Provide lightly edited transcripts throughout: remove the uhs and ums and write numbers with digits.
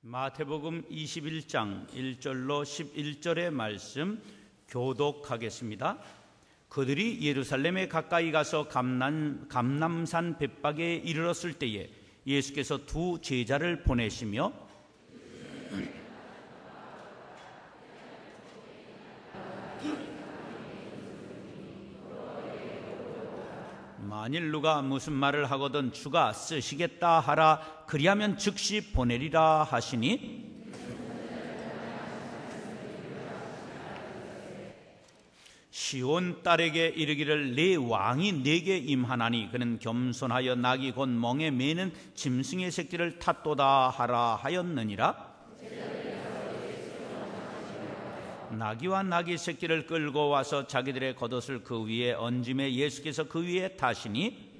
마태복음 21장 1절로 11절의 말씀 교독하겠습니다. 그들이 예루살렘에 가까이 가서 감람산 벳박에 이르렀을 때에 예수께서 두 제자를 보내시며 만일 누가 무슨 말을 하거든 주가 쓰시겠다 하라. 그리하면 즉시 보내리라 하시니 시온 딸에게 이르기를 내 왕이 내게 임하나니 그는 겸손하여 낙이 곧 멍에 매는 짐승의 새끼를 탔도다 하라 하였느니라. 나귀와 나귀 새끼를 끌고 와서 자기들의 겉옷을 그 위에 얹음에 예수께서 그 위에 타시니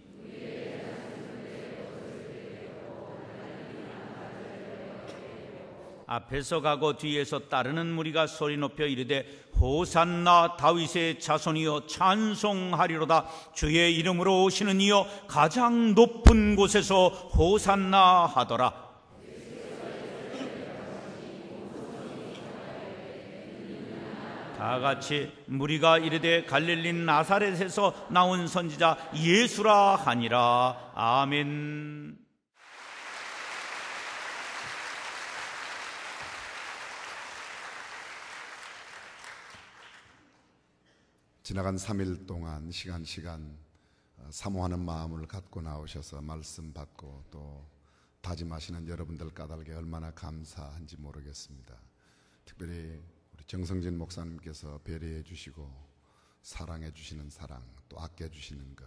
앞에서 가고 뒤에서 따르는 무리가 소리 높여 이르되 호산나 다윗의 자손이여 찬송하리로다. 주의 이름으로 오시는 이여 가장 높은 곳에서 호산나 하더라. 다 같이 무리가 이르되 갈릴리 나사렛에서 나온 선지자 예수라 하니라. 아멘. 지나간 3일 동안 시간 사모하는 마음을 갖고 나오셔서 말씀 받고 또 다짐하시는 여러분들 까닭에 얼마나 감사한지 모르겠습니다. 특별히 우리 정성진 목사님께서 배려해 주시고 사랑해 주시는 사랑, 또 아껴 주시는 것,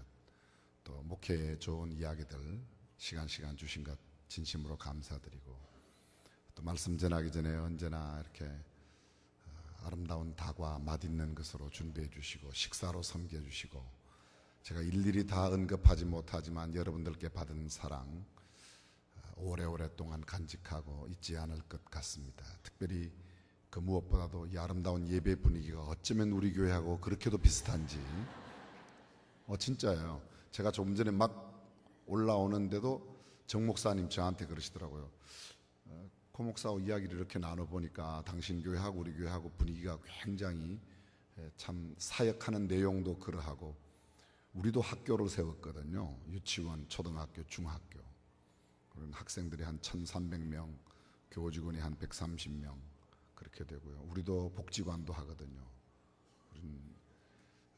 또 목회에 좋은 이야기들 시간 주신 것 진심으로 감사드리고, 또 말씀 전하기 전에 언제나 이렇게 아름다운 다과 맛있는 것으로 준비해 주시고 식사로 섬겨 주시고, 제가 일일이 다 언급하지 못하지만 여러분들께 받은 사랑 오래오래 동안 간직하고 잊지 않을 것 같습니다. 특별히 그 무엇보다도 이 아름다운 예배 분위기가 어쩌면 우리 교회하고 그렇게도 비슷한지 진짜예요. 제가 조금 전에 막 올라오는데도 정 목사님 저한테 그러시더라고요. 고 목사하고 이야기를 이렇게 나눠보니까 당신 교회하고 우리 교회하고 분위기가 굉장히 참 사역하는 내용도 그러하고, 우리도 학교를 세웠거든요. 유치원, 초등학교, 중학교. 그런 학생들이 한 1,300명, 교직원이 한 130명 그렇게 되고요. 우리도 복지관도 하거든요.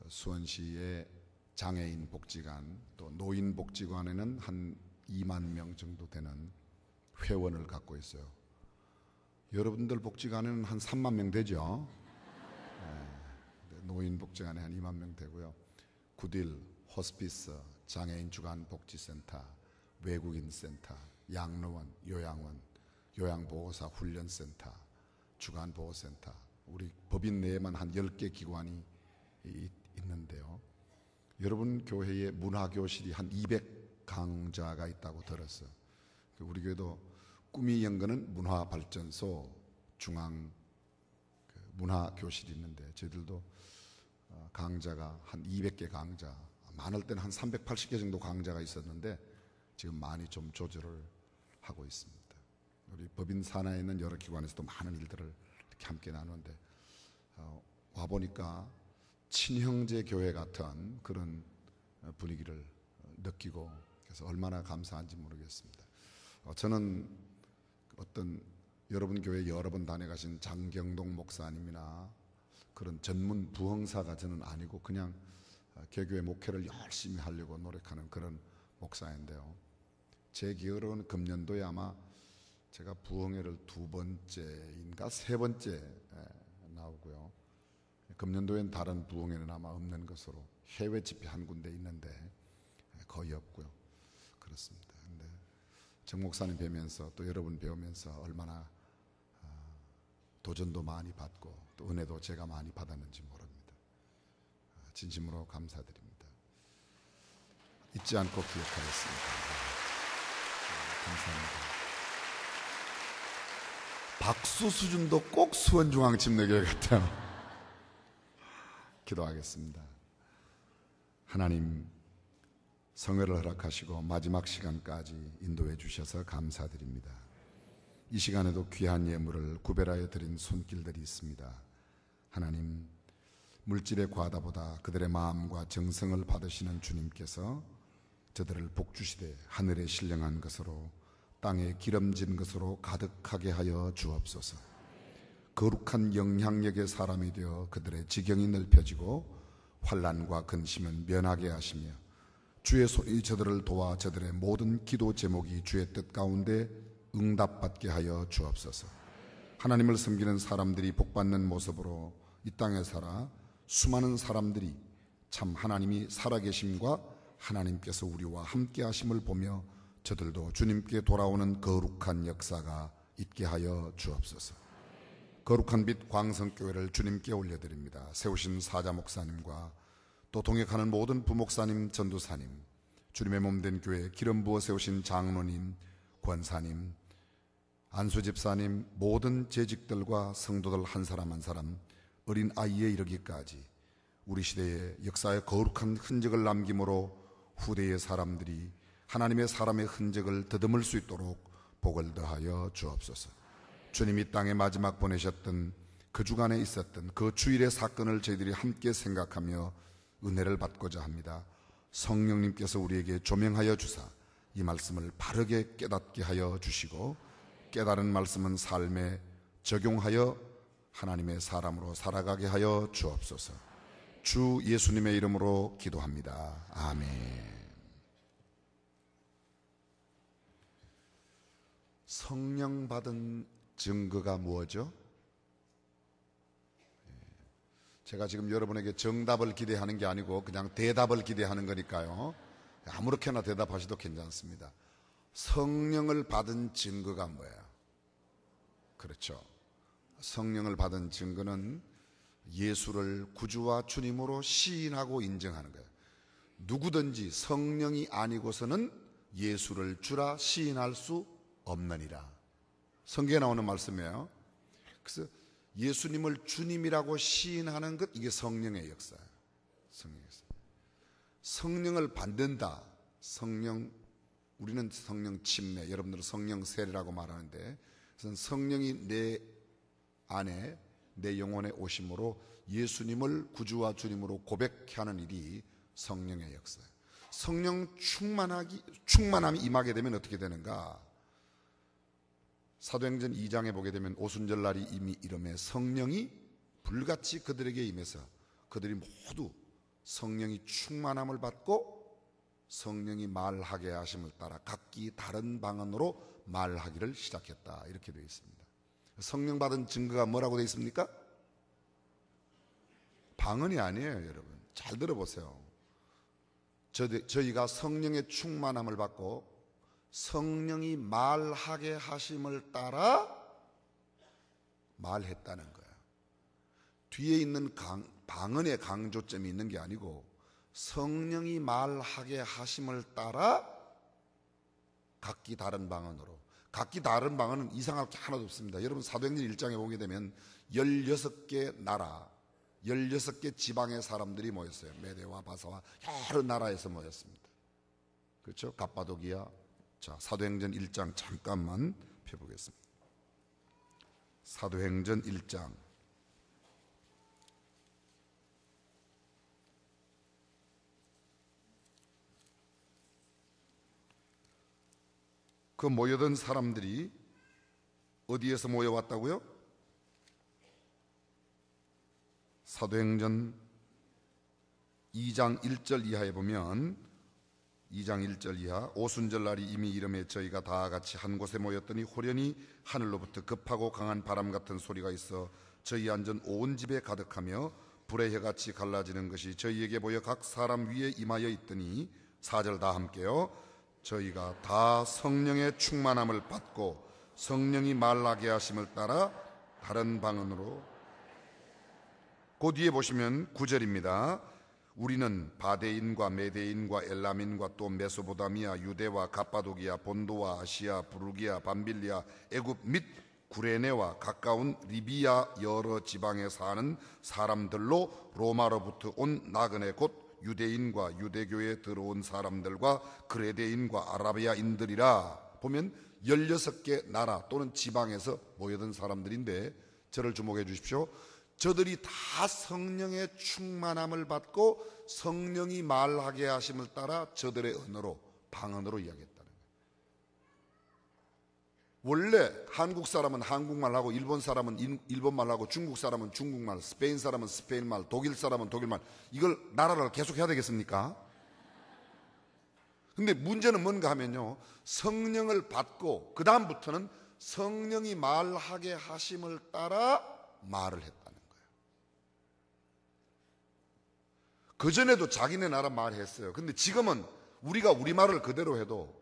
수원시의 장애인 복지관, 또 노인 복지관에는 한 2만 명 정도 되는 회원을 갖고 있어요. 여러분들 복지관에는 한 3만 명 되죠. 노인 복지관에 한 2만 명 되고요. 구딜, 호스피스, 장애인 주간 복지센터, 외국인 센터, 양로원, 요양원, 요양보호사 훈련센터, 주간 보호센터, 우리 법인 내에만 한 10개 기관이 있는데요. 여러분 교회에 문화교실이 한 200강좌가 있다고 들었어요. 우리 교회도 꿈이 연구는 문화발전소 중앙 문화교실이 있는데, 저희들도 강좌가 한 200개 강좌, 많을 때는 한 380개 정도 강좌가 있었는데 지금 많이 좀 조절을 하고 있습니다. 우리 법인 산하에 있는 여러 기관에서도 많은 일들을 이렇게 함께 나누는데 와보니까 친형제 교회 같은 그런 분위기를 느끼고, 그래서 얼마나 감사한지 모르겠습니다. 저는 어떤 여러분 교회 여러 번 다녀가신 장경동 목사님이나 그런 전문 부흥사가 저는 아니고 그냥 개교회 목회를 열심히 하려고 노력하는 그런 목사인데요. 제 기억으로는 금년도에 아마 제가 부흥회를 2번째인가 3번째 나오고요. 금년도엔 다른 부흥회는 아마 없는 것으로, 해외 집회 한 군데 있는데 거의 없고요. 그렇습니다. 근데 정 목사님 뵈면서 또 여러분 배우면서 얼마나 도전도 많이 받고 또 은혜도 제가 많이 받았는지 모릅니다. 진심으로 감사드립니다. 잊지 않고 기억하겠습니다. 감사합니다. 박수 수준도 꼭 수원중앙침례교회 같아요. 기도하겠습니다. 하나님, 성회를 허락하시고 마지막 시간까지 인도해 주셔서 감사드립니다. 이 시간에도 귀한 예물을 구별하여 드린 손길들이 있습니다. 하나님, 물질의 과다보다 그들의 마음과 정성을 받으시는 주님께서 저들을 복주시되 하늘에 신령한 것으로 땅에 기름진 것으로 가득하게 하여 주옵소서. 거룩한 영향력의 사람이 되어 그들의 지경이 넓혀지고 환난과 근심은 면하게 하시며 주의 손이 저들을 도와 저들의 모든 기도 제목이 주의 뜻 가운데 응답받게 하여 주옵소서. 하나님을 섬기는 사람들이 복받는 모습으로 이 땅에 살아 수많은 사람들이 참 하나님이 살아계심과 하나님께서 우리와 함께 하심을 보며 저들도 주님께 돌아오는 거룩한 역사가 있게 하여 주옵소서. 거룩한 빛 광성교회를 주님께 올려드립니다. 세우신 사자 목사님과 또 동역하는 모든 부목사님, 전도사님, 주님의 몸된 교회 기름 부어 세우신 장로님, 권사님, 안수집사님, 모든 재직들과 성도들 한 사람 한 사람, 어린 아이에 이르기까지 우리 시대의 역사의 거룩한 흔적을 남김으로 후대의 사람들이 하나님의 사람의 흔적을 더듬을 수 있도록 복을 더하여 주옵소서. 주님이 땅에 마지막 보내셨던 그 주간에 있었던 그 주일의 사건을 저희들이 함께 생각하며 은혜를 받고자 합니다. 성령님께서 우리에게 조명하여 주사 이 말씀을 바르게 깨닫게 하여 주시고 깨달은 말씀은 삶에 적용하여 하나님의 사람으로 살아가게 하여 주옵소서. 주 예수님의 이름으로 기도합니다. 아멘. 성령 받은 증거가 무엇이죠? 제가 지금 여러분에게 정답을 기대하는 게 아니고 그냥 대답을 기대하는 거니까요. 아무렇게나 대답하셔도 괜찮습니다. 성령을 받은 증거가 뭐예요? 그렇죠. 성령을 받은 증거는 예수를 구주와 주님으로 시인하고 인정하는 거예요. 누구든지 성령이 아니고서는 예수를 주라 시인할 수 없느니라. 성경에 나오는 말씀이에요. 그래서 예수님을 주님이라고 시인하는 것, 이게 성령의 역사예요. 성령의 역사. 성령을 받는다. 성령, 우리는 성령 침례, 여러분들은 성령 세례라고 말하는데, 그래서 성령이 내 안에 내 영혼에 오심으로 예수님을 구주와 주님으로 고백하는 일이 성령의 역사예요. 성령 충만함이 임하게 되면 어떻게 되는가? 사도행전 2장에 보게 되면 오순절날이 이미 이름에 성령이 불같이 그들에게 임해서 그들이 모두 성령이 충만함을 받고 성령이 말하게 하심을 따라 각기 다른 방언으로 말하기를 시작했다. 이렇게 되어 있습니다. 성령 받은 증거가 뭐라고 되어 있습니까? 방언이 아니에요, 여러분. 잘 들어보세요. 저희가 성령의 충만함을 받고 성령이 말하게 하심을 따라 말했다는 거예요. 뒤에 있는 방언의 강조점이 있는 게 아니고 성령이 말하게 하심을 따라 각기 다른 방언으로. 각기 다른 방언은 이상할 게 하나도 없습니다. 여러분 사도행전 1장에 보게 되면 16개 나라, 16개 지방의 사람들이 모였어요. 메대와 바사와 여러 나라에서 모였습니다. 그렇죠? 갑바도기아. 자, 사도행전 1장 잠깐만 펴보겠습니다. 사도행전 1장 그 모여든 사람들이 어디에서 모여왔다고요? 사도행전 2장 1절 이하에 보면 2장 1절 이하 오순절날이 이미 이름에 저희가 다 같이 한 곳에 모였더니 호련히 하늘로부터 급하고 강한 바람 같은 소리가 있어 저희 앉은 온 집에 가득하며 불의 혀같이 갈라지는 것이 저희에게 보여 각 사람 위에 임하여 있더니 4절 다 함께요. 저희가 다 성령의 충만함을 받고 성령이 말하게 하심을 따라 다른 방언으로. 그 뒤에 보시면 9절입니다. 우리는 바데인과 메데인과 엘람인과 또 메소포타미아, 유대와 갑바도기아, 본도와 아시아, 부르기아, 밤빌리아, 애굽 및 구레네와 가까운 리비아 여러 지방에 사는 사람들로 로마로부터 온 나그네 곧 유대인과 유대교에 들어온 사람들과 그레데인과 아라비아인들이라. 보면 16개 나라 또는 지방에서 모여든 사람들인데 저를 주목해 주십시오. 저들이 다 성령의 충만함을 받고 성령이 말하게 하심을 따라 저들의 언어로, 방언으로 이야기했다는 거예요. 원래 한국 사람은 한국말하고 일본 사람은 일본말하고 중국 사람은 중국말, 스페인 사람은 스페인말, 독일 사람은 독일말, 이걸 나라를 계속 해야 되겠습니까? 근데 문제는 뭔가 하면요, 성령을 받고 그 다음부터는 성령이 말하게 하심을 따라 말을 했다는 거예요. 그전에도 자기네 나라 말했어요. 근데 지금은 우리가 우리말을 그대로 해도,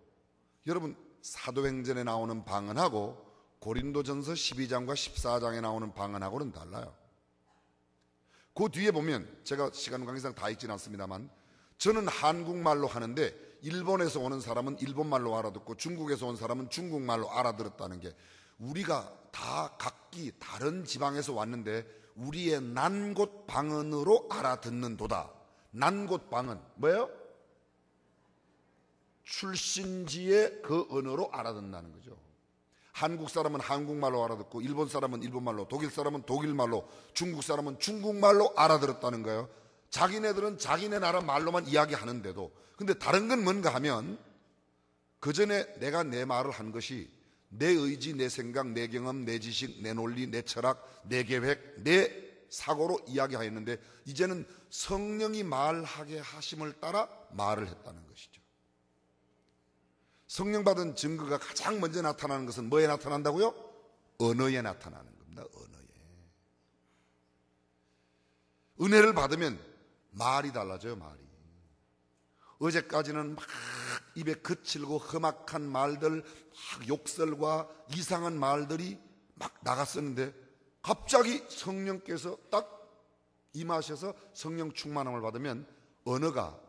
여러분 사도행전에 나오는 방언하고 고린도전서 12장과 14장에 나오는 방언하고는 달라요. 그 뒤에 보면, 제가 시간 관계상 다 읽지는 않습니다만, 저는 한국말로 하는데 일본에서 오는 사람은 일본말로 알아듣고 중국에서 온 사람은 중국말로 알아들었다는 게, 우리가 다 각기 다른 지방에서 왔는데 우리의 난곳 방언으로 알아듣는도다. 난곳 방언 뭐예요? 출신지의 그 언어로 알아듣는다는 거죠. 한국 사람은 한국말로 알아듣고 일본 사람은 일본말로, 독일 사람은 독일말로, 중국 사람은 중국말로 알아들었다는 거예요. 자기네들은 자기네 나라 말로만 이야기하는데도. 근데 다른 건 뭔가 하면, 그 전에 내가 내 말을 한 것이 내 의지, 내 생각, 내 경험, 내 지식, 내 논리, 내 철학, 내 계획, 내 사고로 이야기하였는데, 이제는 성령이 말하게 하심을 따라 말을 했다는 것이죠. 성령 받은 증거가 가장 먼저 나타나는 것은 뭐에 나타난다고요? 언어에 나타나는 겁니다. 언어에. 은혜를 받으면 말이 달라져요. 말이. 어제까지는 막 입에 거칠고 험악한 말들, 막 욕설과 이상한 말들이 막 나갔었는데, 갑자기 성령께서 딱 임하셔서 성령 충만함을 받으면 언어가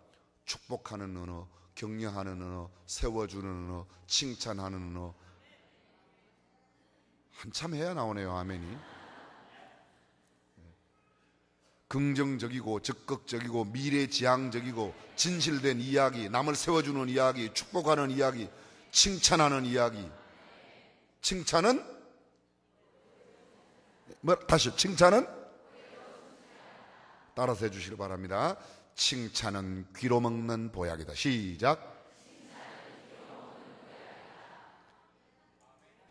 축복하는 언어, 격려하는 언어, 세워주는 언어, 칭찬하는 언어, 한참 해야 나오네요. 아멘이. 긍정적이고 적극적이고 미래지향적이고 진실된 이야기, 남을 세워주는 이야기, 축복하는 이야기, 칭찬하는 이야기. 칭찬은 다시 칭찬은 따라서 해주시기 바랍니다. 칭찬은 귀로 먹는 보약이다. 시작.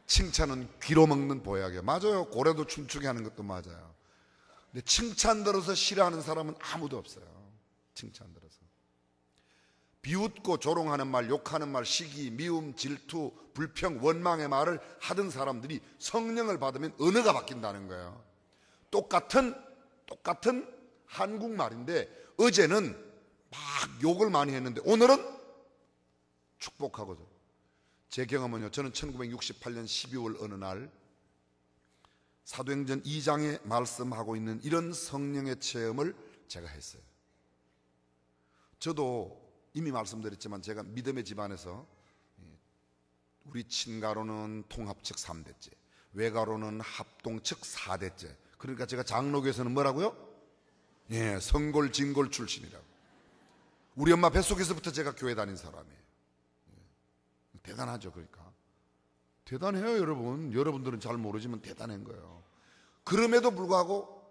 칭찬은 귀로 먹는 보약이에요. 맞아요. 고래도 춤추게 하는 것도 맞아요. 근데 칭찬 들어서 싫어하는 사람은 아무도 없어요. 칭찬 들어서. 비웃고 조롱하는 말, 욕하는 말, 시기, 미움, 질투, 불평, 원망의 말을 하던 사람들이 성령을 받으면 언어가 바뀐다는 거예요. 똑같은 한국말인데 어제는 막 욕을 많이 했는데 오늘은 축복하거든. 제 경험은요, 저는 1968년 12월 어느 날 사도행전 2장에 말씀하고 있는 이런 성령의 체험을 제가 했어요. 저도 이미 말씀드렸지만 제가 믿음의 집안에서, 우리 친가로는 통합측 3대째, 외가로는 합동측 4대째. 그러니까 제가 장로교에서는 뭐라고요? 성골 진골 출신이라고. 우리 엄마 뱃속에서부터 제가 교회 다닌 사람이에요. 대단하죠. 그러니까 대단해요. 여러분들은 잘 모르지만 대단한 거예요. 그럼에도 불구하고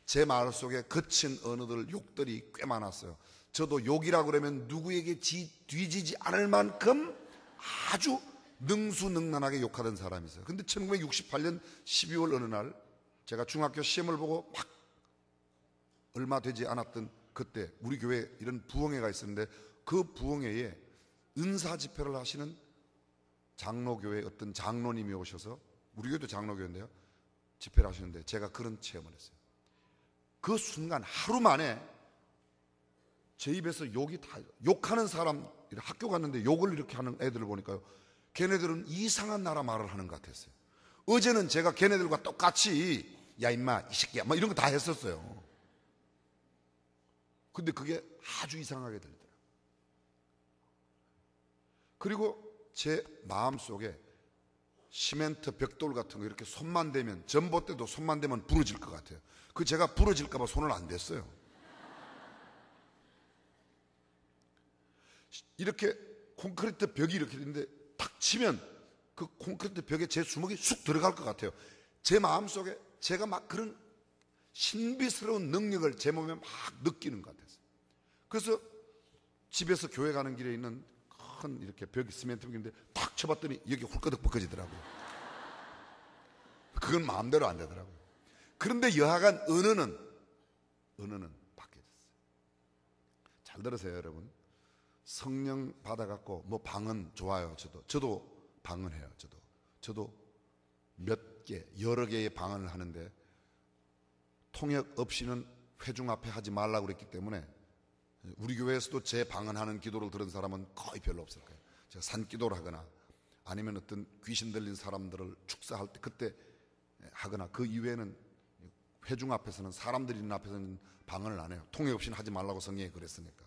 제 말 속에 거친 언어들, 욕들이 꽤 많았어요. 저도 욕이라고 그러면 누구에게 뒤지지 않을 만큼 아주 능수능란하게 욕하던 사람이 있어요. 근데 1968년 12월 어느 날 제가 중학교 시험을 보고 막 얼마 되지 않았던 그때 우리 교회에 이런 부흥회가 있었는데, 그 부흥회에 은사 집회를 하시는 장로교회 어떤 장로님이 오셔서, 우리 교회도 장로교회인데요, 집회를 하시는데 제가 그런 체험을 했어요. 그 순간 하루 만에 제 입에서 욕이 다, 욕하는 사람, 학교 갔는데 욕을 이렇게 하는 애들을 보니까요, 걔네들은 이상한 나라 말을 하는 것 같았어요. 어제는 제가 걔네들과 똑같이 야 임마 이 새끼야 막 이런 거 다 했었어요. 근데 그게 아주 이상하게 들리더라고요. 그리고 제 마음속에 시멘트 벽돌 같은 거 이렇게 손만 대면, 전봇대도 손만 대면 부러질 것 같아요. 그 제가 부러질까 봐 손을 안 댔어요. 이렇게 콘크리트 벽이 이렇게 있는데 탁 치면 그 콘크리트 벽에 제 주먹이 쑥 들어갈 것 같아요. 제 마음속에 제가 막 그런 신비스러운 능력을 제 몸에 막 느끼는 것 같았어요. 그래서 집에서 교회 가는 길에 있는 큰 이렇게 벽이 시멘트 벽인데 탁 쳐봤더니 여기 훌거덕 벗겨지더라고요. 그건 마음대로 안 되더라고요. 그런데 여하간 언어는 바뀌어졌어요. 잘 들으세요, 여러분. 성령 받아갖고 뭐 방언 좋아요. 저도 방언해요. 저도 몇 개, 여러 개의 방언을 하는데 통역 없이는 회중 앞에 하지 말라고 그랬기 때문에 우리 교회에서도 제 방언하는 기도를 들은 사람은 거의 별로 없을 거예요. 제가 산기도를 하거나 아니면 어떤 귀신 들린 사람들을 축사할 때 그때 하거나 그 이외에는 회중 앞에서는 사람들이 있는 앞에서는 방언을 안 해요. 통역 없이는 하지 말라고 성경에 그랬으니까.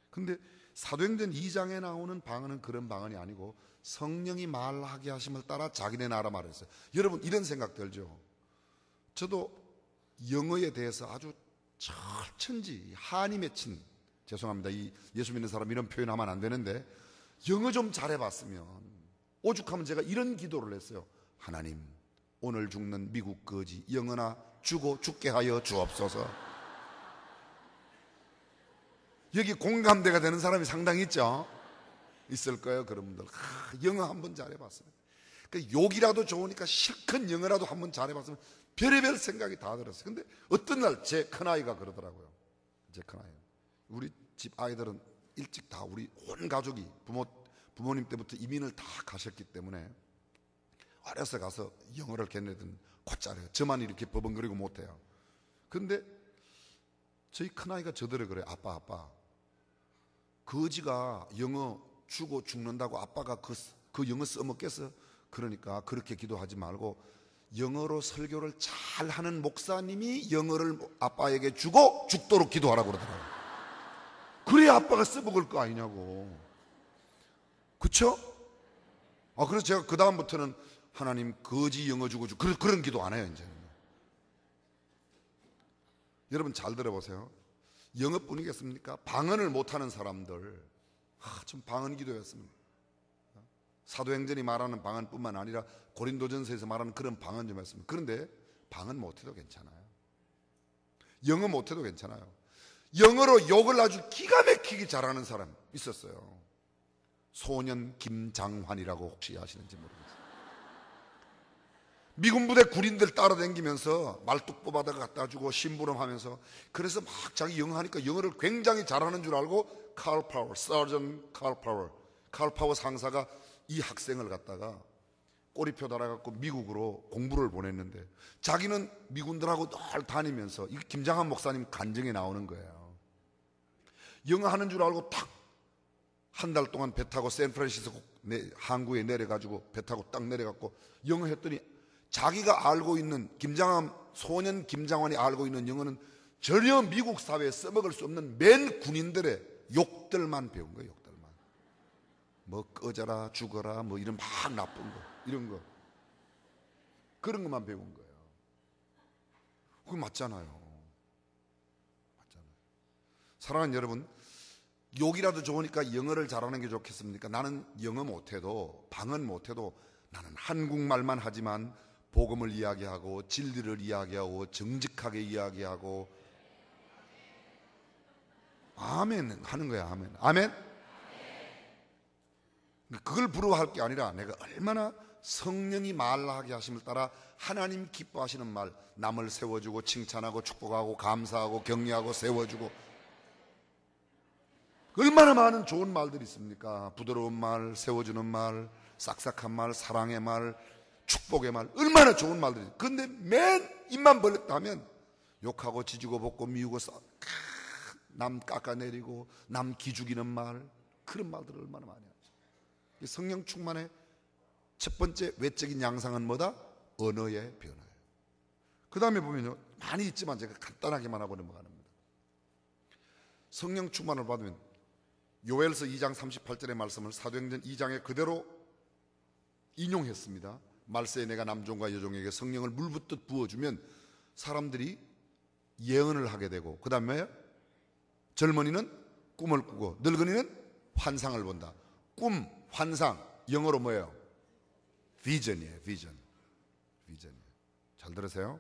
근데 사도행전 2장에 나오는 방언은 그런 방언이 아니고 성령이 말하게 하심을 따라 자기네 나라 말을 했어요. 여러분 이런 생각 들죠? 저도 영어에 대해서 아주 철천지 한이 맺힌, 죄송합니다, 이 예수 믿는 사람 이런 표현하면 안 되는데 영어 좀 잘해봤으면 오죽하면 제가 이런 기도를 했어요. 하나님, 오늘 죽는 미국 거지 영어나 주고 죽게 하여 주옵소서. 여기 공감대가 되는 사람이 상당히 있죠? 있을 거예요. 그런 분들 영어 한번 잘해봤으면, 그러니까 욕이라도 좋으니까 실컷 영어라도 한번 잘해봤으면 별의별 생각이 다 들었어요. 근데 어떤 날 제 큰아이가 그러더라고요. 제 큰아이, 우리 집 아이들은 일찍 다 우리 온 가족이 부모님 때부터 이민을 다 가셨기 때문에 어려서 가서 영어를 걔네들은 곧잘해요. 저만 이렇게 버벅거리고 못해요. 근데 저희 큰아이가 저더러 그래요. 아빠 거지가 영어 주고 죽는다고 아빠가 그 영어 써먹겠어? 그러니까 그렇게 기도하지 말고 영어로 설교를 잘하는 목사님이 영어를 아빠에게 주고 죽도록 기도하라고 그러더라고요. 그래야 아빠가 써먹을 거 아니냐고. 그쵸? 그래서 제가 그 다음부터는 하나님 거지 영어 주고 그런 기도 안 해요. 이제는. 여러분 잘 들어보세요. 영어뿐이겠습니까? 방언을 못하는 사람들, 좀 방언 기도였습니다. 사도행전이 말하는 방언뿐만 아니라 고린도전서에서 말하는 그런 방언 좀 했습니다. 그런데 방언 못해도 괜찮아요. 영어 못해도 괜찮아요. 영어로 욕을 아주 기가 막히게 잘하는 사람 있었어요. 소년 김장환이라고 혹시 아시는지 모르겠어요. 미군 부대 군인들 따라다니면서 말뚝 뽑아다가 갖다 주고 심부름하면서, 그래서 막 자기 영어 하니까 영어를 굉장히 잘하는 줄 알고 칼 파워 상사가 이 학생을 갖다가 꼬리표 달아갖고 미국으로 공부를 보냈는데 자기는 미군들하고 늘 다니면서 이 김장한 목사님 간증에 나오는 거예요. 영어 하는 줄 알고 딱 한 달 동안 배 타고 샌프란시스코 항구에 내려가지고 배 타고 딱 내려갖고 영어 했더니 자기가 알고 있는 소년 김장환이 알고 있는 영어는 전혀 미국 사회에 써먹을 수 없는 맨 군인들의 욕들만 배운 거예요. 욕들만. 뭐 꺼져라 죽어라 뭐 이런 막 나쁜 거 이런 거 그런 것만 배운 거예요. 그거 맞잖아요. 사랑하는 여러분, 욕이라도 좋으니까 영어를 잘하는 게 좋겠습니까? 나는 영어 못해도 방언 못해도 나는 한국말만 하지만 복음을 이야기하고 진리를 이야기하고 정직하게 이야기하고 아멘 하는 거야. 아멘. 그걸 부러워할 게 아니라 내가 얼마나 성령이 말하게 하심을 따라 하나님 기뻐하시는 말, 남을 세워주고 칭찬하고 축복하고 감사하고 격려하고 세워주고, 얼마나 많은 좋은 말들이 있습니까? 부드러운 말, 세워주는 말, 싹싹한 말, 사랑의 말, 축복의 말, 얼마나 좋은 말들이. 그런데 맨 입만 벌렸다 하면 욕하고 지지고 볶고 미우고 남 깎아내리고 남 기죽이는 말, 그런 말들을 얼마나 많이 하죠. 성령 충만의 첫 번째 외적인 양상은 뭐다? 언어의 변화예요. 그 다음에 보면요, 많이 있지만 제가 간단하게만 하고 넘어가는 겁니다. 성령 충만을 받으면 요엘서 2장 38절의 말씀을 사도행전 2장에 그대로 인용했습니다. 말세에 내가 남종과 여종에게 성령을 물붓듯 부어주면 사람들이 예언을 하게 되고, 그 다음에 젊은이는 꿈을 꾸고 늙은이는 환상을 본다. 꿈, 환상, 영어로 뭐예요? 비전이에요. 비전이에요. 잘 들으세요.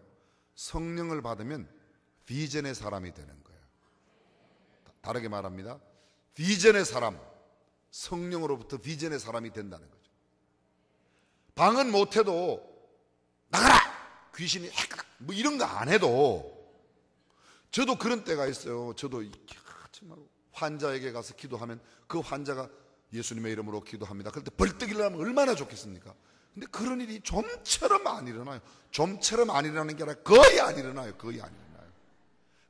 성령을 받으면 비전의 사람이 되는 거예요. 다르게 말합니다. 비전의 사람, 성령으로부터 비전의 사람이 된다는 거죠. 방언 못해도 나가라! 귀신이 뭐 이런 거 안 해도, 저도 그런 때가 있어요. 저도 정말 환자에게 가서 기도하면 그 환자가 예수님의 이름으로 기도합니다. 그럴 때 벌떡 일어나면 얼마나 좋겠습니까? 근데 그런 일이 좀처럼 안 일어나요. 좀처럼 안 일어나는 게 아니라 거의 안 일어나요. 거의 안 일어나요.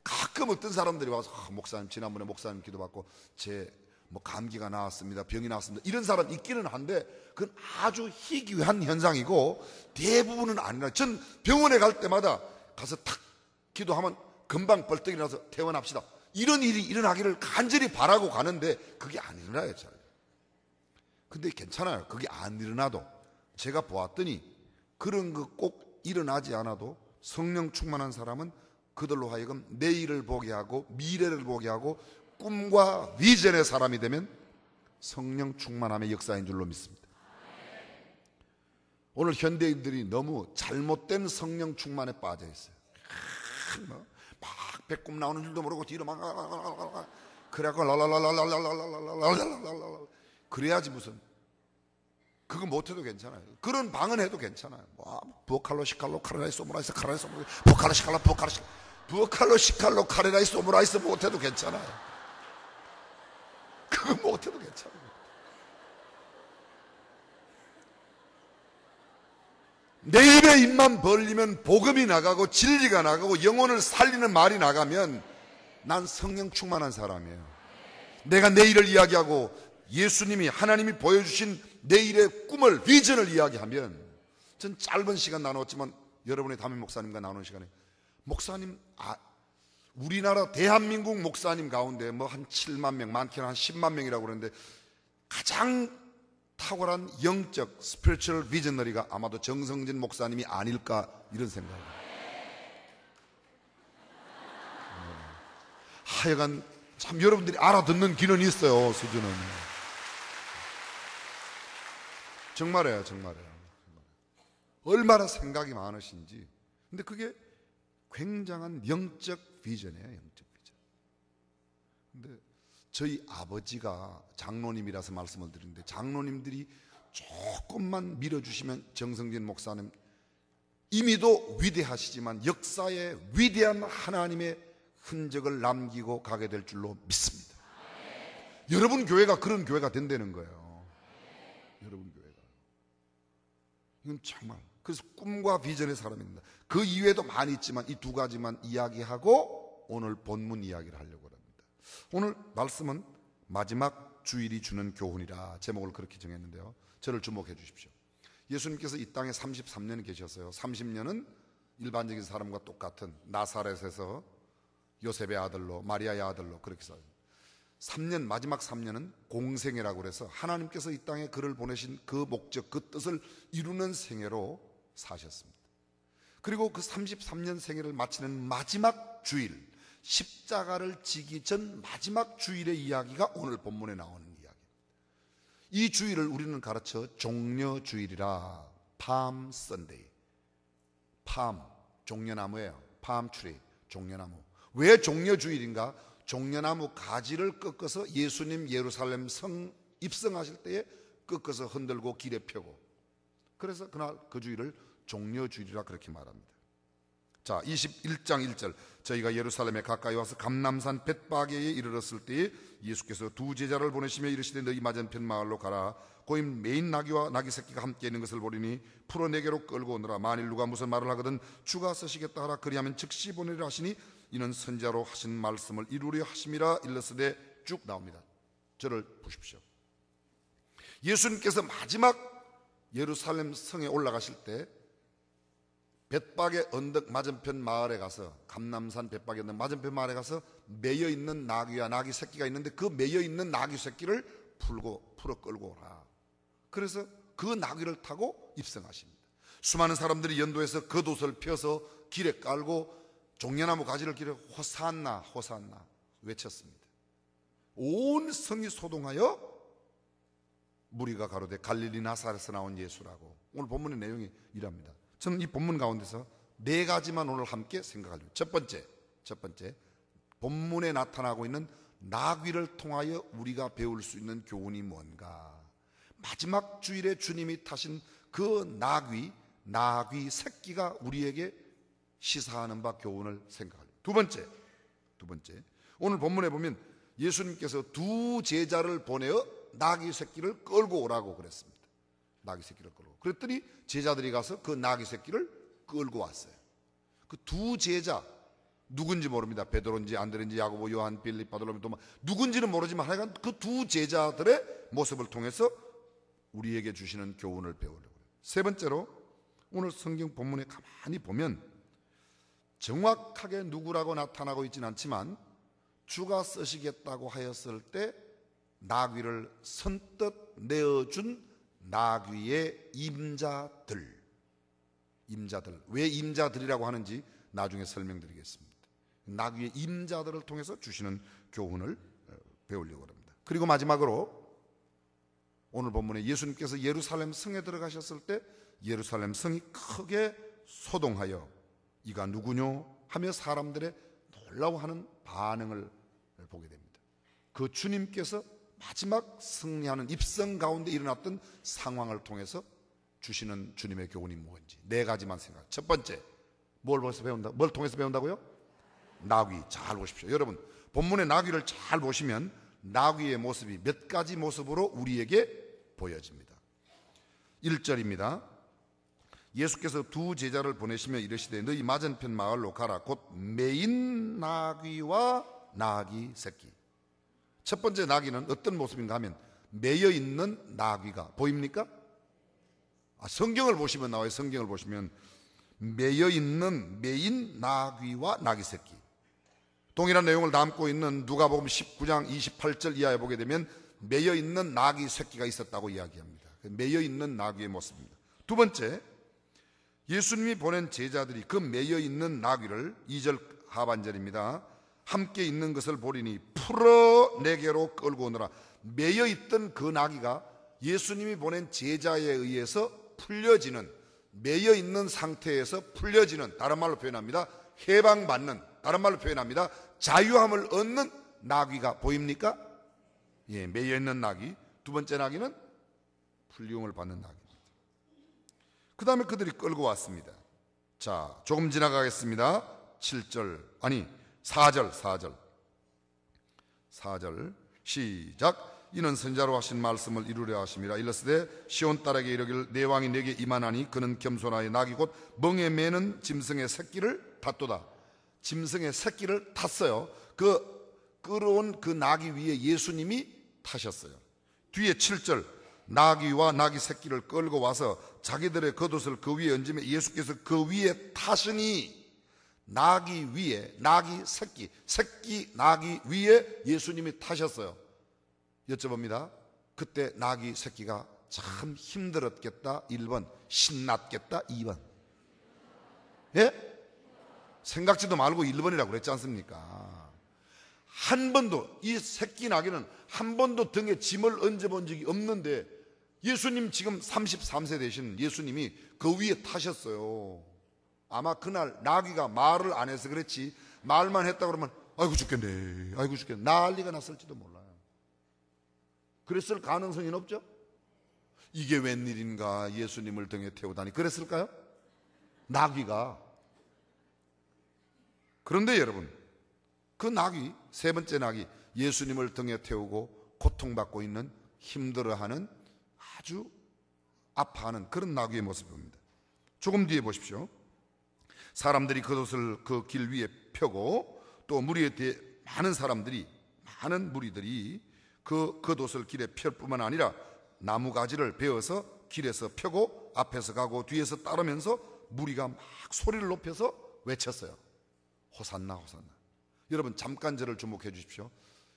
가끔 어떤 사람들이 와서 목사님, 지난번에 목사님 기도받고 제 뭐 감기가 나왔습니다, 병이 나왔습니다, 이런 사람 있기는 한데 그건 아주 희귀한 현상이고 대부분은 안 일어나요. 전 병원에 갈 때마다 가서 탁 기도하면 금방 벌떡 일어나서 퇴원합시다, 이런 일이 일어나기를 간절히 바라고 가는데 그게 안 일어나요. 잘. 근데 괜찮아요. 그게 안 일어나도 제가 보았더니 그런 거 꼭 일어나지 않아도 성령 충만한 사람은 그들로 하여금 내일을 보게 하고 미래를 보게 하고 꿈과 비전의 사람이 되면 성령 충만함의 역사인 줄로 믿습니다. 오늘 현대인들이 너무 잘못된 성령 충만에 빠져 있어요. 막 배꼽 나오는 줄도 모르고 뒤로 막 그래갖고 랄랄랄랄랄랄랄랄랄랄랄랄랄랄 그래야지 무슨 그거 못해도 괜찮아요. 그런 방언 해도 괜찮아요. 부어칼로 시칼로 카레라이스 오므라이스 카레라이스 오므라이스 부어칼로 시칼로 부어칼로 시칼로 카레라이스 오므라이스 못해도 괜찮아요. 그거 못해도 괜찮아요. 내 입에 입만 벌리면 복음이 나가고 진리가 나가고 영혼을 살리는 말이 나가면 난 성령 충만한 사람이에요. 내가 내일을 이야기하고 예수님이 하나님이 보여주신 내일의 꿈을 비전을 이야기하면, 전 짧은 시간 나눴지만 여러분의 담임 목사님과 나누는 시간에 목사님 우리나라 대한민국 목사님 가운데 뭐 한 7만 명, 많게는 한 10만 명이라고 그러는데 가장 탁월한 영적 스피리추얼 비저너리가 아마도 정성진 목사님이 아닐까 이런 생각을 해요. 하여간 참 여러분들이 알아듣는 길은 있어요. 수준은 정말이에요. 얼마나 생각이 많으신지. 근데 그게 굉장한 영적 비전이에요. 영적 비전. 근데 저희 아버지가 장로님이라서 말씀을 드리는데, 장로님들이 조금만 밀어주시면 정성진 목사님 이미도 위대하시지만 역사에 위대한 하나님의 흔적을 남기고 가게 될 줄로 믿습니다. 여러분 교회가 그런 교회가 된다는 거예요. 여러분 교회가. 이건 정말, 그래서 꿈과 비전의 사람입니다. 그 이외에도 많이 있지만 이 두 가지만 이야기하고 오늘 본문 이야기를 하려고 합니다. 오늘 말씀은 마지막 주일이 주는 교훈이라 제목을 그렇게 정했는데요. 저를 주목해 주십시오. 예수님께서 이 땅에 33년 계셨어요. 30년은 일반적인 사람과 똑같은 나사렛에서 요셉의 아들로, 마리아의 아들로 그렇게 살아요. 3년, 마지막 3년은 공생애라고 그래서 하나님께서 이 땅에 그를 보내신 그 목적, 그 뜻을 이루는 생애로 사셨습니다. 그리고 그 33년 생애를 마치는 마지막 주일, 십자가를 지기 전 마지막 주일의 이야기가 오늘 본문에 나오는 이야기입니다. 이 주일을 우리는 가르쳐 종려주일이라, 팜 선데이. 팜, 종려나무예요. 팜 트리, 종려나무. 왜 종려주일인가? 종려나무 가지를 꺾어서 예수님 예루살렘 성 입성하실 때에 꺾어서 흔들고 길에 펴고, 그래서 그날 그 주일을 종려주일이라 그렇게 말합니다. 자, 21장 1절. 저희가 예루살렘에 가까이 와서 감람산 벳바게에 이르렀을 때에 예수께서 두 제자를 보내시며 이르시되 너희 맞은편 마을로 가라. 고임 메인 나귀와 나귀 새끼가 함께 있는 것을 보리니 풀어 내게로 끌고 오너라. 만일 누가 무슨 말을 하거든 주가 쓰시겠다 하라. 그리하면 즉시 보내리라 하시니 이는 선자로 하신 말씀을 이루려 하심이라. 일러스되 쭉 나옵니다. 저를 보십시오. 예수님께서 마지막 예루살렘 성에 올라가실 때 벳바게 언덕 맞은편 마을에 가서, 감람산 벳바게 언덕 맞은편 마을에 가서 매여 있는 나귀와 나귀 새끼가 있는데 그 매여 있는 나귀 새끼를 풀어 끌고 오라. 그래서 그 나귀를 타고 입성하십니다. 수많은 사람들이 연도에서 겉옷을 펴서 길에 깔고 종려나무 가지를 길에 호산나 호산나 외쳤습니다. 온 성이 소동하여 무리가 가로되 갈릴리 나사렛에서 나온 예수라고. 오늘 본문의 내용이 이랍니다. 저는 이 본문 가운데서 네 가지만 오늘 함께 생각하려고. 첫 번째, 본문에 나타나고 있는 나귀를 통하여 우리가 배울 수 있는 교훈이 뭔가. 마지막 주일에 주님이 타신 그 나귀 새끼가 우리에게 시사하는 바 교훈을 생각하려고. 두 번째, 오늘 본문에 보면 예수님께서 두 제자를 보내어 나귀 새끼를 끌고 오라고 그랬습니다. 나귀 새끼를 끌고. 그랬더니 제자들이 가서 그 나귀 새끼를 끌고 왔어요. 그 두 제자, 누군지 모릅니다. 베드로인지 안드레인지 야고보, 요한, 빌립, 바돌로메, 도마, 누군지는 모르지만 하여간 그 두 제자들의 모습을 통해서 우리에게 주시는 교훈을 배우려고 해요. 세 번째로, 오늘 성경 본문에 가만히 보면 정확하게 누구라고 나타나고 있지는 않지만 주가 쓰시겠다고 하였을 때 나귀를 선뜻 내어준 나귀의 임자들. 왜 임자들이라고 하는지 나중에 설명드리겠습니다. 나귀의 임자들을 통해서 주시는 교훈을 배우려고 합니다. 그리고 마지막으로 오늘 본문에 예수님께서 예루살렘 성에 들어가셨을 때 예루살렘 성이 크게 소동하여 이가 누구뇨 하며 사람들의 놀라워하는 반응을 보게 됩니다. 그 주님께서 마지막 승리하는 입성 가운데 일어났던 상황을 통해서 주시는 주님의 교훈이 뭔지 네 가지만 생각. 첫 번째, 뭘 통해서 배운다고요? 나귀. 잘 보십시오. 여러분, 본문의 나귀를 잘 보시면 나귀의 모습이 몇 가지 모습으로 우리에게 보여집니다. 1절입니다. 예수께서 두 제자를 보내시며 이르시되 너희 맞은편 마을로 가라. 곧 매인 나귀와 나귀 새끼. 첫 번째 나귀는 어떤 모습인가 하면 매여 있는 나귀가 보입니까? 성경을 보시면 나와요. 성경을 보시면 매여 있는 매인 나귀와 나귀 새끼. 동일한 내용을 담고 있는 누가복음 19장 28절 이하에 보게 되면 매여 있는 나귀 새끼가 있었다고 이야기합니다. 매여 있는 나귀의 모습입니다. 두 번째, 예수님이 보낸 제자들이 그 매여 있는 나귀를 2절 하반절입니다. 함께 있는 것을 보리니 풀어 내게로 끌고 오너라. 매여 있던 그 나귀가 예수님이 보낸 제자에 의해서 풀려지는, 매여 있는 상태에서 풀려지는, 다른 말로 표현합니다. 해방받는, 다른 말로 표현합니다. 자유함을 얻는 나귀가 보입니까? 예, 매여 있는 나귀. 두 번째 나귀는 풀림을 받는 나귀입니다. 그 다음에 그들이 끌고 왔습니다. 자, 조금 지나가겠습니다. 4절 시작. 이는 선지자로 하신 말씀을 이루려 하심이라. 일러스되 시온 딸에게 이르기를 내 왕이 내게 임하나니 그는 겸손하여 나귀 곧 멍에 매는 짐승의 새끼를 탔도다. 짐승의 새끼를 탔어요. 그 끌어온 그 나귀 위에 예수님이 타셨어요. 뒤에 7절 나귀와 나귀 새끼를 끌고 와서 자기들의 겉옷을 그 위에 얹으며 예수께서 그 위에 타시니, 나귀 위에, 나귀 새끼 나귀 위에 예수님이 타셨어요. 여쭤봅니다. 그때 나귀 새끼가 참 힘들었겠다 1번, 신났겠다 2번. 예? 생각지도 말고 1번이라고 그랬지 않습니까? 한 번도, 이 새끼 나귀는 한 번도 등에 짐을 얹어본 적이 없는데 예수님 지금 33세 되신 예수님이 그 위에 타셨어요. 아마 그날 나귀가 말을 안 해서 그랬지, 말만 했다 그러면 아이고 죽겠네, 아이고 죽겠네, 난리가 났을지도 몰라요. 그랬을 가능성이 높죠? 이게 웬일인가 예수님을 등에 태우다니 그랬을까요? 나귀가. 그런데 여러분, 그 나귀, 세 번째 나귀, 예수님을 등에 태우고 고통받고 있는, 힘들어하는, 아주 아파하는 그런 나귀의 모습입니다. 조금 뒤에 보십시오. 사람들이 겉옷을 그 길 위에 펴고 또 무리에 대해 많은 사람들이, 많은 무리들이 그 겉옷을 길에 펼 뿐만 아니라 나무가지를 베어서 길에서 펴고 앞에서 가고 뒤에서 따르면서 무리가 막 소리를 높여서 외쳤어요. 호산나 호산나. 여러분 잠깐 저를 주목해 주십시오.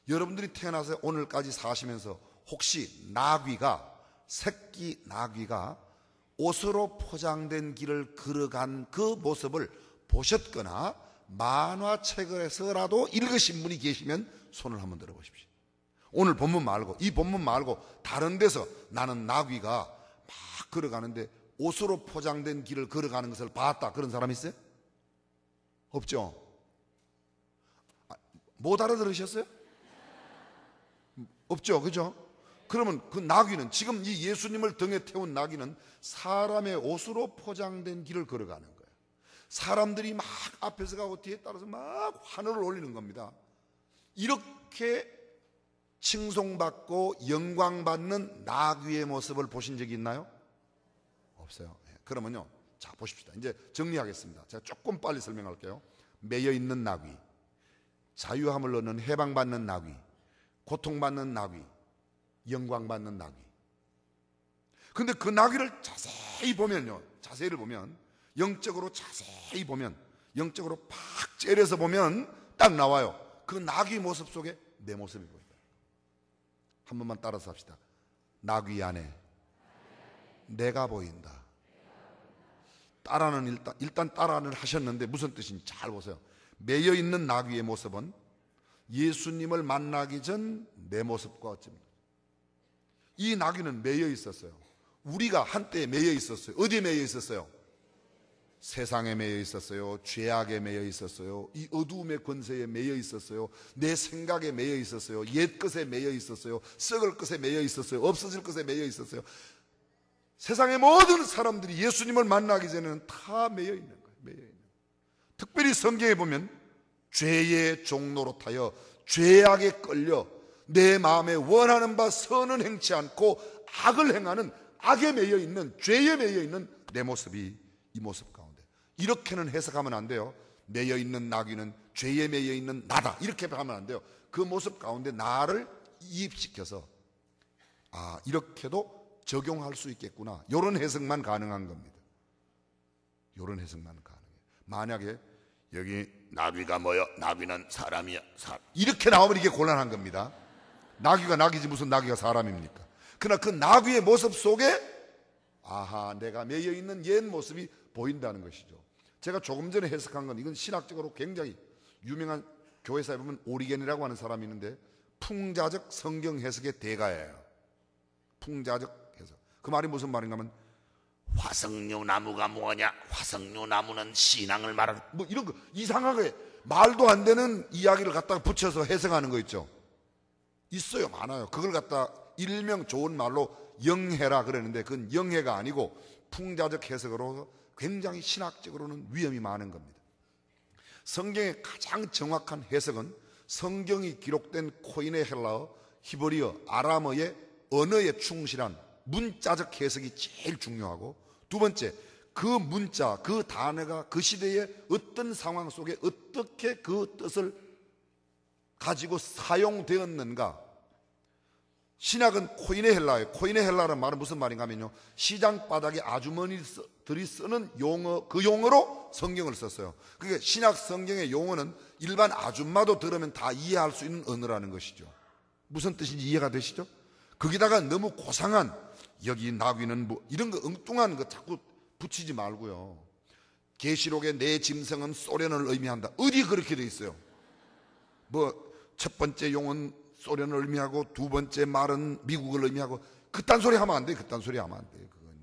여러분들이 태어나서 오늘까지 사시면서 혹시 나귀가, 새끼 나귀가 옷으로 포장된 길을 걸어간 그 모습을 보셨거나 만화책에서라도 읽으신 분이 계시면 손을 한번 들어보십시오. 오늘 본문 말고, 이 본문 말고 다른 데서 나는 나귀가 막 걸어가는데 옷으로 포장된 길을 걸어가는 것을 봤다, 그런 사람 있어요? 없죠? 못 알아들으셨어요? 없죠, 그죠? 그러면 그 나귀는, 지금 이 예수님을 등에 태운 나귀는 사람의 옷으로 포장된 길을 걸어가는 거예요. 사람들이 막 앞에서 가고 뒤에 따라서 막 환호를 올리는 겁니다. 이렇게 칭송받고 영광받는 나귀의 모습을 보신 적이 있나요? 없어요. 그러면요, 자 보십시다. 이제 정리하겠습니다. 제가 조금 빨리 설명할게요. 매여 있는 나귀, 자유함을 얻는, 해방받는 나귀, 고통받는 나귀, 영광받는 나귀. 근데 그 나귀를 자세히 보면요, 자세히를 보면, 영적으로 자세히 보면, 영적으로 팍 째려서 보면 딱 나와요. 그 나귀 모습 속에 내 모습이 보인다. 한 번만 따라서 합시다. 나귀 안에 내가 보인다. 따라는 일단 따라는 하셨는데 무슨 뜻인지 잘 보세요. 매여 있는 나귀의 모습은 예수님을 만나기 전 내 모습과 어쩌면, 이 나귀는 매여 있었어요. 우리가 한때 매여 있었어요. 어디에 매여 있었어요? 세상에 매여 있었어요. 죄악에 매여 있었어요. 이 어두움의 권세에 매여 있었어요. 내 생각에 매여 있었어요. 옛 것에 매여 있었어요. 썩을 것에 매여 있었어요. 없어질 것에 매여 있었어요. 세상의 모든 사람들이 예수님을 만나기 전에는 다 매여 있는 거예요. 매여 있는. 특별히 성경에 보면 죄의 종노릇하여 죄악에 끌려 내 마음에 원하는 바 선은 행치 않고 악을 행하는, 악에 매여 있는, 죄에 매여 있는 내 모습이 이 모습 가운데. 이렇게는 해석하면 안 돼요. 매여 있는 나귀는 죄에 매여 있는 나다, 이렇게 하면 안 돼요. 그 모습 가운데 나를 이입시켜서, 아, 이렇게도 적용할 수 있겠구나, 이런 해석만 가능한 겁니다. 이런 해석만 가능해요. 만약에 여기 나귀가 뭐요? 나귀는 사람이야. 이렇게 나오면 이게 곤란한 겁니다. 나귀가 나귀지 무슨 나귀가 사람입니까? 그러나 그 나귀의 모습 속에 아하, 내가 매여 있는 옛 모습이 보인다는 것이죠. 제가 조금 전에 해석한 건, 이건 신학적으로 굉장히 유명한 교회사에 보면 오리겐이라고 하는 사람이 있는데 풍자적 성경 해석의 대가예요. 풍자적 해석. 그 말이 무슨 말인가 하면, 화석류 나무가 뭐냐? 화석류 나무는 신앙을 말하는, 뭐 이런 거 이상하게 말도 안 되는 이야기를 갖다가 붙여서 해석하는 거 있죠. 있어요, 많아요. 그걸 갖다 일명 좋은 말로 영해라 그랬는데 그건 영해가 아니고 풍자적 해석으로 굉장히 신학적으로는 위험이 많은 겁니다. 성경의 가장 정확한 해석은 성경이 기록된 코인의 헬라어, 히브리어, 아람어의 언어에 충실한 문자적 해석이 제일 중요하고, 두 번째, 그 문자, 그 단어가 그 시대의 어떤 상황 속에 어떻게 그 뜻을 가지고 사용되었는가. 신약은 코인의 헬라예요. 코인의 헬라라는 말은 무슨 말인가 하면요, 시장 바닥에 아주머니들이 쓰는 용어, 그 용어로 성경을 썼어요. 그러니까 신약 성경의 용어는 일반 아줌마도 들으면 다 이해할 수 있는 언어라는 것이죠. 무슨 뜻인지 이해가 되시죠? 거기다가 너무 고상한, 여기 나귀는 뭐 이런 거 엉뚱한 거 자꾸 붙이지 말고요. 계시록의 내 짐승은 소련을 의미한다, 어디 그렇게 돼 있어요? 뭐 첫 번째 용은 소련을 의미하고 두 번째 말은 미국을 의미하고, 그딴 소리 하면 안 돼요. 그딴 소리 하면 안 돼요. 그건요.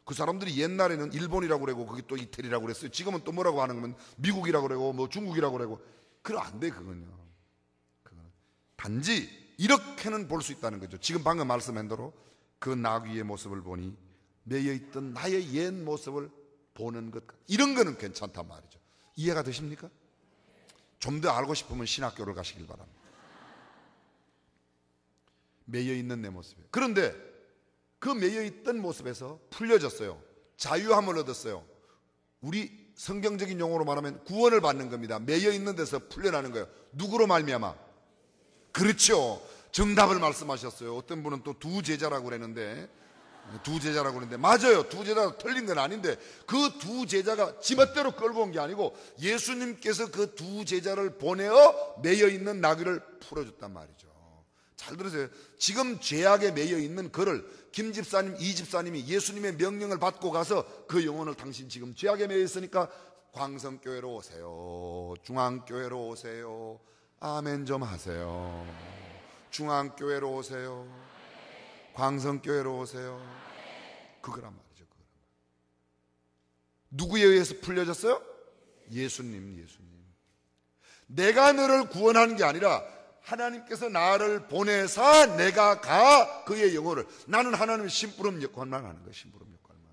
그 사람들이 옛날에는 일본이라고 그러고 거기 또 이태리라고 그랬어요. 지금은 또 뭐라고 하는 거면 미국이라고 그러고 뭐 중국이라고 그러고, 그럼 안 돼. 그건요. 그건 단지 이렇게는 볼 수 있다는 거죠. 지금 방금 말씀한 대로 그 나귀의 모습을 보니 매여 있던 나의 옛 모습을 보는 것, 이런 거는 괜찮단 말이죠. 이해가 되십니까? 좀 더 알고 싶으면 신학교를 가시길 바랍니다. 매여 있는 내 모습이에요. 그런데 그 매여 있던 모습에서 풀려졌어요. 자유함을 얻었어요. 우리 성경적인 용어로 말하면 구원을 받는 겁니다. 매여 있는 데서 풀려나는 거예요. 누구로 말미암아? 그렇죠. 정답을 말씀하셨어요. 어떤 분은 또 두 제자라고 그랬는데, 맞아요. 두 제자가 틀린 건 아닌데, 그 두 제자가 지멋대로 끌고 온 게 아니고 예수님께서 그 두 제자를 보내어 매여 있는 나귀를 풀어줬단 말이죠. 잘 들으세요. 지금 죄악에 매여 있는 그를 김 집사님, 이 집사님이 예수님의 명령을 받고 가서 그 영혼을, 당신 지금 죄악에 매여 있으니까 광성교회로 오세요, 중앙교회로 오세요, 아멘 좀 하세요, 중앙교회로 오세요. 광성교회로 오세요. 그거란 말이죠. 누구에 의해서 풀려졌어요? 예수님. 내가 너를 구원하는 게 아니라 하나님께서 나를 보내사 내가 가 그의 영혼을, 나는 하나님의 심부름 역할만 하는 거예요. 심부름 역할만.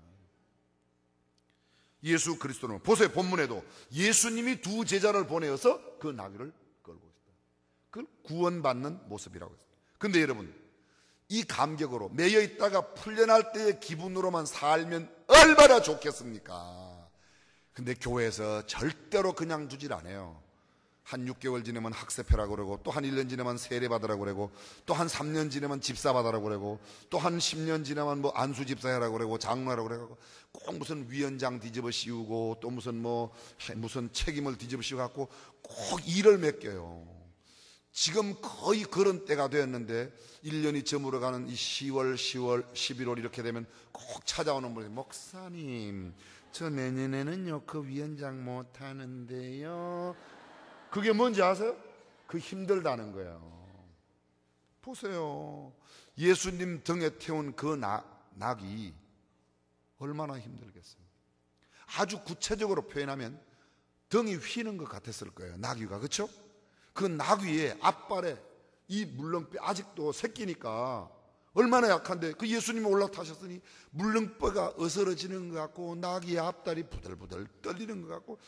예수 그리스도는 보세요. 본문에도 예수님이 두 제자를 보내어서 그 나귀를 끌고 있다. 그걸 구원받는 모습이라고 했어요. 근데 여러분, 이 감격으로 매여 있다가 풀려날 때의 기분으로만 살면 얼마나 좋겠습니까? 근데 교회에서 절대로 그냥 두질 않아요. 한 6개월 지나면 학세표라고 그러고, 또 한 1년 지나면 세례받으라고 그러고, 또 한 3년 지나면 집사 받으라고 그러고, 또 한 10년 지나면 뭐 안수 집사하라고 그러고, 장로하라고 그러고, 꼭 무슨 위원장 뒤집어 씌우고, 또 무슨 책임을 뒤집어 씌워 갖고 꼭 일을 맡겨요. 지금 거의 그런 때가 되었는데 1년이 저물어가는 이 10월, 11월 이렇게 되면 꼭 찾아오는 분이, 목사님 저 내년에는요 그 위원장 못하는데요. 그게 뭔지 아세요? 그 힘들다는 거예요. 보세요. 예수님 등에 태운 그 낙이 얼마나 힘들겠어요. 아주 구체적으로 표현하면 등이 휘는 것 같았을 거예요. 나귀가. 그렇죠? 그 나귀의 앞발에 이 물렁뼈, 아직도 새끼니까 얼마나 약한데, 그 예수님이 올라타셨으니 물렁뼈가 어스러지는 것 같고 나귀의 앞다리 부들부들 떨리는 것 같고,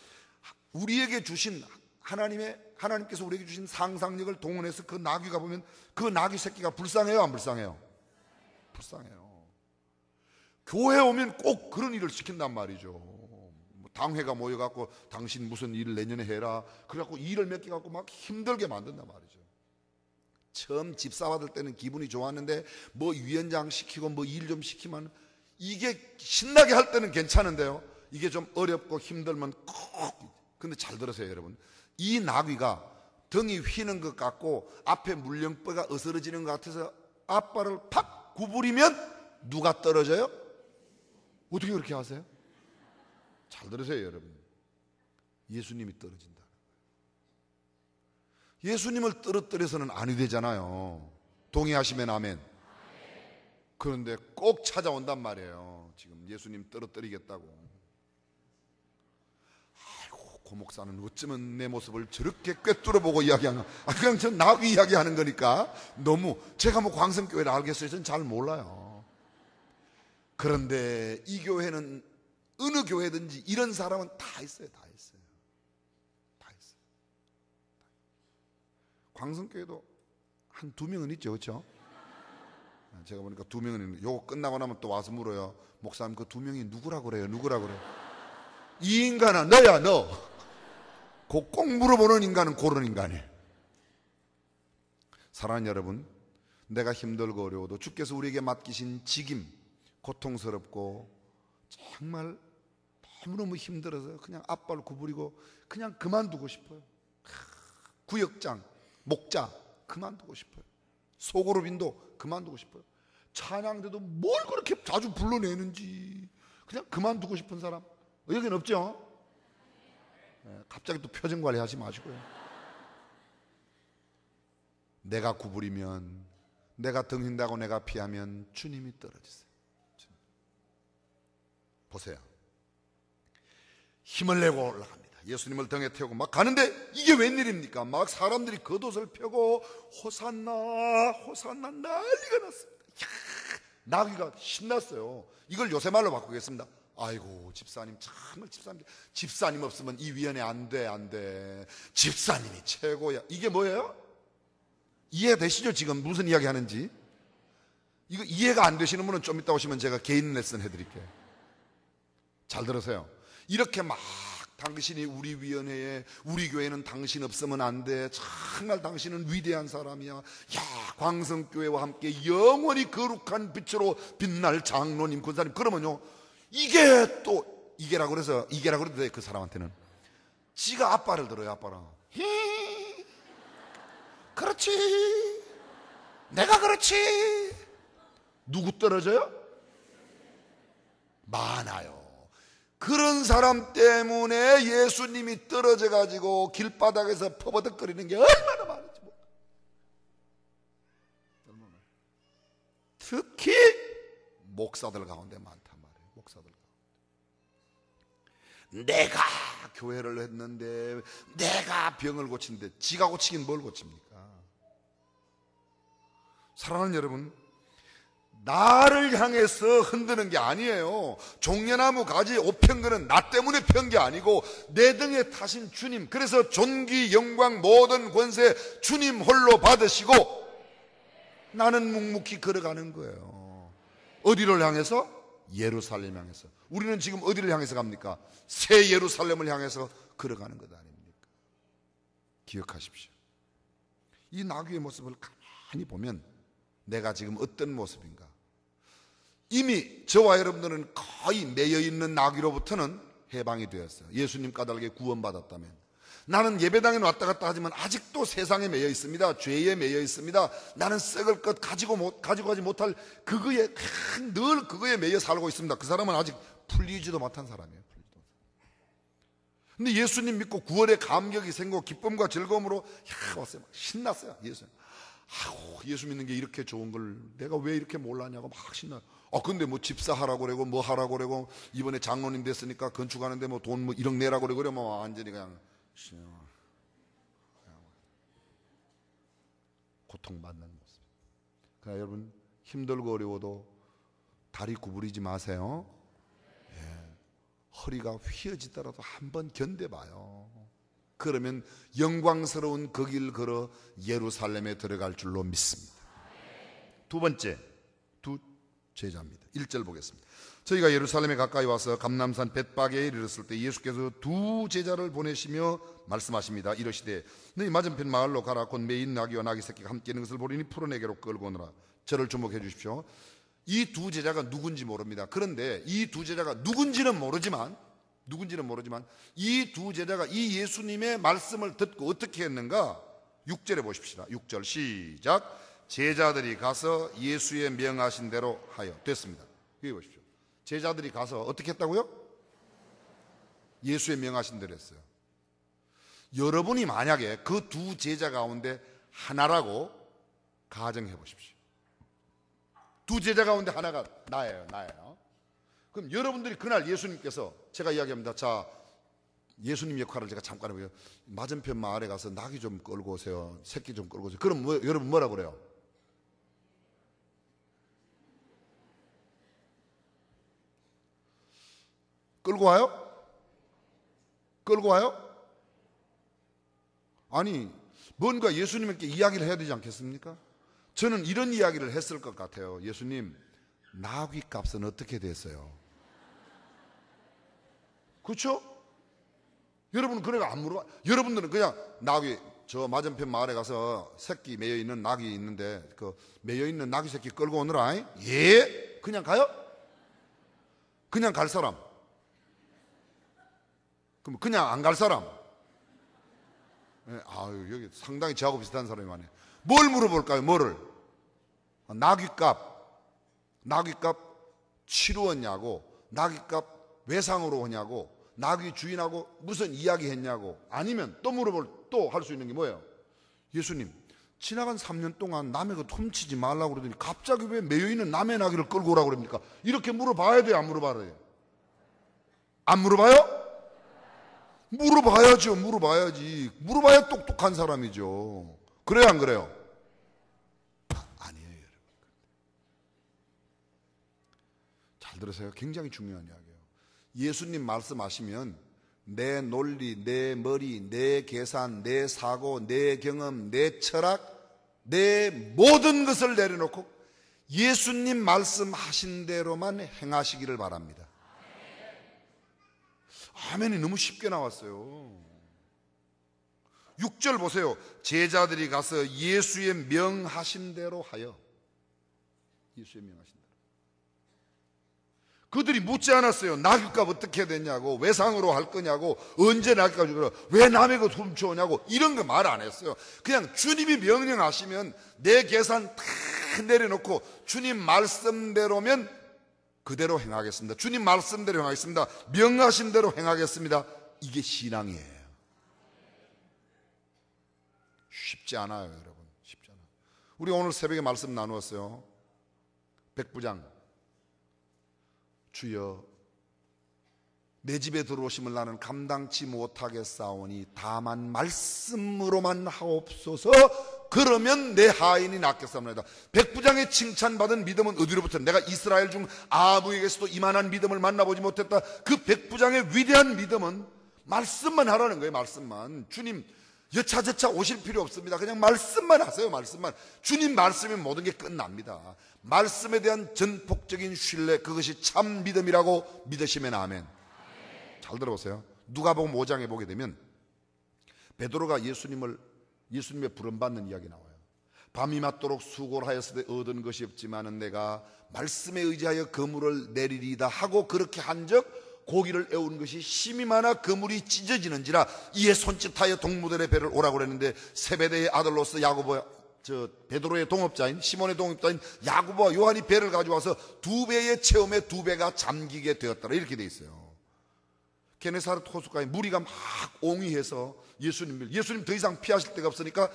우리에게 주신 하나님께서 우리에게 주신 상상력을 동원해서 그 나귀가 보면 그 나귀 새끼가 불쌍해요, 안 불쌍해요? 불쌍해요. 교회 오면 꼭 그런 일을 시킨단 말이죠. 당회가 모여갖고 당신 무슨 일을 내년에 해라, 그래갖고 일을 맡겨갖고 막 힘들게 만든단 말이죠. 처음 집사 받을 때는 기분이 좋았는데 뭐 위원장 시키고 뭐 일 좀 시키면 이게 신나게 할 때는 괜찮은데요, 이게 좀 어렵고 힘들면 꼭. 근데 잘 들으세요 여러분, 이 나귀가 등이 휘는 것 같고 앞에 물렁뼈가 어스러지는 것 같아서 앞발을 팍 구부리면 누가 떨어져요? 어떻게 그렇게 하세요? 잘 들으세요 여러분, 예수님이 떨어진다. 예수님을 떨어뜨려서는 아니 되잖아요. 동의하시면 아멘. 그런데 꼭 찾아온단 말이에요. 지금 예수님 떨어뜨리겠다고. 아이고, 고 목사는 어쩌면 내 모습을 저렇게 꿰뚫어보고 이야기하나. 그냥 전 나귀 이야기하는 거니까 너무, 제가 뭐 광성교회를 알겠어요? 전 잘 몰라요. 그런데 이 교회는 어느 교회든지 이런 사람은 다 있어요. 다 있어요. 광성교회도 한 2명은 있죠, 그렇죠? 제가 보니까 2명은 있는데, 요거 끝나고 나면 또 와서 물어요. 목사님 그 2명이 누구라고 그래요? 누구라고 그래요? 이 인간아, 너야 너. 꼭 물어보는 인간은 그런 인간이에요. 사랑하는 여러분, 내가 힘들고 어려워도 주께서 우리에게 맡기신 직임, 고통스럽고 정말 너무너무 힘들어서 그냥 앞발 구부리고 그냥 그만두고 싶어요. 구역장, 목자 그만두고 싶어요. 소그룹인도 그만두고 싶어요. 찬양대도 뭘 그렇게 자주 불러내는지 그냥 그만두고 싶은 사람 여기는 없죠? 갑자기 또 표정 관리하지 마시고요. 내가 구부리면, 내가 등진다고 내가 피하면 주님이 떨어지세요. 보세요. 힘을 내고 올라갑니다. 예수님을 등에 태우고 막 가는데 이게 웬일입니까? 막 사람들이 겉옷을 펴고 호산나 호산나 난리가 났습니다. 나귀가 신났어요. 이걸 요새 말로 바꾸겠습니다. 아이고 집사님, 정말 집사님 없으면 이 위원회 안 돼. 집사님이 최고야. 이게 뭐예요? 이해되시죠? 지금 무슨 이야기 하는지. 이거 이해가 안 되시는 분은 좀 이따 오시면 제가 개인 레슨 해드릴게요. 잘 들으세요. 이렇게 막 당신이 우리 위원회에, 우리 교회는 당신 없으면 안 돼. 정말 당신은 위대한 사람이야. 야, 광성교회와 함께 영원히 거룩한 빛으로 빛날 장로님, 권사님. 그러면요, 이게 또 이게라고 그래서 이게라고 그래도 돼. 그 사람한테는 지가 앞발을 들어요. 앞발을. 그렇지, 내가 그렇지. 누구 떨어져요? 많아요. 그런 사람 때문에 예수님이 떨어져 가지고 길바닥에서 퍼버덕거리는 게 얼마나 많은지. 특히 목사들 가운데 많단 말이에요. 목사들 가운데. 내가 교회를 했는데, 내가 병을 고치는데 지가 고치긴 뭘 고칩니까? 사랑하는 여러분, 나를 향해서 흔드는 게 아니에요. 종려나무 가지 옷 편 거는 나 때문에 편 게 아니고 내 등에 타신 주님, 그래서 존귀 영광 모든 권세 주님 홀로 받으시고 나는 묵묵히 걸어가는 거예요. 어디를 향해서? 예루살렘 향해서. 우리는 지금 어디를 향해서 갑니까? 새 예루살렘을 향해서 걸어가는 것 아닙니까? 기억하십시오. 이 나귀의 모습을 가만히 보면 내가 지금 어떤 모습인가? 이미 저와 여러분들은 거의 매여있는 나귀로부터는 해방이 되었어요. 예수님 까닭에 구원받았다면. 나는 예배당에 왔다 갔다 하지만 아직도 세상에 매여 있습니다. 죄에 매여 있습니다. 나는 썩을 것 가지고 가지 못할 그거에, 늘 그거에 매여 살고 있습니다. 그 사람은 아직 풀리지도 못한 사람이에요. 근데 예수님 믿고 구원의 감격이 생기고 기쁨과 즐거움으로 왔어요. 신났어요. 예수 믿는 게 이렇게 좋은 걸 내가 왜 이렇게 몰랐냐고 막 신나요. 근데 뭐 집사하라고 그러고 뭐 하라고 그러고 이번에 장로님 됐으니까 건축하는데 뭐 돈 뭐 1억 내라고 그러고 뭐 완전히 그냥 고통받는 모습. 그러나 여러분, 힘들고 어려워도 다리 구부리지 마세요. 허리가 휘어지더라도 한번 견뎌봐요. 그러면 영광스러운 그 길 걸어 예루살렘에 들어갈 줄로 믿습니다. 두 번째, 두 제자입니다. 1절 보겠습니다. 저희가 예루살렘에 가까이 와서 감람산 벳바게에 이르렀을 때 예수께서 두 제자를 보내시며 말씀하십니다. 이르시되 너희 맞은편 마을로 가라. 곧 매인 나귀와 나귀 새끼가 함께 있는 것을 보리니 풀어내게로 끌고 오너라. 저를 주목해 주십시오. 이 두 제자가 누군지 모릅니다. 그런데 이 두 제자가 누군지는 모르지만 이 두 제자가 이 예수님의 말씀을 듣고 어떻게 했는가? 6절에 보십시다. 6절 시작. 제자들이 가서 예수의 명하신 대로 하여. 됐습니다. 여기 보십시오. 제자들이 가서 어떻게 했다고요? 예수의 명하신 대로 했어요. 여러분이 만약에 그 두 제자 가운데 하나라고 가정해 보십시오. 두 제자 가운데 하나가 나예요. 그럼 여러분들이 그날 예수님께서, 제가 이야기합니다. 자, 예수님 역할을 제가 잠깐 해보요. 맞은편 마을에 가서 나귀 좀 끌고 오세요. 새끼 좀 끌고 오세요. 그럼 여러분 뭐라고 그래요? 끌고 와요? 아니, 뭔가 예수님께 이야기를 해야 되지 않겠습니까? 저는 이런 이야기를 했을 것 같아요. 예수님, 나귀 값은 어떻게 됐어요? 그렇죠? 여러분은 그래가 안 물어봐. 여러분들은 그냥 나귀, 저 맞은편 마을에 가서 새끼 매여 있는 나귀 있는데 그 매여 있는 나귀 새끼 끌고 오느라. 예? 그냥 가요? 그냥 갈 사람? 그럼 그냥 안 갈 사람? 여기 상당히 저하고 비슷한 사람이 많네. 뭘 물어볼까요? 뭐를? 나귀값 치루었냐고, 나귀값 외상으로 오냐고, 나귀 주인하고 무슨 이야기 했냐고, 아니면 또 할 수 있는 게 뭐예요? 예수님, 지나간 3년 동안 남의 것 훔치지 말라고 그러더니 갑자기 왜 매여있는 남의 나귀를 끌고 오라고 그럽니까? 이렇게 물어봐야 돼요? 안 물어봐야 돼요? 안 물어봐요? 물어봐야죠. 물어봐야 똑똑한 사람이죠. 그래요, 안 그래요? 아니에요, 여러분. 잘 들으세요. 굉장히 중요한 이야기예요. 예수님 말씀하시면 내 논리, 내 머리, 내 계산, 내 사고, 내 경험, 내 철학, 내 모든 것을 내려놓고 예수님 말씀하신 대로만 행하시기를 바랍니다. 아멘이 너무 쉽게 나왔어요. 6절 보세요. 제자들이 가서 예수의 명하신 대로 하여. 예수의 명하신 대로. 그들이 묻지 않았어요. 나귀값 어떻게 됐냐고, 외상으로 할 거냐고, 언제 나귀값 주고, 왜 남의 것 훔쳐오냐고, 이런 거 말 안 했어요. 그냥 주님이 명령하시면 내 계산 다 내려놓고 주님 말씀대로면 그대로 행하겠습니다. 주님 말씀대로 행하겠습니다. 명하신 대로 행하겠습니다. 이게 신앙이에요. 쉽지 않아요, 여러분. 쉽지 않아요. 우리 오늘 새벽에 말씀 나누었어요. 백부장, 주여 내 집에 들어오심을 나는 감당치 못하겠사오니 다만 말씀으로만 하옵소서. 그러면 내 하인이 낫겠사옵나이다. 백부장의 칭찬받은 믿음은 어디로부터? 내가 이스라엘 중 아무에게서도 이만한 믿음을 만나보지 못했다. 그 백부장의 위대한 믿음은 말씀만 하라는 거예요. 말씀만. 주님 여차저차 오실 필요 없습니다. 그냥 말씀만 하세요. 말씀만. 주님 말씀이면 모든 게 끝납니다. 말씀에 대한 전폭적인 신뢰, 그것이 참 믿음이라고 믿으시면 아멘. 잘 들어보세요. 누가복음 5장에 보게 되면 베드로가 예수님의 부름받는 이야기 나와요. 밤이 맞도록 수고를 하였을 때 얻은 것이 없지만은 내가 말씀에 의지하여 그물을 내리리다 하고 그렇게 한적 고기를 애우는 것이 심히 많아 그물이 찢어지는지라 이에 손짓하여 동무들의 배를 오라고 그랬는데 세베대의 아들로서 베드로의 동업자인 시몬의 동업자인 야고보와 요한이 배를 가져와서 2배의 체험에 2배가 잠기게 되었더라. 이렇게 돼 있어요. 게네사렛 호수가에 무리가 막 옹이해서 예수님 더 이상 피하실 데가 없으니까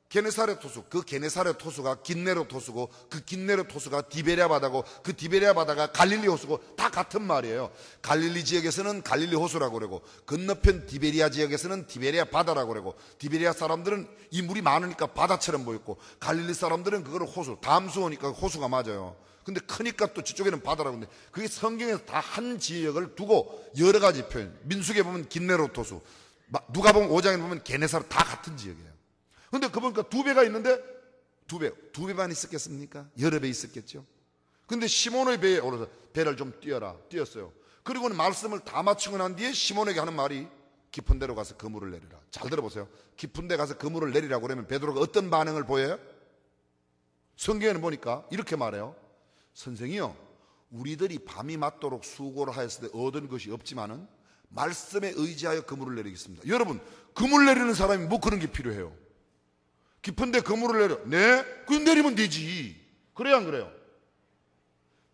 게네사렛 호수, 그 게네사렛 호수가 긴네롯 호수고 그 긴네롯 호수가 디베랴 바다고 그 디베랴 바다가 갈릴리 호수고 다 같은 말이에요. 갈릴리 지역에서는 갈릴리 호수라고 그러고 건너편 디베리아 지역에서는 디베리아 바다라고 그러고 디베리아 사람들은 이 물이 많으니까 바다처럼 보였고 갈릴리 사람들은 그거를 호수, 담수호니까 호수가 맞아요. 근데 크니까 또 저쪽에는 바다라고 하는데 그게 성경에서 다 한 지역을 두고 여러 가지 표현. 민수기에 보면 긴네롯 호수, 누가복음 5장에 보면 게네사렛 다 같은 지역이에요. 근데 그 보니까 2배가 있는데 2배만 있었겠습니까? 여러 배 있었겠죠. 근데 시몬의 배에 오르서 배를 좀 띄었어요. 그리고는 말씀을 다 마치고 난 뒤에 시몬에게 하는 말이 깊은 데로 가서 그물을 내리라. 잘 들어보세요. 깊은 데 가서 그물을 내리라고 그러면 베드로가 어떤 반응을 보여요? 성경에는 보니까 이렇게 말해요. 선생이요, 우리들이 밤이 맞도록 수고를 하였을 때 얻은 것이 없지만은 말씀에 의지하여 그물을 내리겠습니다. 여러분, 그물 내리는 사람이 뭐 그런 게 필요해요? 깊은데 그물을 내려. 네? 그럼 내리면 되지. 그래요, 안 그래요?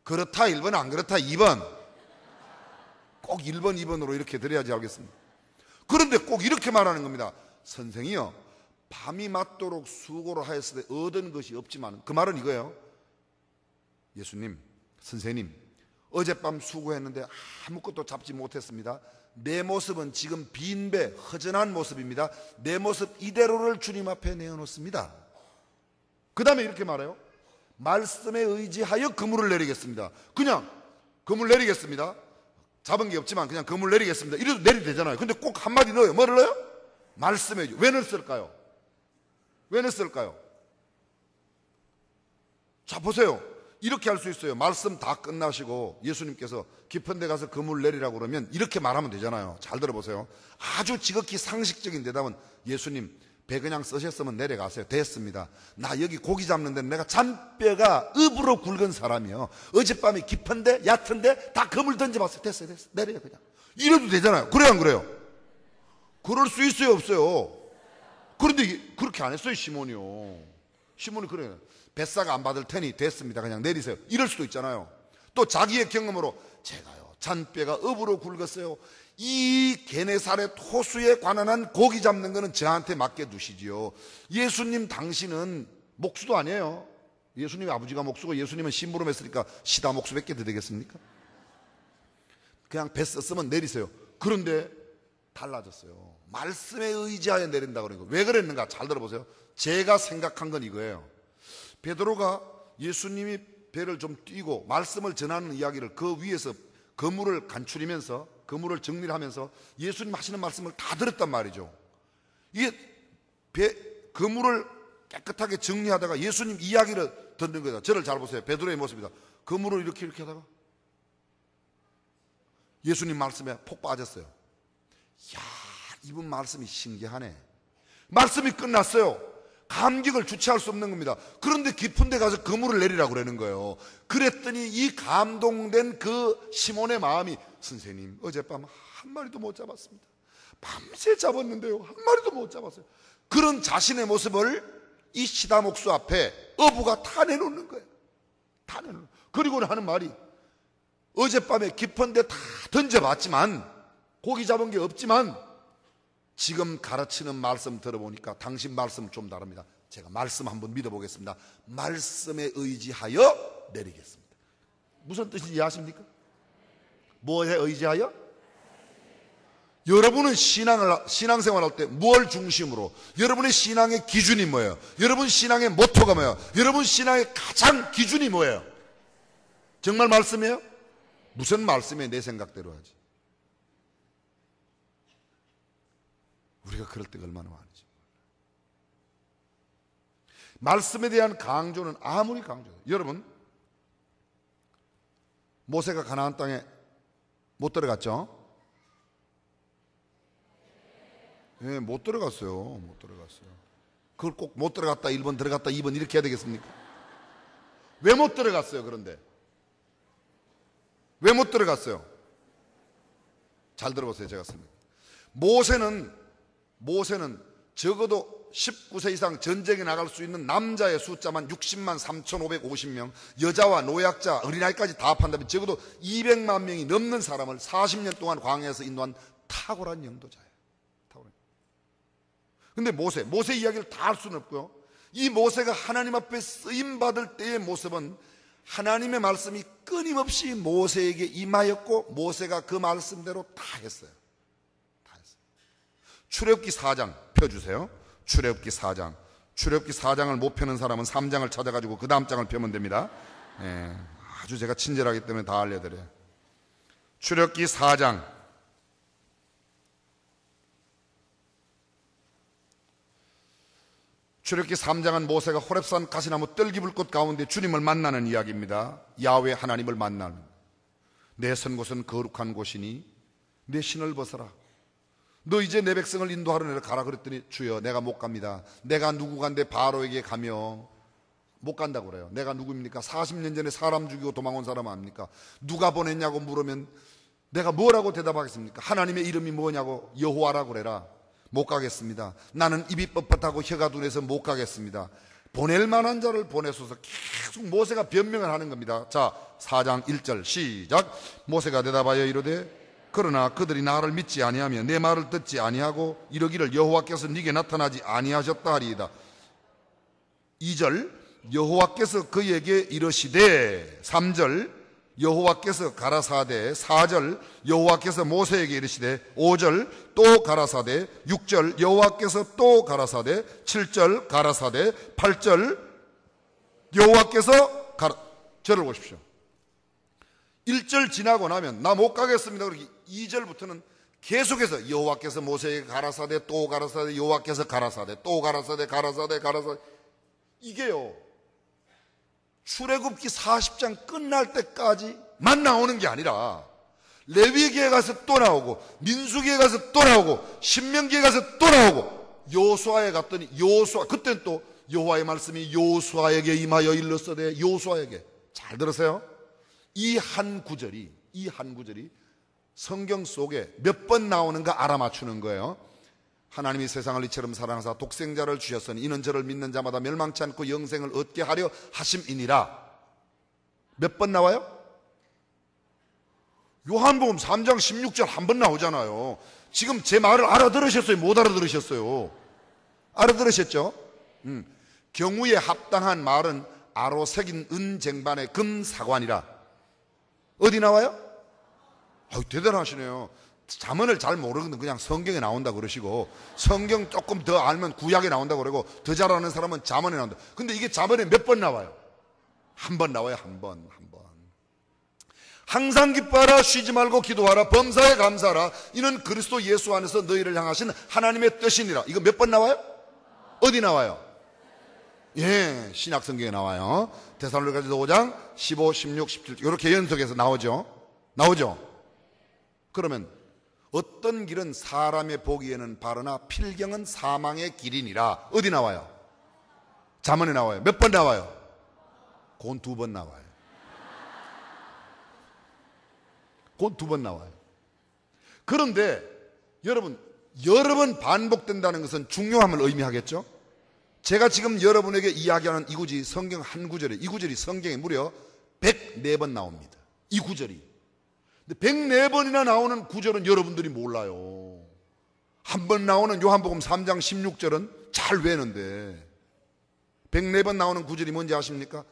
그렇다 1번, 안 그렇다 2번. 꼭 1번, 2번으로 이렇게 드려야지 알겠습니다. 그런데 꼭 이렇게 말하는 겁니다. 선생이요, 밤이 맞도록 수고를 하였을 때 얻은 것이 없지만, 그 말은 이거예요. 예수님, 선생님, 어젯밤 수고했는데 아무것도 잡지 못했습니다. 내 모습은 지금 빈배, 허전한 모습입니다. 내 모습 이대로를 주님 앞에 내어놓습니다. 그 다음에 이렇게 말해요. 말씀에 의지하여 그물을 내리겠습니다. 그냥 그물 내리겠습니다. 잡은 게 없지만 그냥 그물 내리겠습니다. 이래도 내리도 되잖아요. 근데 꼭 한마디 넣어요. 뭐를 넣어요? 말씀에. 왜 넣었을까요? 왜 넣었을까요? 자, 보세요. 이렇게 할 수 있어요. 말씀 다 끝나시고 예수님께서 깊은 데 가서 그물 내리라고 그러면 이렇게 말하면 되잖아요. 잘 들어보세요. 아주 지극히 상식적인 대답은 예수님, 배 그냥 쓰셨으면 내려가세요. 됐습니다. 나 여기 고기 잡는 데는 내가 잔뼈가 읍으로 굵은 사람이요. 어젯밤에 깊은데 얕은데 다 그물 던져봤어요. 됐어요. 내려요 그냥. 이래도 되잖아요. 그래요, 안 그래요? 그럴 수 있어요, 없어요? 그런데 그렇게 안 했어요, 시몬이요. 시몬이 그래요. 뱃사가 안 받을 테니 됐습니다. 그냥 내리세요. 이럴 수도 있잖아요. 또 자기의 경험으로 제가요, 잔뼈가 읍으로 굵었어요. 이 게네사렛 호수에 관한 고기 잡는 거는 저한테 맡겨두시지요. 예수님 당신은 목수도 아니에요. 예수님의 아버지가 목수고 예수님은 심부름 했으니까 시다 목수밖에 더 되겠습니까? 그냥 배 썼으면 내리세요. 그런데 달라졌어요. 말씀에 의지하여 내린다고 그러는 거예요. 왜 그랬는가? 잘 들어보세요. 제가 생각한 건 이거예요. 베드로가 예수님이 배를 좀 띄고 말씀을 전하는 이야기를 그 위에서 그물을 간추리면서 그물을 정리를 하면서 예수님 하시는 말씀을 다 들었단 말이죠. 이게 그물을 깨끗하게 정리하다가 예수님 이야기를 듣는 거다. 저를 잘 보세요. 베드로의 모습이다. 그물을 이렇게 하다가 예수님 말씀에 폭 빠졌어요. 이야, 이분 말씀이 신기하네. 말씀이 끝났어요. 감격을 주체할 수 없는 겁니다. 그런데 깊은 데 가서 그물을 내리라고 그러는 거예요. 그랬더니 이 감동된 그 시몬의 마음이, 선생님, 어젯밤 한 마리도 못 잡았습니다. 밤새 잡았는데요, 한 마리도 못 잡았어요. 그런 자신의 모습을 이 시다 목수 앞에 어부가 다 내놓는 거예요. 다 내놓는. 그리고는 하는 말이, 어젯밤에 깊은 데 다 던져봤지만 고기 잡은 게 없지만 지금 가르치는 말씀 들어보니까 당신 말씀 좀 다릅니다. 제가 말씀 한번 믿어보겠습니다. 말씀에 의지하여 내리겠습니다. 무슨 뜻인지 아십니까? 뭐에 의지하여? 여러분은 신앙생활 할 때 뭘 중심으로? 여러분의 신앙의 기준이 뭐예요? 여러분 신앙의 모토가 뭐예요? 여러분 신앙의 가장 기준이 뭐예요? 정말 말씀이에요? 무슨 말씀이에요? 내 생각대로 하지. 우리가 그럴 때가 얼마나 많은지. 말씀에 대한 강조는 아무리 강조해도, 여러분 모세가 가나안 땅에 못 들어갔죠? 예, 못 들어갔어요. 못 들어갔어요. 그걸 꼭 못 들어갔다 1번 들어갔다 2번 이렇게 해야 되겠습니까? 왜 못 들어갔어요? 그런데 왜 못 들어갔어요? 잘 들어보세요. 제가 씁니다. 모세는 적어도 19세 이상 전쟁에 나갈 수 있는 남자의 숫자만 60만 3,550명, 여자와 노약자, 어린아이까지 다 합한다면 적어도 200만 명이 넘는 사람을 40년 동안 광야에서 인도한 탁월한 영도자예요. 근데 모세 이야기를 다 할 수는 없고요. 이 모세가 하나님 앞에 쓰임받을 때의 모습은 하나님의 말씀이 끊임없이 모세에게 임하였고, 모세가 그 말씀대로 다 했어요. 다 했어요. 출애굽기 4장 펴주세요. 출애굽기 4장. 출애굽기 4장을 못 펴는 사람은 3장을 찾아가지고 그 다음 장을 펴면 됩니다. 예, 아주 제가 친절하기 때문에 다 알려드려요. 출애굽기 4장. 출애굽기 3장은 모세가 호렙산 가시나무 떨기불꽃 가운데 주님을 만나는 이야기입니다. 야훼 하나님을 만나는. 내 선 곳은 거룩한 곳이니 내 신을 벗어라. 너 이제 내 백성을 인도하러 내려 가라. 그랬더니 주여 내가 못 갑니다. 내가 누구간데 바로에게 가며. 못 간다고 그래요. 내가 누구입니까? 40년 전에 사람 죽이고 도망온 사람 아닙니까? 누가 보냈냐고 물으면 내가 뭐라고 대답하겠습니까? 하나님의 이름이 뭐냐고 여호와라고 그래라. 못 가겠습니다. 나는 입이 뻣뻣하고 혀가 둔해서 못 가겠습니다. 보낼 만한 자를 보내소서. 계속 모세가 변명을 하는 겁니다. 자, 4장 1절 시작. 모세가 대답하여 이르되 그러나 그들이 나를 믿지 아니하며 내 말을 듣지 아니하고 이러기를 여호와께서 네게 나타나지 아니하셨다 하리이다. 2절 여호와께서 그에게 이르시되. 3절 여호와께서 가라사대. 4절 여호와께서 모세에게 이르시되. 5절 또 가라사대. 6절 여호와께서 또 가라사대. 7절 가라사대. 8절 여호와께서 저를 보십시오. 1절 지나고 나면 나 못 가겠습니다. 그렇게 2절부터는 계속해서 여호와께서 모세에게 가라사대, 또 가라사대, 여호와께서 가라사대, 또 가라사대, 가라사대. 이게요, 출애굽기 40장 끝날 때까지만 나오는 게 아니라 레위기에 가서 또 나오고, 민수기에 가서 또 나오고, 신명기에 가서 또 나오고, 요수아에 갔더니 그때는 또 여호와의 말씀이 요수아에게 임하여 일렀으되. 요수아에게. 잘 들으세요. 이 한 구절이 성경 속에 몇 번 나오는가 알아맞추는 거예요. 하나님이 세상을 이처럼 사랑하사 독생자를 주셨으니 이는 저를 믿는 자마다 멸망치 않고 영생을 얻게 하려 하심이니라. 몇 번 나와요? 요한복음 3장 16절 한 번 나오잖아요. 지금 제 말을 알아들으셨어요? 못 알아들으셨어요? 알아들으셨죠? 경우에 합당한 말은 아로 새긴 은쟁반의 금사관이라. 어디 나와요? 대단하시네요. 잠언을 잘 모르거든 그냥 성경에 나온다 그러시고, 성경 조금 더 알면 구약에 나온다 그러고, 더 잘 아는 사람은 잠언에 나온다. 근데 이게 잠언에 몇 번 나와요? 한 번 나와요. 한 번. 항상 기뻐하라, 쉬지 말고 기도하라, 범사에 감사하라, 이는 그리스도 예수 안에서 너희를 향하신 하나님의 뜻이니라. 이거 몇 번 나와요? 어디 나와요? 예, 신약 성경에 나와요. 데살로니가서 5장 15, 16, 17 이렇게 연속해서 나오죠. 그러면 어떤 길은 사람의 보기에는 바르나 필경은 사망의 길이니라. 어디 나와요? 잠언에 나와요. 몇 번 나와요? 그건 2번 나와요. 그건 2번 나와요. 그런데 여러분, 여러 번 반복된다는 것은 중요함을 의미하겠죠? 제가 지금 여러분에게 이야기하는 이 구절이 성경 한 구절에, 이 구절이 성경에 무려 104번 나옵니다. 이 구절이. 근데 104번이나 나오는 구절은 여러분들이 몰라요. 한 번 나오는 요한복음 3장 16절은 잘 외는데 104번 나오는 구절이 뭔지 아십니까?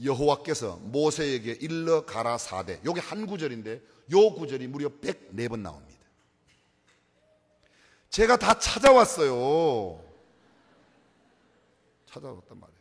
여호와께서 모세에게 일러 가라사대. 요게 한 구절인데 요 구절이 무려 104번 나옵니다. 제가 다 찾아왔어요. 찾아왔단 말이에요.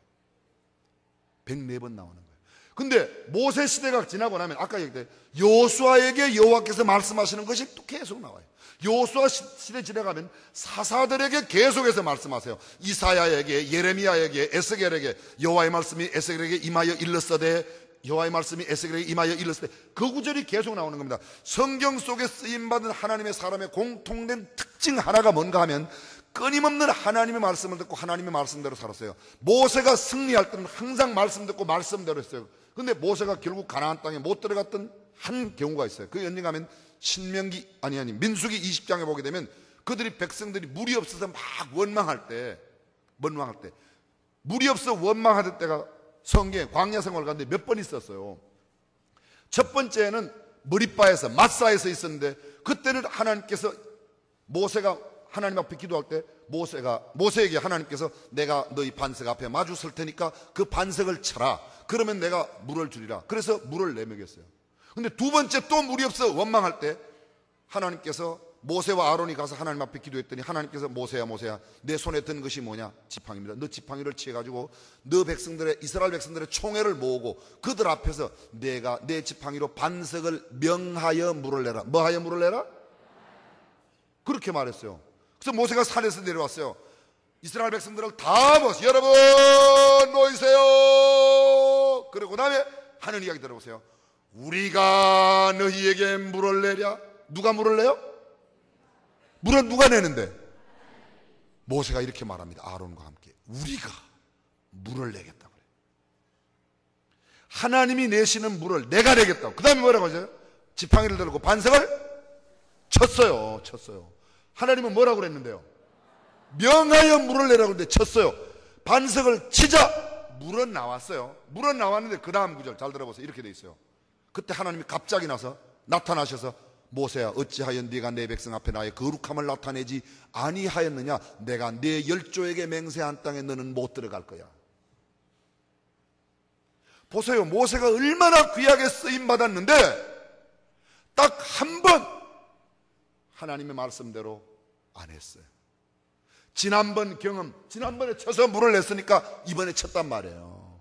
104번 나오는 거예요. 근데 모세 시대가 지나고 나면 아까 얘기했듯 여호수아에게 여호와께서 말씀하시는 것이 또 계속 나와요. 여호수아 시대 지나가면 사사들에게 계속해서 말씀하세요. 이사야에게, 예레미야에게, 에스겔에게 여호와의 말씀이 에스겔에게 임하여 일렀으되, 여호와의 말씀이 에스겔에게 임하여 일렀으되, 그 구절이 계속 나오는 겁니다. 성경 속에 쓰임받은 하나님의 사람의 공통된 특징 하나가 뭔가 하면 끊임없는 하나님의 말씀을 듣고 하나님의 말씀대로 살았어요. 모세가 승리할 때는 항상 말씀 듣고 말씀대로 했어요. 근데 모세가 결국 가나안 땅에 못 들어갔던 한 경우가 있어요. 그 연령 가면 민수기 20장에 보게 되면 그들이 백성들이 물이 없어서 막 원망할 때 물이 없어 원망할 때가 성경에 광야 생활 가는데 몇 번 있었어요. 첫 번째는 머리바에서 마사에서 있었는데, 그때는 하나님께서 모세가 하나님 앞에 기도할 때 모세에게 하나님께서 내가 너희 반석 앞에 마주 설 테니까 그 반석을 쳐라. 그러면 내가 물을 주리라. 그래서 물을 내먹였어요. 근데 두 번째 또 물이 없어 원망할 때 하나님께서 모세와 아론이 가서 하나님 앞에 기도했더니 하나님께서 모세야 내 손에 든 것이 뭐냐? 지팡이입니다. 너 지팡이를 취해가지고 너 백성들의, 이스라엘 백성들의 총회를 모으고 그들 앞에서 내가 내 지팡이로 반석을 명하여 물을 내라. 뭐하여 물을 내라? 그렇게 말했어요. 그래서 모세가 산에서 내려왔어요. 이스라엘 백성들을 다 모았어요. 여러분 모이세요. 그리고 다음에 하는 이야기 들어보세요. 우리가 너희에게 물을 내랴. 누가 물을 내요? 물은 누가 내는데? 모세가 이렇게 말합니다. 아론과 함께 우리가 물을 내겠다고 그래요. 하나님이 내시는 물을 내가 내겠다고. 그 다음에 뭐라고 하죠? 지팡이를 들고 반석을 쳤어요. 하나님은 뭐라고 그랬는데요? 명하여 물을 내라고 했는데 쳤어요. 반석을 치자 물은 나왔어요. 물은 나왔는데 그 다음 구절 잘 들어보세요. 이렇게 돼 있어요. 그때 하나님이 갑자기 나타나셔서 모세야 어찌하여 네가 내 백성 앞에 나의 거룩함을 나타내지 아니하였느냐? 내가 네 열조에게 맹세한 땅에 너는 못 들어갈 거야. 보세요. 모세가 얼마나 귀하게 쓰임받았는데 딱 한 번 하나님의 말씀대로 안 했어요. 지난번에 쳐서 물을 냈으니까 이번에 쳤단 말이에요.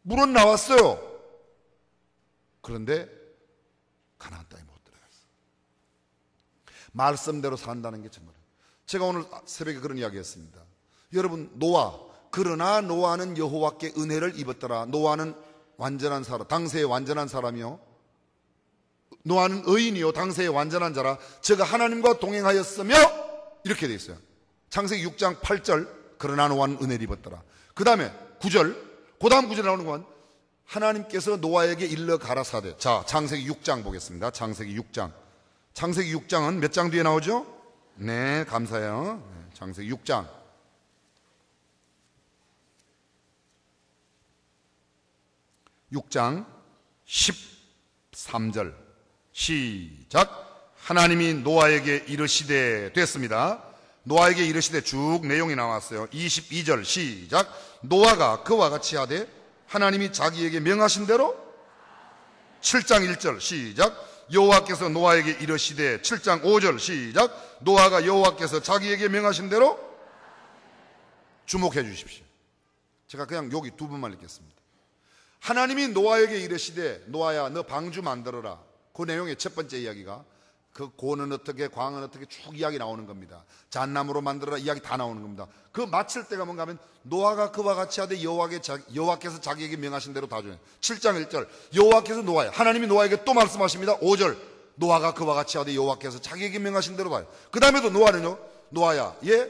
물은 나왔어요. 그런데 가나안 땅에 못 들어갔어요. 말씀대로 산다는 게 정말, 제가 오늘 새벽에 그런 이야기 했습니다. 여러분, 그러나 노아는 여호와께 은혜를 입었더라. 노아는 완전한 사람, 당세의 완전한 사람이요, 노아는 의인이요 당세의 완전한 자라. 저가 하나님과 동행하였으며, 이렇게 돼 있어요. 창세기 6장 8절. 그러나 노아는 은혜를 입었더라. 그 다음에 9절, 그 다음 9절에 나오는 건 하나님께서 노아에게 일러 가라사대. 자, 창세기 6장 보겠습니다. 창세기 6장은 몇 장 뒤에 나오죠? 네, 감사해요. 창세기 6장 13절 시작. 하나님이 노아에게 이르시되, 됐습니다. 노아에게 이르시되 쭉 내용이 나왔어요. 22절 시작. 노아가 그와 같이 하되 하나님이 자기에게 명하신 대로. 7장 1절 시작. 여호와께서 노아에게 이르시되. 7장 5절 시작. 노아가 여호와께서 자기에게 명하신 대로. 주목해 주십시오. 제가 그냥 여기 두 번만 읽겠습니다. 하나님이 노아에게 이르시되 노아야 너 방주 만들어라. 그 내용의 첫 번째 이야기가 그 고는 어떻게 광은 어떻게 쭉 이야기 나오는 겁니다. 잣나무로 만들어라 이야기 다 나오는 겁니다. 그 마칠 때가 뭔가 하면 노아가 그와 같이 하되 여호와께서 자기에게 명하신 대로 다 줘요. 7장 1절 여호와께서 노아야, 하나님이 노아에게 또 말씀하십니다. 5절 노아가 그와 같이 하되 여호와께서 자기에게 명하신 대로 다요. 그 다음에도 노아는요, 노아야 얘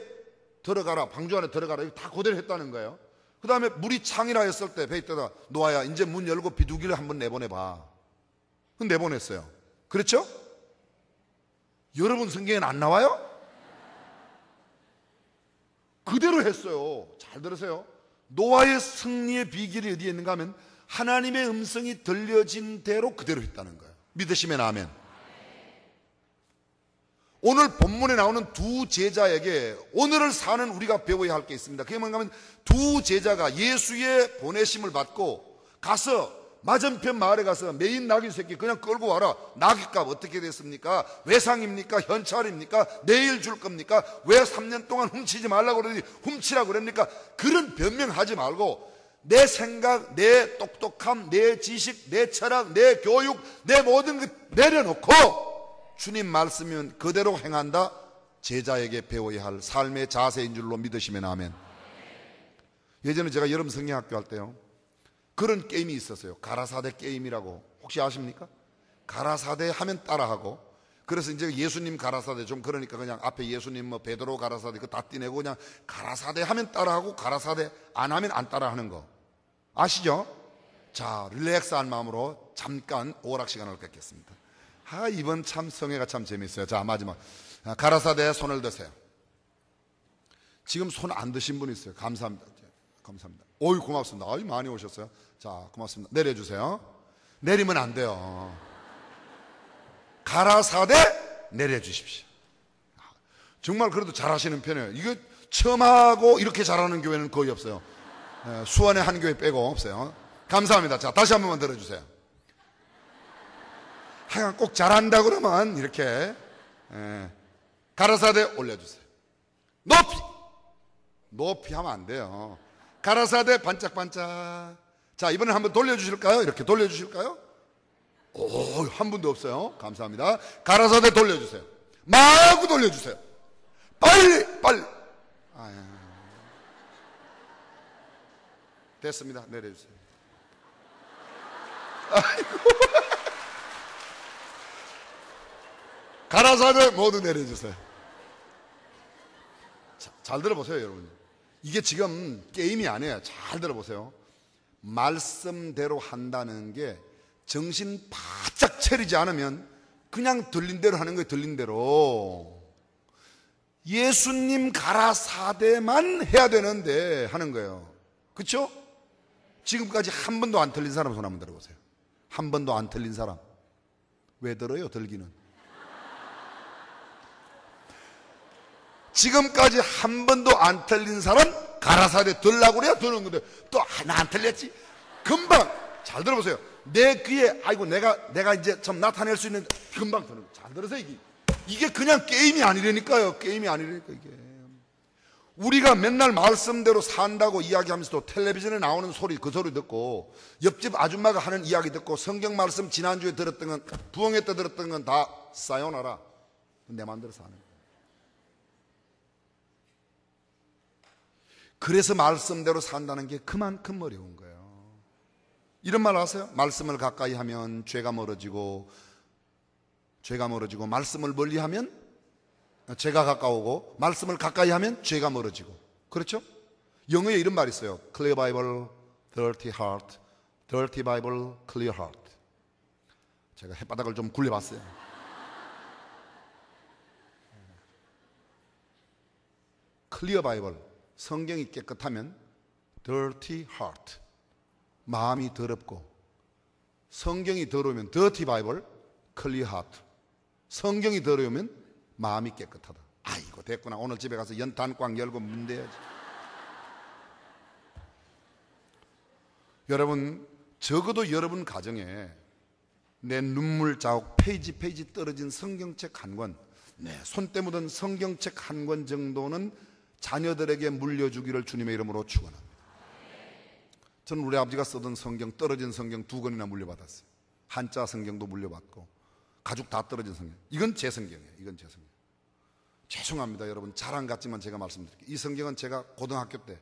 들어가라, 방주 안에 들어가라, 이거 다 그대로 했다는 거예요. 그 다음에 물이 창이라 했을 때 배 있다가 노아야 이제 문 열고 비둘기를 한번 내보내봐. 내보냈어요. 그렇죠? 여러분 성경에는 안 나와요? 그대로 했어요. 잘 들으세요. 노아의 승리의 비결이 어디에 있는가 하면 하나님의 음성이 들려진 대로 그대로 했다는 거예요. 믿으시면 아멘. 오늘 본문에 나오는 두 제자에게 오늘을 사는 우리가 배워야 할 게 있습니다. 그게 뭔가 하면 두 제자가 예수의 보내심을 받고 가서 맞은편 마을에 가서 메인 낙이 새끼 그냥 끌고 와라. 낙이값 어떻게 됐습니까? 외상입니까? 현찰입니까? 내일 줄 겁니까? 왜 3년 동안 훔치지 말라고 그러더니 훔치라고 그럽니까? 그런 변명하지 말고 내 생각, 내 똑똑함, 내 지식, 내 철학, 내 교육, 내 모든 것 내려놓고 주님 말씀이면 그대로 행한다. 제자에게 배워야 할 삶의 자세인 줄로 믿으시면 아멘. 예전에 제가 여름 성경학교 할 때요, 그런 게임이 있었어요. 가라사대 게임이라고 혹시 아십니까? 가라사대 하면 따라하고, 그래서 이제 예수님 가라사대 좀 그러니까 그냥 앞에 예수님 뭐 베드로 가라사대 그거 다 떼내고 그냥 가라사대 하면 따라하고 가라사대 안 하면 안 따라하는 거 아시죠? 자, 릴렉스한 마음으로 잠깐 오락 시간을 갖겠습니다. 이번 참 성회가 참 재밌어요. 자, 마지막 가라사대 손을 드세요. 지금 손 안 드신 분 있어요. 감사합니다. 감사합니다. 오이 고맙습니다. 아이 많이 오셨어요. 자, 고맙습니다. 내려주세요. 내리면 안 돼요. 가라사대 내려주십시오. 정말 그래도 잘하시는 편이에요. 이거 처음 하고 이렇게 잘하는 교회는 거의 없어요. 수원에 한 교회 빼고 없어요. 감사합니다. 자, 다시 한 번만 들어주세요. 하여간 꼭 잘한다 그러면 이렇게 가라사대 올려주세요. 높이 하면 안 돼요. 가라사대 반짝반짝. 자, 이번엔 한번 돌려주실까요? 이렇게 돌려주실까요? 오, 한 분도 없어요. 감사합니다. 가라사대 돌려주세요. 마구 돌려주세요. 빨리. 됐습니다. 내려주세요. 아이고. 가라사대 모두 내려주세요. 자, 잘 들어보세요, 여러분. 이게 지금 게임이 아니에요. 잘 들어보세요. 말씀대로 한다는 게 정신 바짝 차리지 않으면 그냥 들린 대로 하는 거예요. 들린 대로. 예수님 가라사대만 해야 되는데 하는 거예요. 그렇죠? 지금까지 한 번도 안 틀린 사람 손 한번 들어보세요. 한 번도 안 틀린 사람. 왜 들어요? 들기는. 지금까지 한 번도 안 틀린 사람 가라사대 들라고 그래야 드는 건데 또 하나 안 틀렸지? 금방. 잘 들어보세요. 내 귀에 아이고 내가 이제 좀 나타낼 수 있는 금방 드는 거. 잘 들으세요. 이게 그냥 게임이 아니라니까요. 게임이 아니라니까 이게. 우리가 맨날 말씀대로 산다고 이야기하면서도 텔레비전에 나오는 소리 그 소리 듣고 옆집 아줌마가 하는 이야기 듣고 성경 말씀 지난주에 들었던 건 부흥회 때 들었던 건 다 사요나라. 내 마음대로 사는 거예요. 그래서 말씀대로 산다는 게 그만큼 어려운 거예요. 이런 말 아세요? 말씀을 가까이 하면 죄가 멀어지고 말씀을 멀리 하면 죄가 가까우고 말씀을 가까이 하면 죄가 멀어지고. 그렇죠? 영어에 이런 말이 있어요. Clear Bible, dirty heart. Dirty Bible, clear heart. 제가 햇바닥을 좀 굴려봤어요. Clear Bible, 성경이 깨끗하면 dirty heart, 마음이 더럽고, 성경이 더러우면 dirty Bible, clear heart, 성경이 더러우면 마음이 깨끗하다. 아이고 됐구나. 오늘 집에 가서 연탄 꽝 열고 문대야지. 여러분, 적어도 여러분 가정에 내 눈물 자국 페이지 떨어진 성경책 한 권, 손때 묻은 성경책 한 권 정도는 자녀들에게 물려주기를 주님의 이름으로 축원합니다. 저는 우리 아버지가 쓰던 성경, 떨어진 성경 2권이나 물려받았어요. 한자 성경도 물려받고 가죽 다 떨어진 성경. 이건 제 성경이에요. 이건 제 성경. 죄송합니다 여러분, 자랑 같지만 제가 말씀드릴게요. 이 성경은 제가 고등학교 때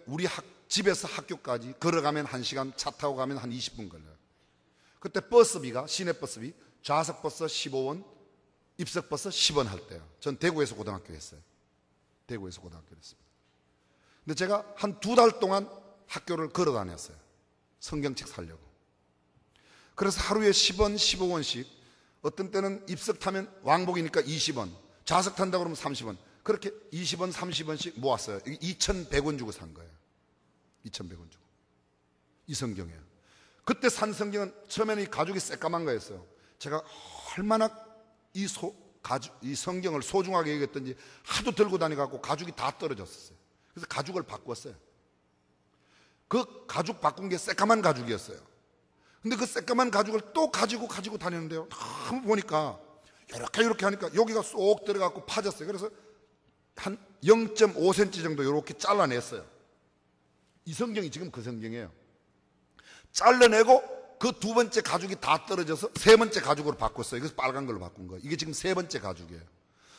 우리 집에서 학교까지 걸어가면 1시간, 차 타고 가면 한 20분 걸려요. 그때 버스비가, 시내버스비 좌석버스 15원, 입석버스 10원 할 때요. 전 대구에서 고등학교 했어요. 대구에서 고등학교 했습니다. 근데 제가 한 2달 동안 학교를 걸어 다녔어요. 성경책 사려고. 그래서 하루에 10원, 15원씩, 어떤 때는 입석 타면 왕복이니까 20원, 좌석 탄다고 그러면 30원, 그렇게 20원, 30원씩 모았어요. 2,100원 주고 산 거예요. 2,100원 주고. 이 성경이에요. 그때 산 성경은 처음에는 이 가죽이 새까만 거였어요. 제가 얼마나 이 성경을 소중하게 여겼던지 하도 들고 다니갖고 가죽이 다 떨어졌었어요. 그래서 가죽을 바꿨어요. 그 가죽 바꾼 게 새까만 가죽이었어요. 근데 그 새까만 가죽을 또 가지고 다니는데요, 너무 보니까 이렇게 하니까 여기가 쏙 들어가고 파졌어요. 그래서 한 0.5cm 정도 이렇게 잘라냈어요. 이 성경이 지금 그 성경이에요. 잘라내고 그 두 번째 가죽이 다 떨어져서 세 번째 가죽으로 바꿨어요. 그래서 빨간 걸로 바꾼 거예요. 이게 지금 세 번째 가죽이에요.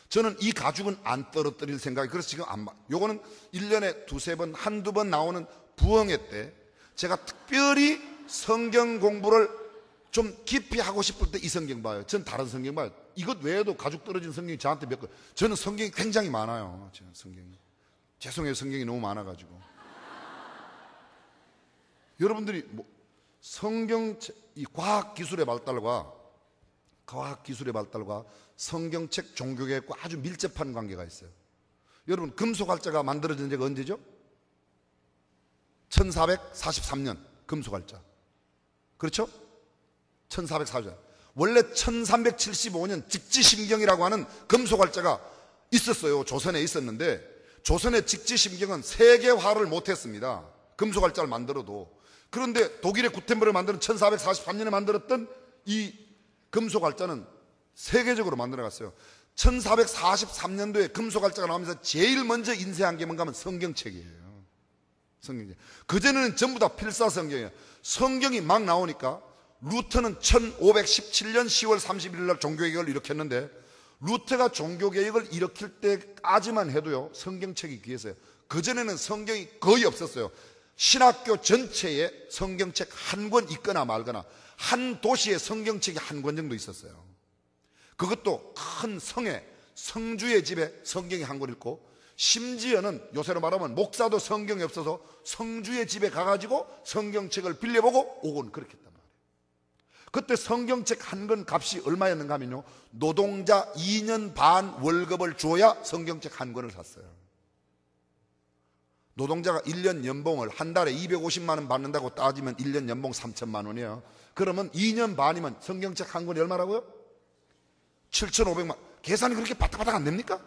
저는 이 가죽은 안 떨어뜨릴 생각이, 그래서 지금 요거는 1년에 두세 번, 한두 번 나오는 부흥회 때 제가 특별히 성경 공부를 좀 깊이 하고 싶을 때 이 성경 봐요. 전 다른 성경 봐요. 이것 외에도 가죽 떨어진 성경이 저한테 몇 권, 저는 성경이 굉장히 많아요. 제가 성경이. 죄송해요. 성경이 너무 많아가지고. 여러분들이 뭐 성경책, 이 과학기술의 발달과 성경책 종교개혁과 아주 밀접한 관계가 있어요. 여러분, 금속활자가 만들어진 지가 언제죠? 1443년 금속활자. 그렇죠? 1443년. 원래 1375년 직지심경이라고 하는 금속활자가 있었어요. 조선에 있었는데 조선의 직지심경은 세계화를 못했습니다. 금속활자를 만들어도. 그런데 독일의 구텐베르를 만드는 1443년에 만들었던 이 금속활자는 세계적으로 만들어갔어요. 1443년도에 금속활자가 나오면서 제일 먼저 인쇄한 게 뭔가 하면 성경책이에요. 성경책. 그전에는 전부 다 필사성경이에요. 성경이 막 나오니까 루터는 1517년 10월 31일 날 종교개혁을 일으켰는데, 루터가 종교개혁을 일으킬 때까지만 해도요, 성경책이 귀했어요. 그전에는 성경이 거의 없었어요. 신학교 전체에 성경책 한 권 있거나 말거나, 한 도시에 성경책이 한 권 정도 있었어요. 그것도 큰 성에, 성주의 집에 성경이 한 권 있고, 심지어는 요새로 말하면 목사도 성경이 없어서 성주의 집에 가가지고 성경책을 빌려보고 오곤 그렇게 했단 말이에요. 그때 성경책 한 권 값이 얼마였는가 하면요, 노동자 2년 반 월급을 줘야 성경책 한 권을 샀어요. 노동자가 1년 연봉을 한 달에 250만 원 받는다고 따지면 1년 연봉 3천만 원이에요. 그러면 2년 반이면 성경책 한 권이 얼마라고요? 7,500만. 계산이 그렇게 바닥바닥 안 됩니까?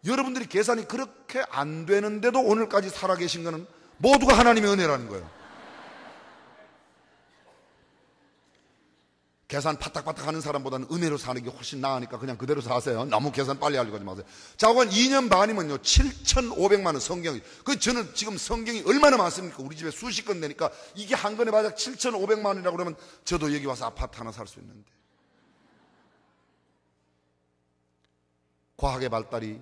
여러분들이 계산이 그렇게 안 되는데도 오늘까지 살아계신 거는 모두가 하나님의 은혜라는 거예요. 계산 파닥파닥 하는 사람보다는 은혜로 사는 게 훨씬 나으니까 그냥 그대로 사세요. 너무 계산 빨리 하려고 하지 마세요. 자, 그건 2년 반이면요 7,500만 원 성경이. 그 저는 지금 성경이 얼마나 많습니까? 우리 집에 수십 권 되니까 이게 한 권에 만약 7,500만 원이라고 그러면 저도 여기 와서 아파트 하나 살 수 있는데. 과학의 발달이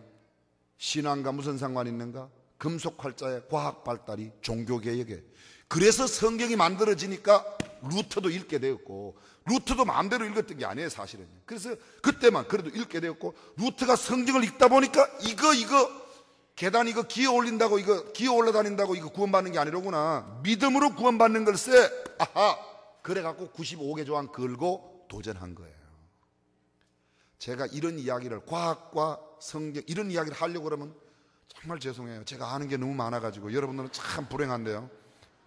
신앙과 무슨 상관이 있는가? 금속활자의 과학 발달이 종교개혁에. 그래서 성경이 만들어지니까 루터도 읽게 되었고, 루터도 마음대로 읽었던 게 아니에요 사실은. 그래서 그때만 그래도 읽게 되었고, 루터가 성경을 읽다 보니까 이거 계단 이거 기어 올린다고, 이거 기어 올라다닌다고 이거 구원받는 게 아니로구나, 믿음으로 구원받는 걸세. 아하, 그래갖고 95개 조항 걸고 도전한 거예요. 제가 이런 이야기를, 과학과 성경 이런 이야기를 하려고 그러면 정말 죄송해요. 제가 아는 게 너무 많아가지고 여러분들은 참 불행한데요,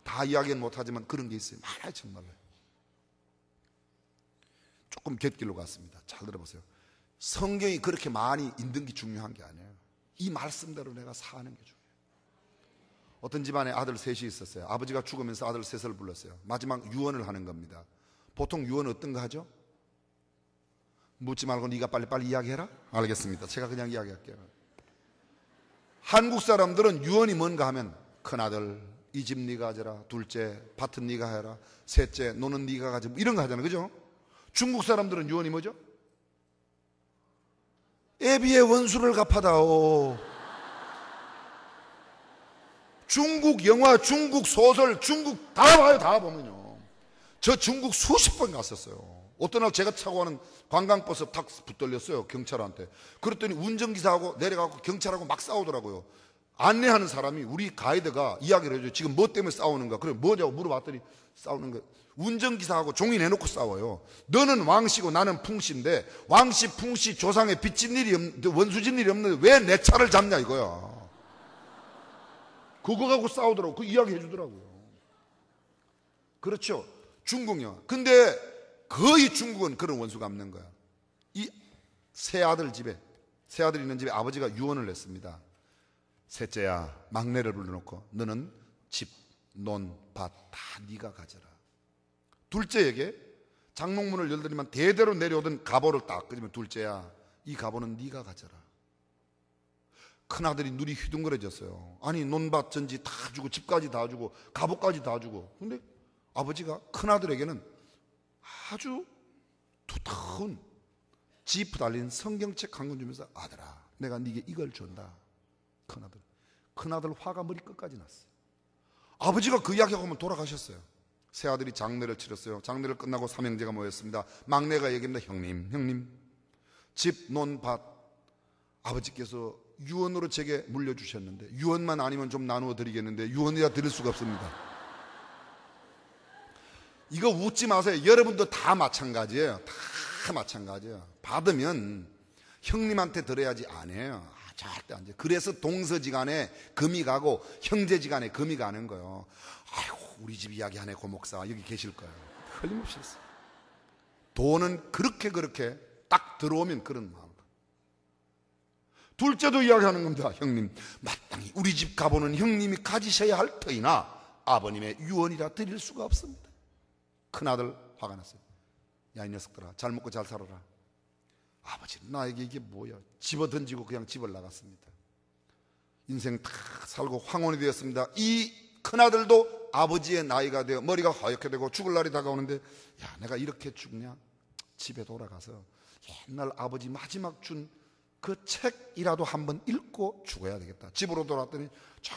다 이야기는 못하지만 그런 게 있어요. 많아요 정말로. 조금 곁길로 갔습니다. 잘 들어보세요. 성경이 그렇게 많이 읽는 게 중요한 게 아니에요. 이 말씀대로 내가 사는 게 중요해요. 어떤 집안에 아들 셋이 있었어요. 아버지가 죽으면서 아들 셋을 불렀어요. 마지막 유언을 하는 겁니다. 보통 유언은 어떤 거 하죠? 묻지 말고 네가 빨리빨리 이야기해라? 알겠습니다. 제가 그냥 이야기할게요. 한국 사람들은 유언이 뭔가 하면 큰아들 이 집 네가 가져라, 둘째 밭은 네가 해라, 셋째 너는 네가 가져, 이런 거 하잖아요. 그죠? 중국 사람들은 유언이 뭐죠? 애비의 원수를 갚아다오. 중국 영화, 중국 소설, 중국 다 봐요. 다 보면요. 저 중국 수십 번 갔었어요. 어떤 날 제가 타고 가는 관광버스 탁 붙들렸어요 경찰한테. 그랬더니 운전기사하고 내려가고 경찰하고 막 싸우더라고요. 안내하는 사람이, 우리 가이드가 이야기를 해줘요. 지금 뭐 때문에 싸우는가? 그래 뭐냐고 물어봤더니 싸우는 거, 운전기사하고 종이 내놓고 싸워요. 너는 왕씨고 나는 풍씨인데 왕씨 풍씨 조상에 빚진 일이 원수진 일이 없는데 왜 내 차를 잡냐 이거야. 그거 갖고 싸우더라고. 그 이야기 해주더라고요. 그렇죠, 중국 영화. 근데 거의 중국은 그런 원수가 없는 거야. 이 세 아들 집에, 세 아들 있는 집에 아버지가 유언을 했습니다. 셋째야, 막내를 불러놓고 너는 집 논, 밭 다 네가 가져라. 둘째에게 장롱문을 열더니만 대대로 내려오던 갑오를 딱 끄집으면, 둘째야, 이 갑오는 네가 가져라. 큰아들이 눈이 휘둥그레졌어요. 아니, 논밭 전지 다 주고 집까지 다 주고 갑오까지 다 주고, 근데 아버지가 큰아들에게는 아주 두터운 지프 달린 성경책 한 권 주면서, 아들아, 내가 네게 이걸 준다. 큰아들 화가 머리 끝까지 났어요. 아버지가 그 이야기하고 하면 돌아가셨어요. 새아들이 장례를 치렀어요. 장례를 끝나고 삼형제가 모였습니다. 막내가 얘기합니다. 형님, 집, 논, 밭 아버지께서 유언으로 제게 물려주셨는데, 유언만 아니면 좀 나누어 드리겠는데 유언이라 드릴 수가 없습니다. 이거 웃지 마세요. 여러분도 다 마찬가지예요. 다 마찬가지예요. 받으면 형님한테 들어야지 안 해요. 절대 안 돼요. 그래서 동서지간에 금이 가고 형제지간에 금이 가는 거예요. 아이고, 우리 집 이야기하네 고목사 여기 계실 거예요. 틀림없이 했어요. 돈은 그렇게 딱 들어오면 그런 마음. 둘째도 이야기하는 겁니다. 형님, 마땅히 우리 집 가보는 형님이 가지셔야 할 터이나 아버님의 유언이라 드릴 수가 없습니다. 큰아들 화가 났어요. 야, 이 녀석들아, 잘 먹고 잘 살아라. 아버지는 나에게 이게 뭐야? 집어 던지고 그냥 집을 나갔습니다. 인생 다 살고 황혼이 되었습니다. 이 큰아들도 아버지의 나이가 되어 머리가 하얗게 되고 죽을 날이 다가오는데, 야, 내가 이렇게 죽냐? 집에 돌아가서 옛날 아버지 마지막 준 그 책이라도 한번 읽고 죽어야 되겠다. 집으로 돌아왔더니 저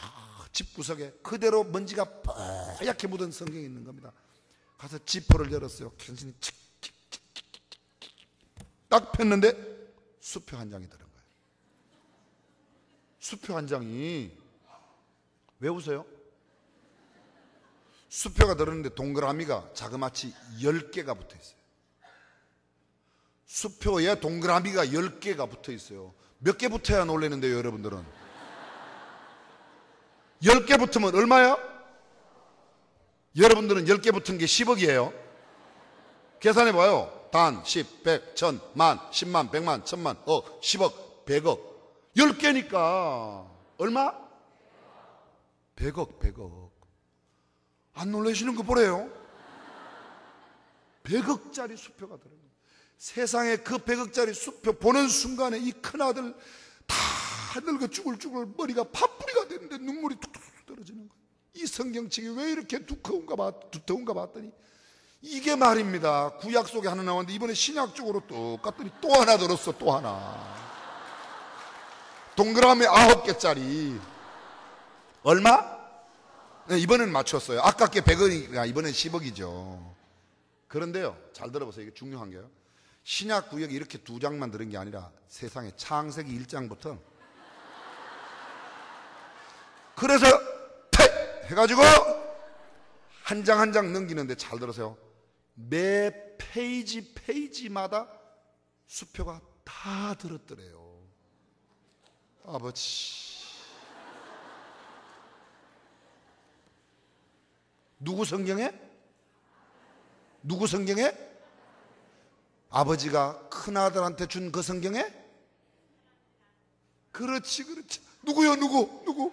집구석에 그대로 먼지가 뽀얗게 묻은 성경이 있는 겁니다. 가서 지퍼를 열었어요. 괜히 딱 폈는데 수표 한 장이 들은 거예요. 수표 한 장이, 왜 웃어요? 수표가 들었는데 동그라미가 자그마치 10개가 붙어 있어요. 수표에 동그라미가 10개가 붙어 있어요. 몇 개 붙어야 놀라는데요, 여러분들은? 10개 붙으면 얼마야? 여러분들은 10개 붙은 게 10억이에요. 계산해봐요. 단, 10, 100, 1000, 만, 10만, 100만, 1000만, 억, 10억, 100억. 10개니까 얼마? 100억. 안 놀라시는 거 보래요. 100억짜리 수표가 들어요. 세상에 그 100억짜리 수표 보는 순간에 이 큰아들 다 늙어 쭈글쭈글 머리가 팥뿌리가 됐는데 눈물이 툭툭 떨어지는 거예요. 이 성경책이 왜 이렇게 두터운가 봤더니 이게 말입니다. 구약 속에 하나 나왔는데 이번에 신약 쪽으로 뚝 갔더니 또 하나 들었어. 또 하나. 동그라미 9개짜리. 얼마? 네, 이번엔 맞췄어요. 아까 게 100억이니까 이번엔 10억이죠. 그런데요, 잘 들어보세요. 이게 중요한 게요. 신약 구역이 이렇게 2장만 들은 게 아니라 세상에 창세기 1장부터 그래서 팩 해가지고 한 장 한 장 넘기는데, 잘 들으세요. 매 페이지마다 수표가 다 들었더래요. 아버지, 누구 성경에? 아버지가 큰아들한테 준 그 성경에? 그렇지. 누구요? 누구?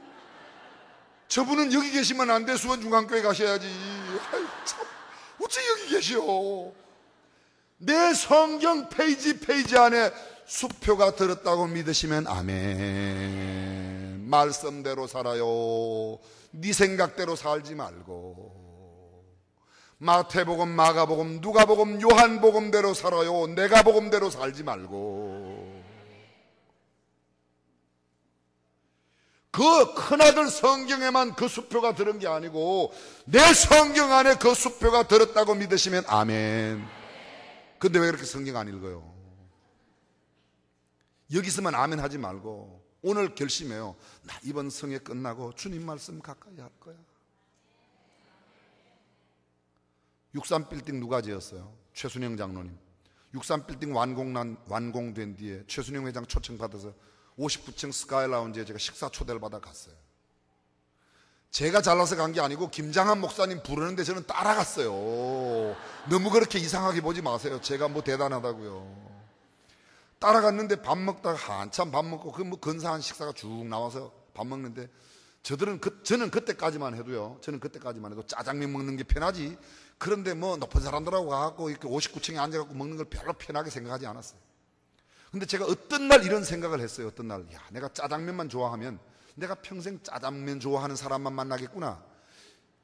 저분은 여기 계시면 안 돼. 수원중앙교회 가셔야지. 아이, 참, 어째 여기 계시오? 내 성경 페이지 안에 수표가 들었다고 믿으시면 아멘. 말씀대로 살아요. 네 생각대로 살지 말고 마태복음, 마가복음, 누가복음, 요한복음대로 살아요. 내가 복음대로 살지 말고. 그 큰아들 성경에만 그 수표가 들은 게 아니고 내 성경 안에 그 수표가 들었다고 믿으시면 아멘. 근데 왜 그렇게 성경 안 읽어요? 여기서만 아멘 하지 말고 오늘 결심해요. 나 이번 성회 끝나고 주님 말씀 가까이 할 거야. 63빌딩 누가 지었어요? 최순영 장로님. 63빌딩 완공된 뒤에 최순영 회장 초청받아서 59층 스카이라운지에 제가 식사 초대를 받아 갔어요. 제가 잘나서 간 게 아니고 김장한 목사님 부르는데 저는 따라갔어요. 너무 그렇게 이상하게 보지 마세요. 제가 뭐 대단하다고요. 따라갔는데 밥 먹다가 한참 밥 먹고 그 뭐 근사한 식사가 쭉 나와서 밥 먹는데 저는 그때까지만 해도 짜장면 먹는 게 편하지. 그런데 뭐 높은 사람들하고 가갖고 이렇게 59층에 앉아갖고 먹는 걸 별로 편하게 생각하지 않았어요. 근데 제가 어떤 날 이런 생각을 했어요. 어떤 날, 야, 내가 짜장면만 좋아하면 내가 평생 짜장면 좋아하는 사람만 만나겠구나.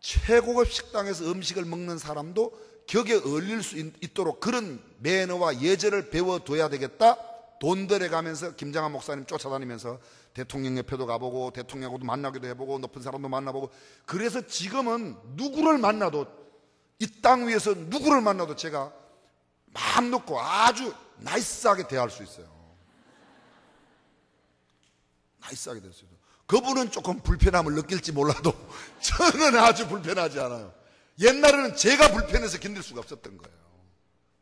최고급 식당에서 음식을 먹는 사람도 격에 어울릴 수 있도록 그런 매너와 예절을 배워둬야 되겠다. 돈 들여가면서 김장한 목사님 쫓아다니면서 대통령 옆에도 가보고 대통령하고도 만나기도 해보고 높은 사람도 만나보고, 그래서 지금은 누구를 만나도, 이 땅 위에서 누구를 만나도 제가 마음 놓고 아주 나이스하게 대할 수 있어요. 나이스하게 될 수 있어요. 그분은 조금 불편함을 느낄지 몰라도 저는 아주 불편하지 않아요. 옛날에는 제가 불편해서 견딜 수가 없었던 거예요.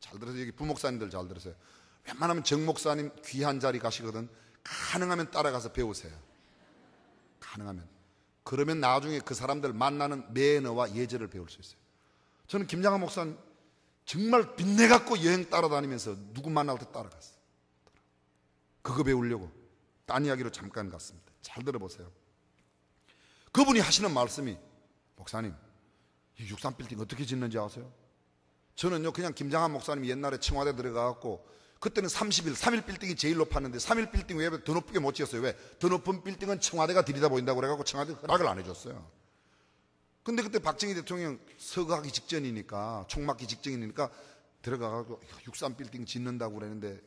잘 들으세요. 여기 부목사님들 잘 들으세요. 웬만하면 정목사님 귀한 자리 가시거든. 가능하면 따라가서 배우세요. 가능하면. 그러면 나중에 그 사람들 만나는 매너와 예절을 배울 수 있어요. 저는 김장한 목사님 정말 빚내갖고 여행 따라다니면서 누구 만날 때 따라갔어요. 그거 배우려고. 딴 이야기로 잠깐 갔습니다. 잘 들어보세요. 그분이 하시는 말씀이, 목사님, 이 63빌딩 어떻게 짓는지 아세요? 저는요, 그냥 김장한 목사님이 옛날에 청와대 들어가갖고, 그때는 3일 빌딩이 제일 높았는데 3일 빌딩 왜 더 높게 못 지었어요? 왜? 더 높은 빌딩은 청와대가 들이다 보인다고 그래갖고 청와대 허락을 안 해줬어요. 근데 그때 박정희 대통령 서거하기 직전이니까, 총 맞기 직전이니까 들어가갖고 63빌딩 짓는다고 그랬는데,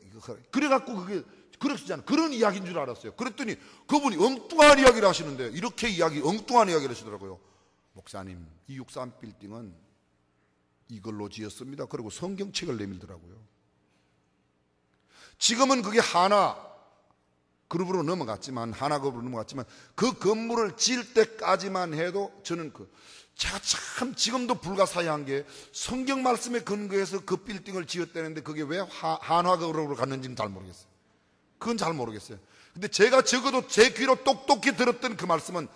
그래갖고 그게 그랬잖아요. 그런 이야기인 줄 알았어요. 그랬더니 그분이 엉뚱한 이야기를 하시는데, 이렇게 엉뚱한 이야기를 하시더라고요. 목사님, 이 63빌딩은 이걸로 지었습니다. 그리고 성경책을 내밀더라고요. 지금은 그게 하나그룹으로 넘어갔지만 그 건물을 지을 때까지만 해도 저는 제가 참 지금도 불가사의한 게, 성경 말씀에 근거해서 그 빌딩을 지었다는데 그게 왜 한화그룹으로 갔는지는 잘 모르겠어요. 그건 잘 모르겠어요. 근데 제가 적어도 제 귀로 똑똑히 들었던 그 말씀은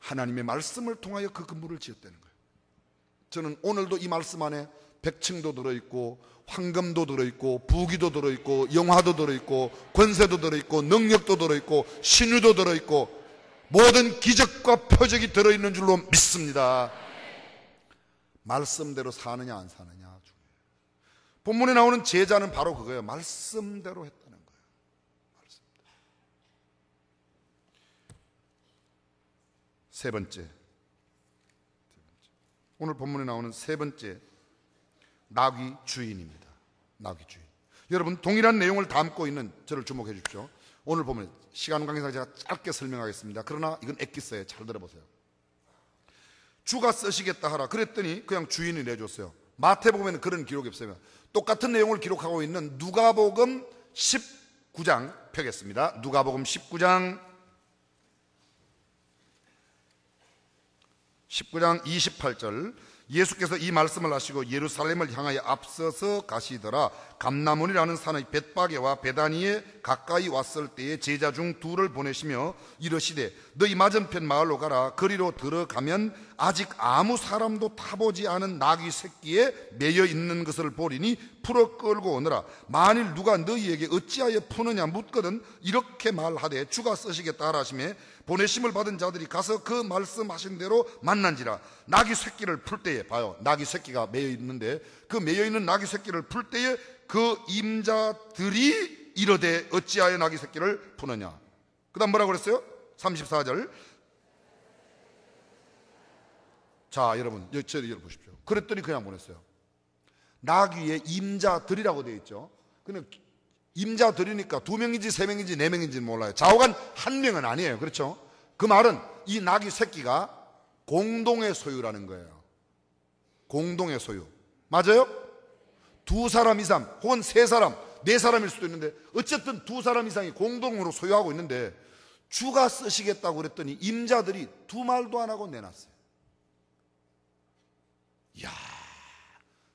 하나님의 말씀을 통하여 그 건물을 지었다는 거예요. 저는 오늘도 이 말씀 안에 백층도 들어있고 황금도 들어있고 부귀도 들어있고 영화도 들어있고 권세도 들어있고 능력도 들어있고 신유도 들어있고 모든 기적과 표적이 들어있는 줄로 믿습니다. 말씀대로 사느냐 안 사느냐 중요해요. 본문에 나오는 제자는 바로 그거예요. 말씀대로 했다는 거예요. 말씀대로. 세 번째, 오늘 본문에 나오는 세 번째, 나귀 주인입니다. 나귀 주인. 여러분, 동일한 내용을 담고 있는, 저를 주목해 주십시오. 오늘 보면 시간 관계상 제가 짧게 설명하겠습니다. 그러나 이건 엑기스예요. 잘 들어보세요. 주가 쓰시겠다 하라 그랬더니 그냥 주인이 내줬어요. 마태복음에는 그런 기록이 없어요. 똑같은 내용을 기록하고 있는 누가복음 19장 펴겠습니다. 누가복음 19장 28절. 예수께서 이 말씀을 하시고 예루살렘을 향하여 앞서서 가시더라. 감나문이라는 산의 벳바게와 베다니에 가까이 왔을 때에 제자 중 둘을 보내시며 이르시되 너희 맞은편 마을로 가라. 거리로 들어가면 아직 아무 사람도 타보지 않은 나귀 새끼에 매여 있는 것을 보리니 풀어 끌고 오너라. 만일 누가 너희에게 어찌하여 푸느냐 묻거든 이렇게 말하되 주가 쓰시겠다 하시매 보내심을 받은 자들이 가서 그 말씀하신 대로 만난지라. 나귀 새끼를 풀 때에, 봐요, 나귀 새끼가 매여 있는데 그 매여 있는 나귀 새끼를 풀 때에 그 임자들이 이르되 어찌하여 나귀 새끼를 푸느냐. 그 다음 뭐라고 그랬어요? 34절. 자, 여러분, 저를 보십시오. 그랬더니 그냥 보냈어요. 나귀의 임자들이라고 되어 있죠. 근데 임자들이니까 2명인지 3명인지 4명인지는 몰라요. 좌우간 1명은 아니에요. 그렇죠? 그 말은 이 나귀 새끼가 공동의 소유라는 거예요. 공동의 소유. 맞아요? 2사람 이상 혹은 3사람, 4사람일 수도 있는데 어쨌든 2사람 이상이 공동으로 소유하고 있는데 주가 쓰시겠다고 그랬더니 임자들이 2말도 안 하고 내놨어요. 이야,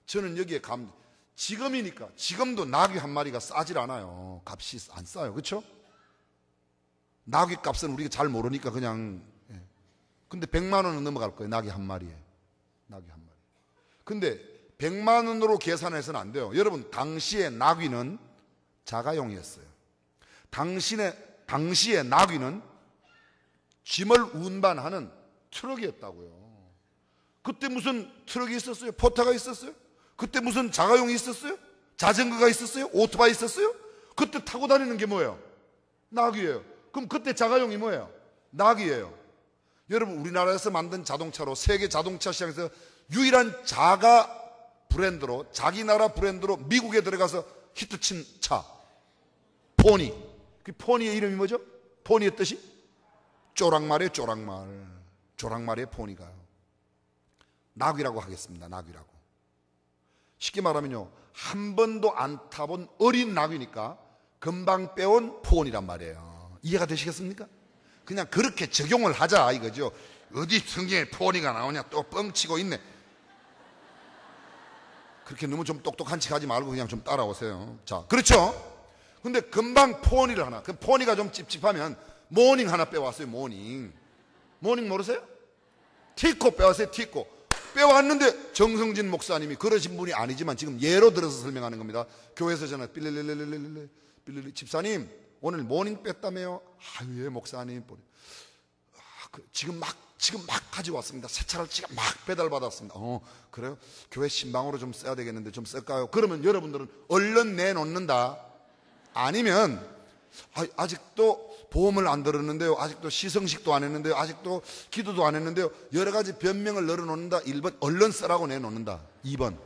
저는 여기에 지금이니까, 지금도 나귀 한 마리가 싸질 않아요. 값이 안 싸요. 그렇죠? 나귀 값은 우리가 잘 모르니까 그냥, 근데 100만 원은 넘어갈 거예요. 나귀 한 마리에. 나귀 한 마리. 근데 100만 원으로 계산해서는 안 돼요. 여러분, 당시에 나귀는 자가용이었어요. 당시에 나귀는 짐을 운반하는 트럭이었다고요. 그때 무슨 트럭이 있었어요? 포터가 있었어요? 그때 무슨 자가용이 있었어요? 자전거가 있었어요? 오토바이 있었어요? 그때 타고 다니는 게 뭐예요? 나귀예요. 그럼 그때 자가용이 뭐예요? 나귀예요. 여러분, 우리나라에서 만든 자동차로 세계 자동차 시장에서 유일한 자가 브랜드로, 자기 나라 브랜드로 미국에 들어가서 히트친 차, 포니. 그 포니의 이름이 뭐죠? 포니의 뜻이? 쪼랑말이에요. 쪼랑말. 쪼랑말의 포니가 나귀라고 하겠습니다. 나귀라고. 쉽게 말하면요, 한 번도 안 타본 어린 나귀니까 금방 빼온 포니란 말이에요. 이해가 되시겠습니까? 그냥 그렇게 적용을 하자 이거죠. 어디 성경에 포니가 나오냐, 또 뻥치고 있네. 그렇게 너무 좀 똑똑한 척 하지 말고 그냥 좀 따라오세요. 자, 그렇죠? 근데 금방 포니를 하나, 그 포니가 좀 찝찝하면 모닝 하나 빼왔어요. 모닝. 모닝 모르세요? 티코 빼왔어요. 티코. 빼왔는데 정성진 목사님이, 그러신 분이 아니지만 지금 예로 들어서 설명하는 겁니다. 교회에서 전화, 빌릴릴릴릴릴릴릴릴릴, 집사님 오늘 모닝 뺐다며요? 아유, 예, 목사님. 지금 막 가져왔습니다. 새 차를 지금 막 배달받았습니다. 그래요? 교회 신방으로 좀 써야 되겠는데 좀 쓸까요? 그러면 여러분들은 얼른 내놓는다. 아니면 아직도 보험을 안 들었는데요, 아직도 시성식도 안 했는데요, 아직도 기도도 안 했는데요, 여러 가지 변명을 늘어놓는다. 1번 얼른 쓰라고 내놓는다. 2번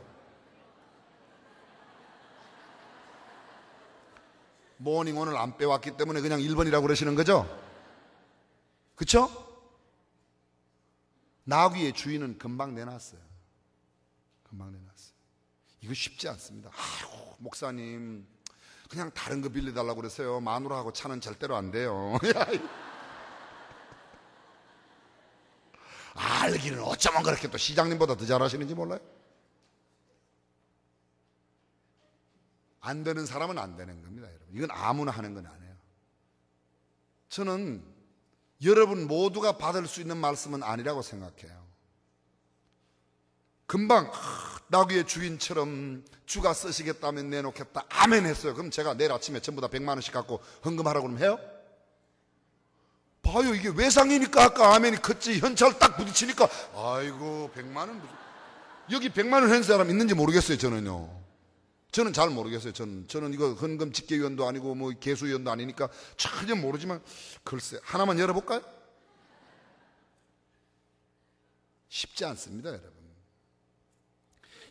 모닝 오늘 안 빼왔기 때문에 그냥 1번이라고 그러시는 거죠? 그쵸? 나귀의 주인은 금방 내놨어요. 금방 내놨어요. 이거 쉽지 않습니다. 아이고, 목사님 그냥 다른 거 빌려달라고 그랬어요. 마누라하고 차는 절대로 안 돼요. 알기는 어쩌면 그렇게 또 시장님보다 더 잘하시는지 몰라요? 안 되는 사람은 안 되는 겁니다, 여러분. 이건 아무나 하는 건 아니에요. 저는 여러분 모두가 받을 수 있는 말씀은 아니라고 생각해요. 금방 나귀의 주인처럼 주가 쓰시겠다면 내놓겠다, 아멘 했어요. 그럼 제가 내일 아침에 전부 다 100만 원씩 갖고 헌금하라고 그러면 해요? 봐요, 이게 외상이니까 아까 아멘이 컸지, 현찰 딱 부딪히니까 아이고 100만 원 무슨. 여기 100만 원 한 사람 있는지 모르겠어요. 저는 잘 모르겠어요. 저는 이거 헌금 집계위원도 아니고 뭐 개수위원도 아니니까 전혀 모르지만, 글쎄, 하나만 열어볼까요? 쉽지 않습니다, 여러분.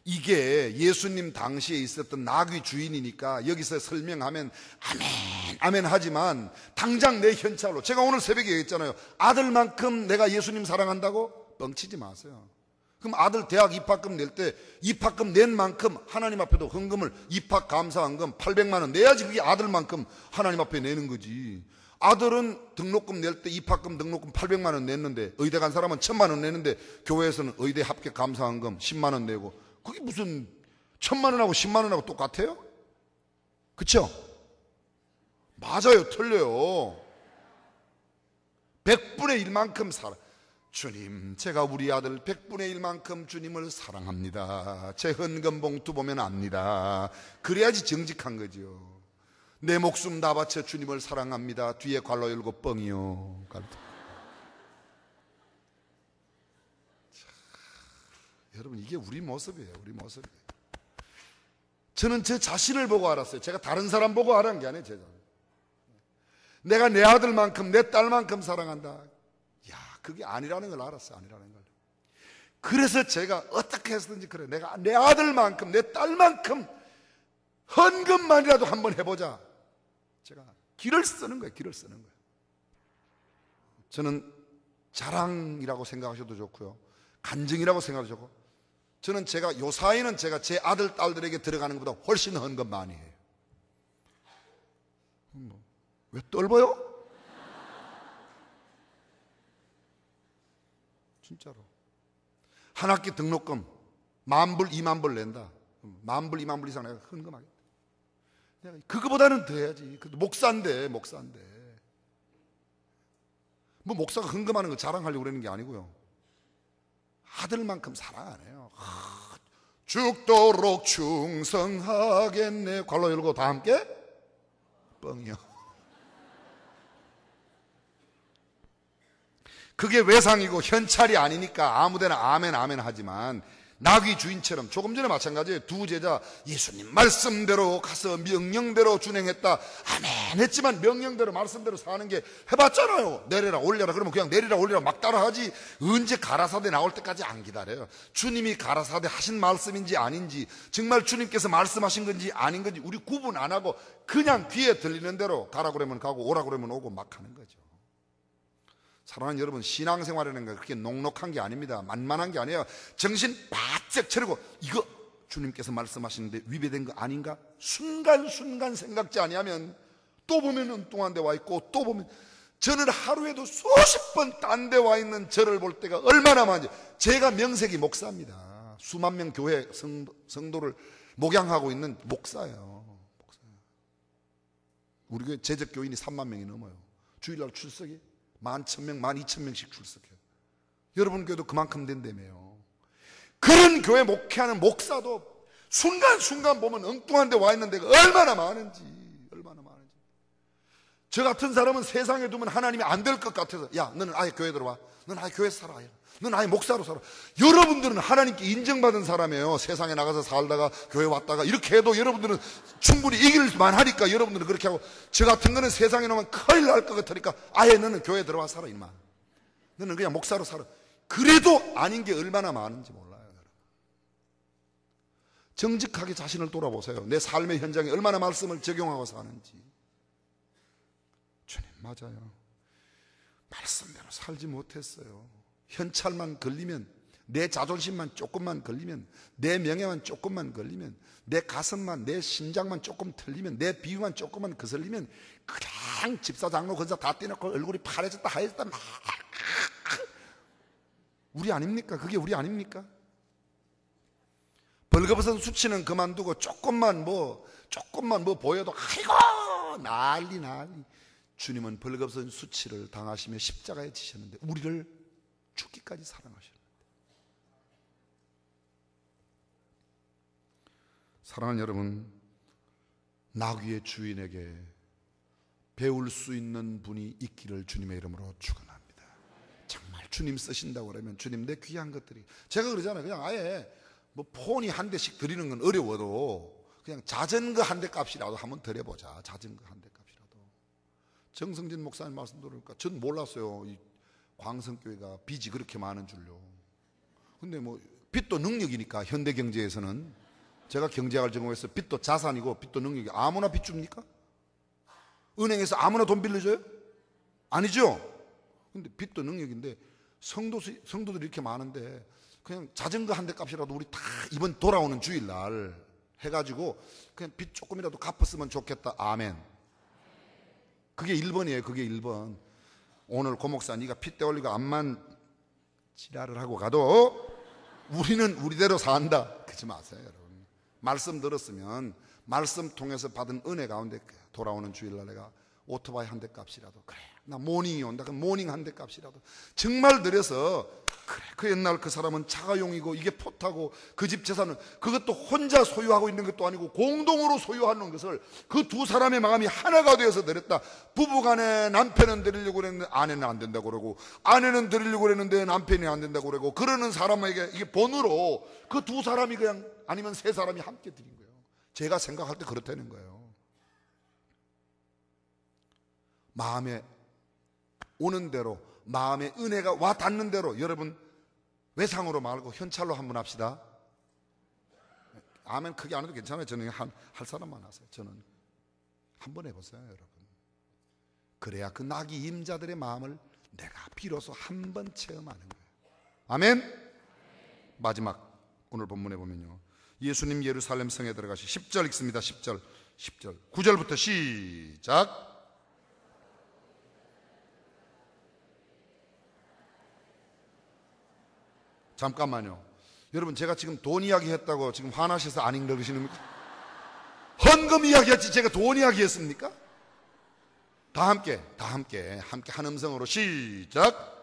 이게 예수님 당시에 있었던 나귀 주인이니까 여기서 설명하면 아멘 아멘 하지만, 당장 내 현찰로, 제가 오늘 새벽에 얘기했잖아요. 아들만큼 내가 예수님 사랑한다고? 뻥치지 마세요. 그럼 아들 대학 입학금 낼 때 입학금 낸 만큼 하나님 앞에도 헌금을, 입학 감사헌금 800만 원 내야지 그게 아들만큼 하나님 앞에 내는 거지. 아들은 등록금 낼 때 입학금 등록금 800만 원 냈는데, 의대 간 사람은 1000만 원 냈는데 교회에서는 의대 합격 감사헌금 10만 원 내고, 그게 무슨 1000만 원하고 10만 원하고 똑같아요? 그쵸? 맞아요, 틀려요. 100분의 1만큼 주님, 제가 우리 아들 100분의 1만큼 주님을 사랑합니다. 제 헌금 봉투 보면 압니다. 그래야지 정직한 거죠. 내 목숨 다 바쳐 주님을 사랑합니다. 뒤에 괄호 열고 뻥이요. 여러분, 이게 우리 모습이에요. 우리 모습이에요. 저는 제 자신을 보고 알았어요. 제가 다른 사람 보고 알은 게 아니에요. 제 자신. 내가 내 아들만큼, 내 딸만큼 사랑한다. 그게 아니라는 걸 알았어요. 아니라는 걸. 그래서 제가 어떻게 해서든지, 그래, 내가 내 아들만큼, 내 딸만큼 헌금만이라도 한번 해보자. 제가 길을 쓰는 거예요. 길을 쓰는 거예요. 저는 자랑이라고 생각하셔도 좋고요, 간증이라고 생각하셔도 좋고, 저는 제가 요 사이는 제가 제 아들, 딸들에게 들어가는 것보다 훨씬 헌금 많이 해요. 왜 떨어요? 진짜로. 한 학기 등록금 10,000불, 20,000불 낸다. 10,000불, 20,000불 이상 내가 헌금하겠다. 내가 그거보다는 더 해야지. 목사인데. 뭐 목사가 헌금하는 거 자랑하려고 그러는 게 아니고요. 아들만큼 사랑 안 해요. 죽도록 충성하겠네. 괄호 열고 다 함께 뻥이요. 그게 외상이고 현찰이 아니니까 아무데나 아멘 아멘 하지만, 나귀 주인처럼 조금 전에 마찬가지예요. 두 제자 예수님 말씀대로 가서 명령대로 준행했다 아멘 했지만, 명령대로 말씀대로 사는 게 해봤잖아요. 내려라 올려라 그러면 그냥 내리라 올려라 막 따라하지, 언제 가라사대 나올 때까지 안 기다려요. 주님이 가라사대 하신 말씀인지 아닌지, 정말 주님께서 말씀하신 건지 아닌 건지 우리 구분 안 하고 그냥 귀에 들리는 대로 가라 그러면 가고 오라 그러면 오고 막 하는 거죠. 사랑하는 여러분, 신앙생활이라는 게 그렇게 녹록한 게 아닙니다. 만만한 게 아니에요. 정신 바짝 차리고 이거 주님께서 말씀하시는데 위배된 거 아닌가? 순간순간 생각지 아니하면 또 보면 엉뚱한 데 와 있고, 또 보면, 저는 하루에도 수십 번 딴 데 와 있는 저를 볼 때가 얼마나 많은지. 제가 명색이 목사입니다. 수만 명 교회 성도를 목양하고 있는 목사예요. 우리 교회 재적 교인이 3만 명이 넘어요. 주일날 출석이 11,000명, 12,000명씩 출석해요. 여러분 교회도 그만큼 된다며요. 그런 교회 목회하는 목사도 순간순간 보면 엉뚱한 데 와 있는 데가 얼마나 많은지. 저 같은 사람은 세상에 두면 하나님이 안 될 것 같아서, 야 너는 아예 교회 들어와, 너는 아예 교회 살아, 너는 아예 목사로 살아. 여러분들은 하나님께 인정받은 사람이에요. 세상에 나가서 살다가 교회 왔다가 이렇게 해도 여러분들은 충분히 이길만 하니까 여러분들은 그렇게 하고, 저 같은 거는 세상에 나오면 큰일 날 것 같으니까 아예 너는 교회 들어와 살아, 이만. 너는 그냥 목사로 살아. 그래도 아닌 게 얼마나 많은지 몰라요. 정직하게 자신을 돌아보세요. 내 삶의 현장에 얼마나 말씀을 적용하고 사는지. 주님, 맞아요. 말씀대로 살지 못했어요. 현찰만 걸리면, 내 자존심만 조금만 걸리면, 내 명예만 조금만 걸리면, 내 가슴만, 내 심장만 조금 틀리면, 내 비유만 조금만 거슬리면 그냥 집사 장로 권사 다 떼놓고 얼굴이 파래졌다 하얘졌다 막. 우리 아닙니까? 그게 우리 아닙니까? 벌거벗은 수치는 그만두고 조금만 뭐 보여도 아이고 난리. 주님은 벌거벗은 수치를 당하시며 십자가에 지셨는데 우리를 죽기까지 사랑하셨는데. 사랑하는 여러분, 나귀의 주인에게 배울 수 있는 분이 있기를 주님의 이름으로 축원합니다. 정말 주님 쓰신다고 그러면 주님 내 귀한 것들이, 제가 그러잖아요. 그냥 아예 뭐 폰이 한 대씩 드리는 건 어려워도 그냥 자전거 한 대 값이라도 한번 드려보자. 자전거 한 대 값이라도. 정성진 목사님 말씀 들으니까 전 몰랐어요. 이 광성교회가 빚이 그렇게 많은 줄요. 근데 뭐 빚도 능력이니까 현대 경제에서는, 제가 경제학을 전공해서 빚도 자산이고 빚도 능력이, 아무나 빚 줍니까? 은행에서 아무나 돈 빌려줘요? 아니죠. 근데 빚도 능력인데 성도들이 이렇게 많은데 그냥 자전거 한 대 값이라도 우리 다 이번 돌아오는 주일날 해가지고 그냥 빚 조금이라도 갚았으면 좋겠다. 아멘. 그게 1번이에요. 그게 1번. 오늘 고목사 네가 핏대 올리고 암만 지랄을 하고 가도 우리는 우리대로 산다. 그러지 마세요, 여러분. 말씀 들었으면 말씀 통해서 받은 은혜 가운데 돌아오는 주일날 내가 오토바이 한 대 값이라도, 그래 나 모닝이 온다 그럼 모닝 한 대 값이라도 정말 들여서, 그래 그 옛날 그 사람은 차가용이고 이게 포타고 그 집 재산은 그것도 혼자 소유하고 있는 것도 아니고 공동으로 소유하는 것을 그 두 사람의 마음이 하나가 되어서 드렸다. 부부간에 남편은 드리려고 그랬는데 아내는 안 된다고 그러고, 아내는 드리려고 그랬는데 남편이 안 된다고 그러고, 그러는 사람에게 이게 본으로 그 두 사람이 그냥, 아니면 세 사람이 함께 드린 거예요. 제가 생각할 때 그렇다는 거예요. 마음에 오는 대로, 마음의 은혜가 와 닿는 대로, 여러분 외상으로 말고 현찰로 한번 합시다. 아멘 크게 안 해도 괜찮아요. 저는 할 사람만 하세요. 저는 한번 해보세요, 여러분. 그래야 그 나귀 임자들의 마음을 내가 비로소 한번 체험하는 거예요. 아멘. 마지막 오늘 본문에 보면요, 예수님 예루살렘 성에 들어가시 10절 읽습니다. 10절 9절부터 시작. 잠깐만요. 여러분 제가 지금 돈 이야기 했다고 지금 화나셔서 안 읽으시는 겁니까? 헌금 이야기 했지 제가 돈 이야기 했습니까? 다 함께 한 음성으로 시작.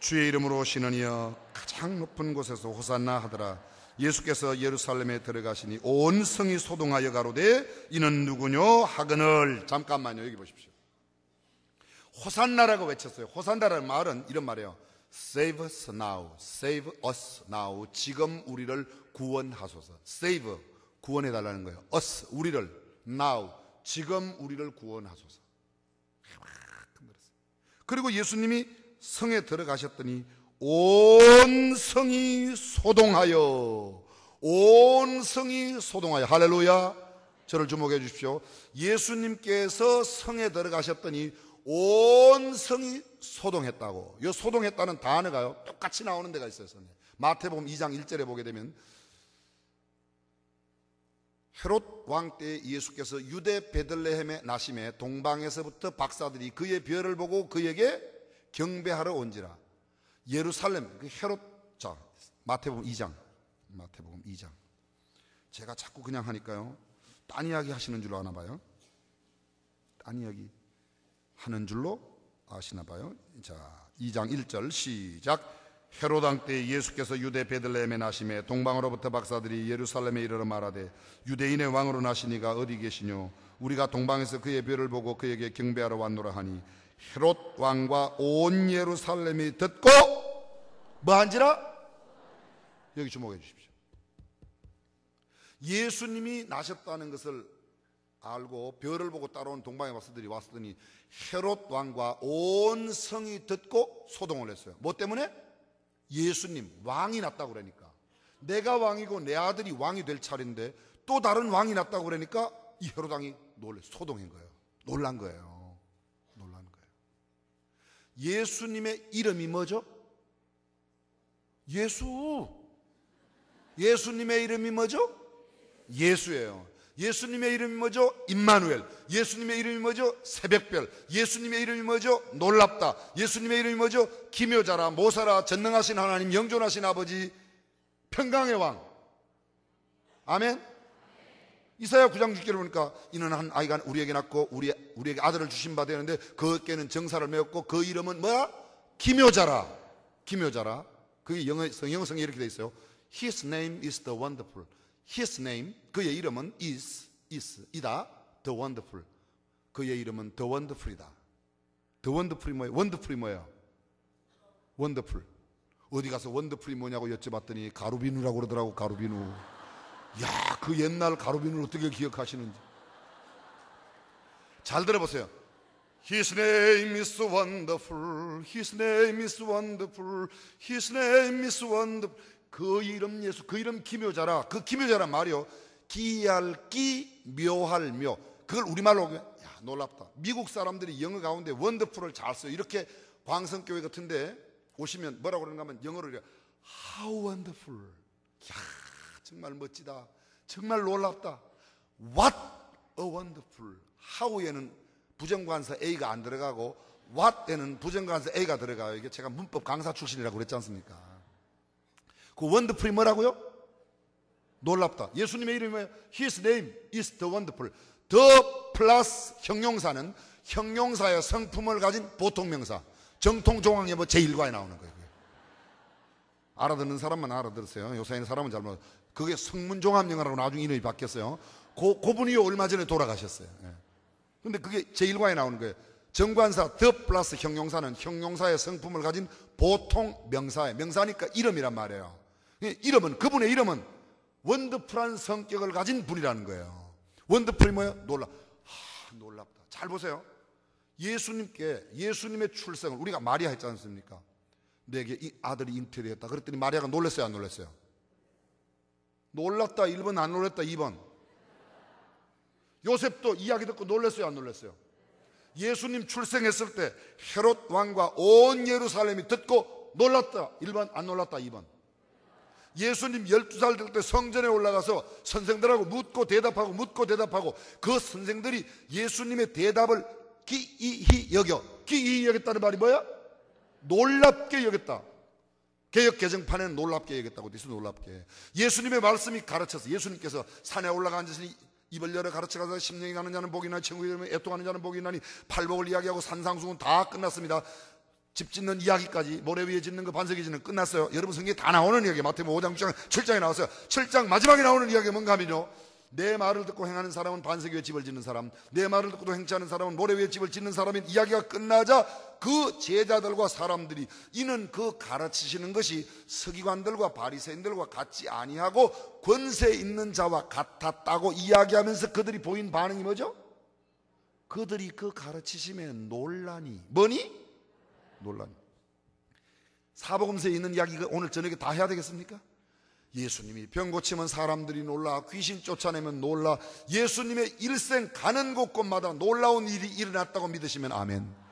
주의 이름으로 오시는 이여 가장 높은 곳에서 호산나 하더라. 예수께서 예루살렘에 들어가시니 온 성이 소동하여 가로되 이는 누구뇨 하거늘. 잠깐만요, 여기 보십시오. 호산나라고 외쳤어요. 호산나라는 말은 이런 말이에요. Save us now, save us now. 지금 우리를 구원하소서. Save, 구원해달라는 거예요. us, 우리를. now, 지금 우리를 구원하소서. 그리고 예수님이 성에 들어가셨더니 온 성이 소동하여, 온 성이 소동하여. 할렐루야. 저를 주목해 주십시오. 예수님께서 성에 들어가셨더니 온 성이 소동했다고. 이 소동했다는 단어가요 똑같이 나오는 데가 있어요. 마태복음 2장 1절에 보게 되면 헤롯 왕 때 예수께서 유대 베들레헴에 나심에 동방에서부터 박사들이 그의 별을 보고 그에게 경배하러 온지라. 예루살렘, 그 헤롯, 자, 마태복음 2장. 제가 자꾸 그냥 하니까요, 딴 이야기 하시는 줄로 아나 봐요. 딴 이야기 하는 줄로 아시나 봐요. 자, 2장 1절 시작. 헤롯 왕 때 예수께서 유대 베들레헴에 나심에 동방으로부터 박사들이 예루살렘에 이르러 말하되 유대인의 왕으로 나시니가 어디 계시뇨? 우리가 동방에서 그의 별을 보고 그에게 경배하러 왔노라 하니 헤롯 왕과 온 예루살렘이 듣고 뭐한지라? 여기 주목해 주십시오. 예수님이 나셨다는 것을 알고 별을 보고 따라온 동방의 박사들이 왔더니 헤롯 왕과 온 성이 듣고 소동을 했어요. 뭐 때문에? 예수님 왕이 났다고 그러니까. 내가 왕이고 내 아들이 왕이 될 차례인데 또 다른 왕이 났다고 그러니까 이 헤롯 왕이 소동한 거예요. 놀란 거예요. 예수님의 이름이 뭐죠? 예수님의 이름이 뭐죠? 예수예요. 예수님의 이름이 뭐죠? 임마누엘. 예수님의 이름이 뭐죠? 새벽별. 예수님의 이름이 뭐죠? 놀랍다. 예수님의 이름이 뭐죠? 기묘자라, 모사라, 전능하신 하나님, 영존하신 아버지, 평강의 왕. 아멘. 이사야 9장 6절을 보니까 이는 한 아이가 우리에게 낳고 우리에게 아들을 주신 바 되는데 그에게는 정사를 메었고 그 이름은 뭐야? 기묘자라. 그게 영어성에 이렇게 돼 있어요. His name is the wonderful. His name, 그의 이름은 is 이다. The wonderful. 그의 이름은 the wonderful이다. The wonderful이 뭐예요? wonderful이 뭐예요? wonderful. 어디 가서 wonderful이 뭐냐고 여쭤봤더니 가루비누라고 그러더라고. 가루비누. 야, 그 옛날 가루비누를 어떻게 기억하시는지. 잘 들어보세요. His name is wonderful. His name is wonderful. His name is wonderful. 그 이름 예수, 그 이름 기묘자라. 그 기묘자란 말이요, 기할 기, 묘할 묘. 그걸 우리말로 야, 놀랍다. 미국 사람들이 영어 가운데 원더풀을 잘 써요. 이렇게 광성교회 같은데 오시면 뭐라고 그러는가 하면 영어로 이래 How wonderful. 야, 정말 멋지다. 정말 놀랍다. What a wonderful. How에는 부정관사 A가 안 들어가고 What에는 부정관사 A가 들어가요. 이게 제가 문법 강사 출신이라고 그랬지 않습니까? 그 원더풀이 뭐라고요? 놀랍다. 예수님의 이름이 뭐예요? His name is the wonderful. The 플러스 형용사는 형용사의 성품을 가진 보통명사. 정통종합예보 제1과에 나오는 거예요. 알아듣는 사람만 알아들으세요. 요새는 사람은 잘 모르요. 그게 성문종합영어라고 나중에 이름이 바뀌었어요. 그분이 얼마 전에 돌아가셨어요. 근데 그게 제1과에 나오는 거예요. 정관사 the 플러스 형용사는 형용사의 성품을 가진 보통명사예요. 명사니까 이름이란 말이에요. 이름은, 그분의 이름은 원더풀한 성격을 가진 분이라는 거예요. 원더풀이 뭐예요? 놀랍다. 잘 보세요. 예수님의 출생을 우리가 마리아 했지 않습니까? 내게 이 아들이 잉태되었다. 그랬더니 마리아가 놀랐어요, 안 놀랐어요? 놀랐다 1번, 안 놀랐다 2번. 요셉도 이야기 듣고 놀랐어요, 안 놀랐어요? 예수님 출생했을 때 헤롯 왕과 온 예루살렘이 듣고 놀랐다 1번, 안 놀랐다 2번. 예수님 12살 될 때 성전에 올라가서 선생들하고 묻고 대답하고 그 선생들이 예수님의 대답을 기이히 여겼다는 말이 뭐야? 놀랍게 여겼다. 개역 개정판에는 놀랍게 여겼다고 돼 있어. 놀랍게. 예수님의 말씀이 가르쳐서 예수님께서 산에 올라가 앉으시니 입을 열어 가르쳐가서 심령이 가는 자는 복이 나니 천국에 이르면 애통하는 자는 복이 나니 팔복을 이야기하고 산상수훈 다 끝났습니다. 집 짓는 이야기까지, 모래 위에 짓는 거, 반석 위에 짓는 거 끝났어요. 여러분 성경에 다 나오는 이야기, 마태복음 5장, 6장, 7장에 나왔어요. 7장 마지막에 나오는 이야기가 뭔가 하면요, 내 말을 듣고 행하는 사람은 반석 위에 집을 짓는 사람, 내 말을 듣고도 행치 않은 사람은 모래 위에 집을 짓는 사람인 이야기가 끝나자 그 제자들과 사람들이, 이는 그 가르치시는 것이 서기관들과 바리새인들과 같지 아니하고 권세 있는 자와 같았다고 이야기하면서 그들이 보인 반응이 뭐죠? 그들이 그 가르치심에 놀라니. 뭐니? 놀라니. 사복음서에 있는 이야기 오늘 저녁에 다 해야 되겠습니까? 예수님이 병 고치면 사람들이 놀라, 귀신 쫓아내면 놀라, 예수님의 일생 가는 곳곳마다 놀라운 일이 일어났다고 믿으시면 아멘.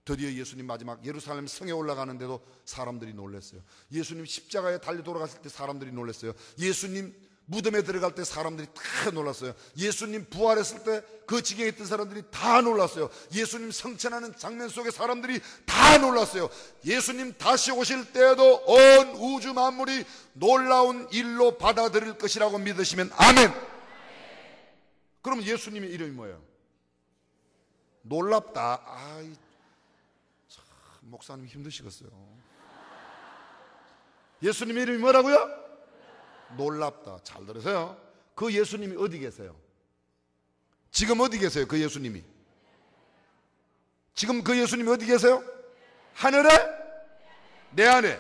드디어 예수님 마지막 예루살렘 성에 올라가는데도 사람들이 놀랐어요. 예수님 십자가에 달려 돌아갔을 때 사람들이 놀랐어요. 예수님 무덤에 들어갈 때 사람들이 다 놀랐어요. 예수님 부활했을 때 그 지경에 있던 사람들이 다 놀랐어요. 예수님 성천하는 장면 속에 사람들이 다 놀랐어요. 예수님 다시 오실 때에도 온 우주 만물이 놀라운 일로 받아들일 것이라고 믿으시면 아멘. 그럼 예수님의 이름이 뭐예요? 놀랍다. 아이, 참, 목사님 힘드시겠어요. 예수님의 이름이 뭐라고요? 놀랍다. 잘 들으세요. 그 예수님이 어디 계세요? 지금 어디 계세요? 그 예수님이 지금 그 예수님이 어디 계세요? 하늘에? 내 안에.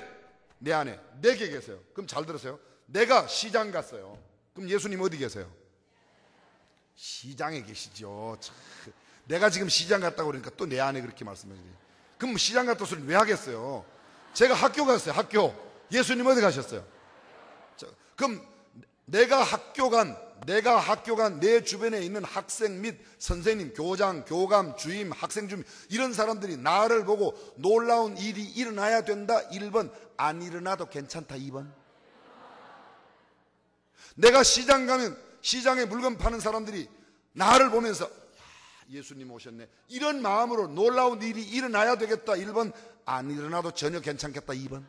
내 안에. 내게 계세요. 그럼 잘 들으세요. 내가 시장 갔어요. 그럼 예수님 어디 계세요? 시장에 계시죠. 참. 내가 지금 시장 갔다고 그러니까 또 내 안에 그렇게 말씀해요. 그럼 시장 갔다 소리는 왜 하겠어요? 제가 학교 갔어요. 학교. 예수님 어디 가셨어요? 그럼 내가 학교 간 내 주변에 있는 학생 및 선생님, 교장, 교감, 주임, 학생 주임, 이런 사람들이 나를 보고 놀라운 일이 일어나야 된다 1번, 안 일어나도 괜찮다 2번. 내가 시장 가면 시장에 물건 파는 사람들이 나를 보면서 예수님 오셨네, 이런 마음으로 놀라운 일이 일어나야 되겠다 1번, 안 일어나도 전혀 괜찮겠다 2번.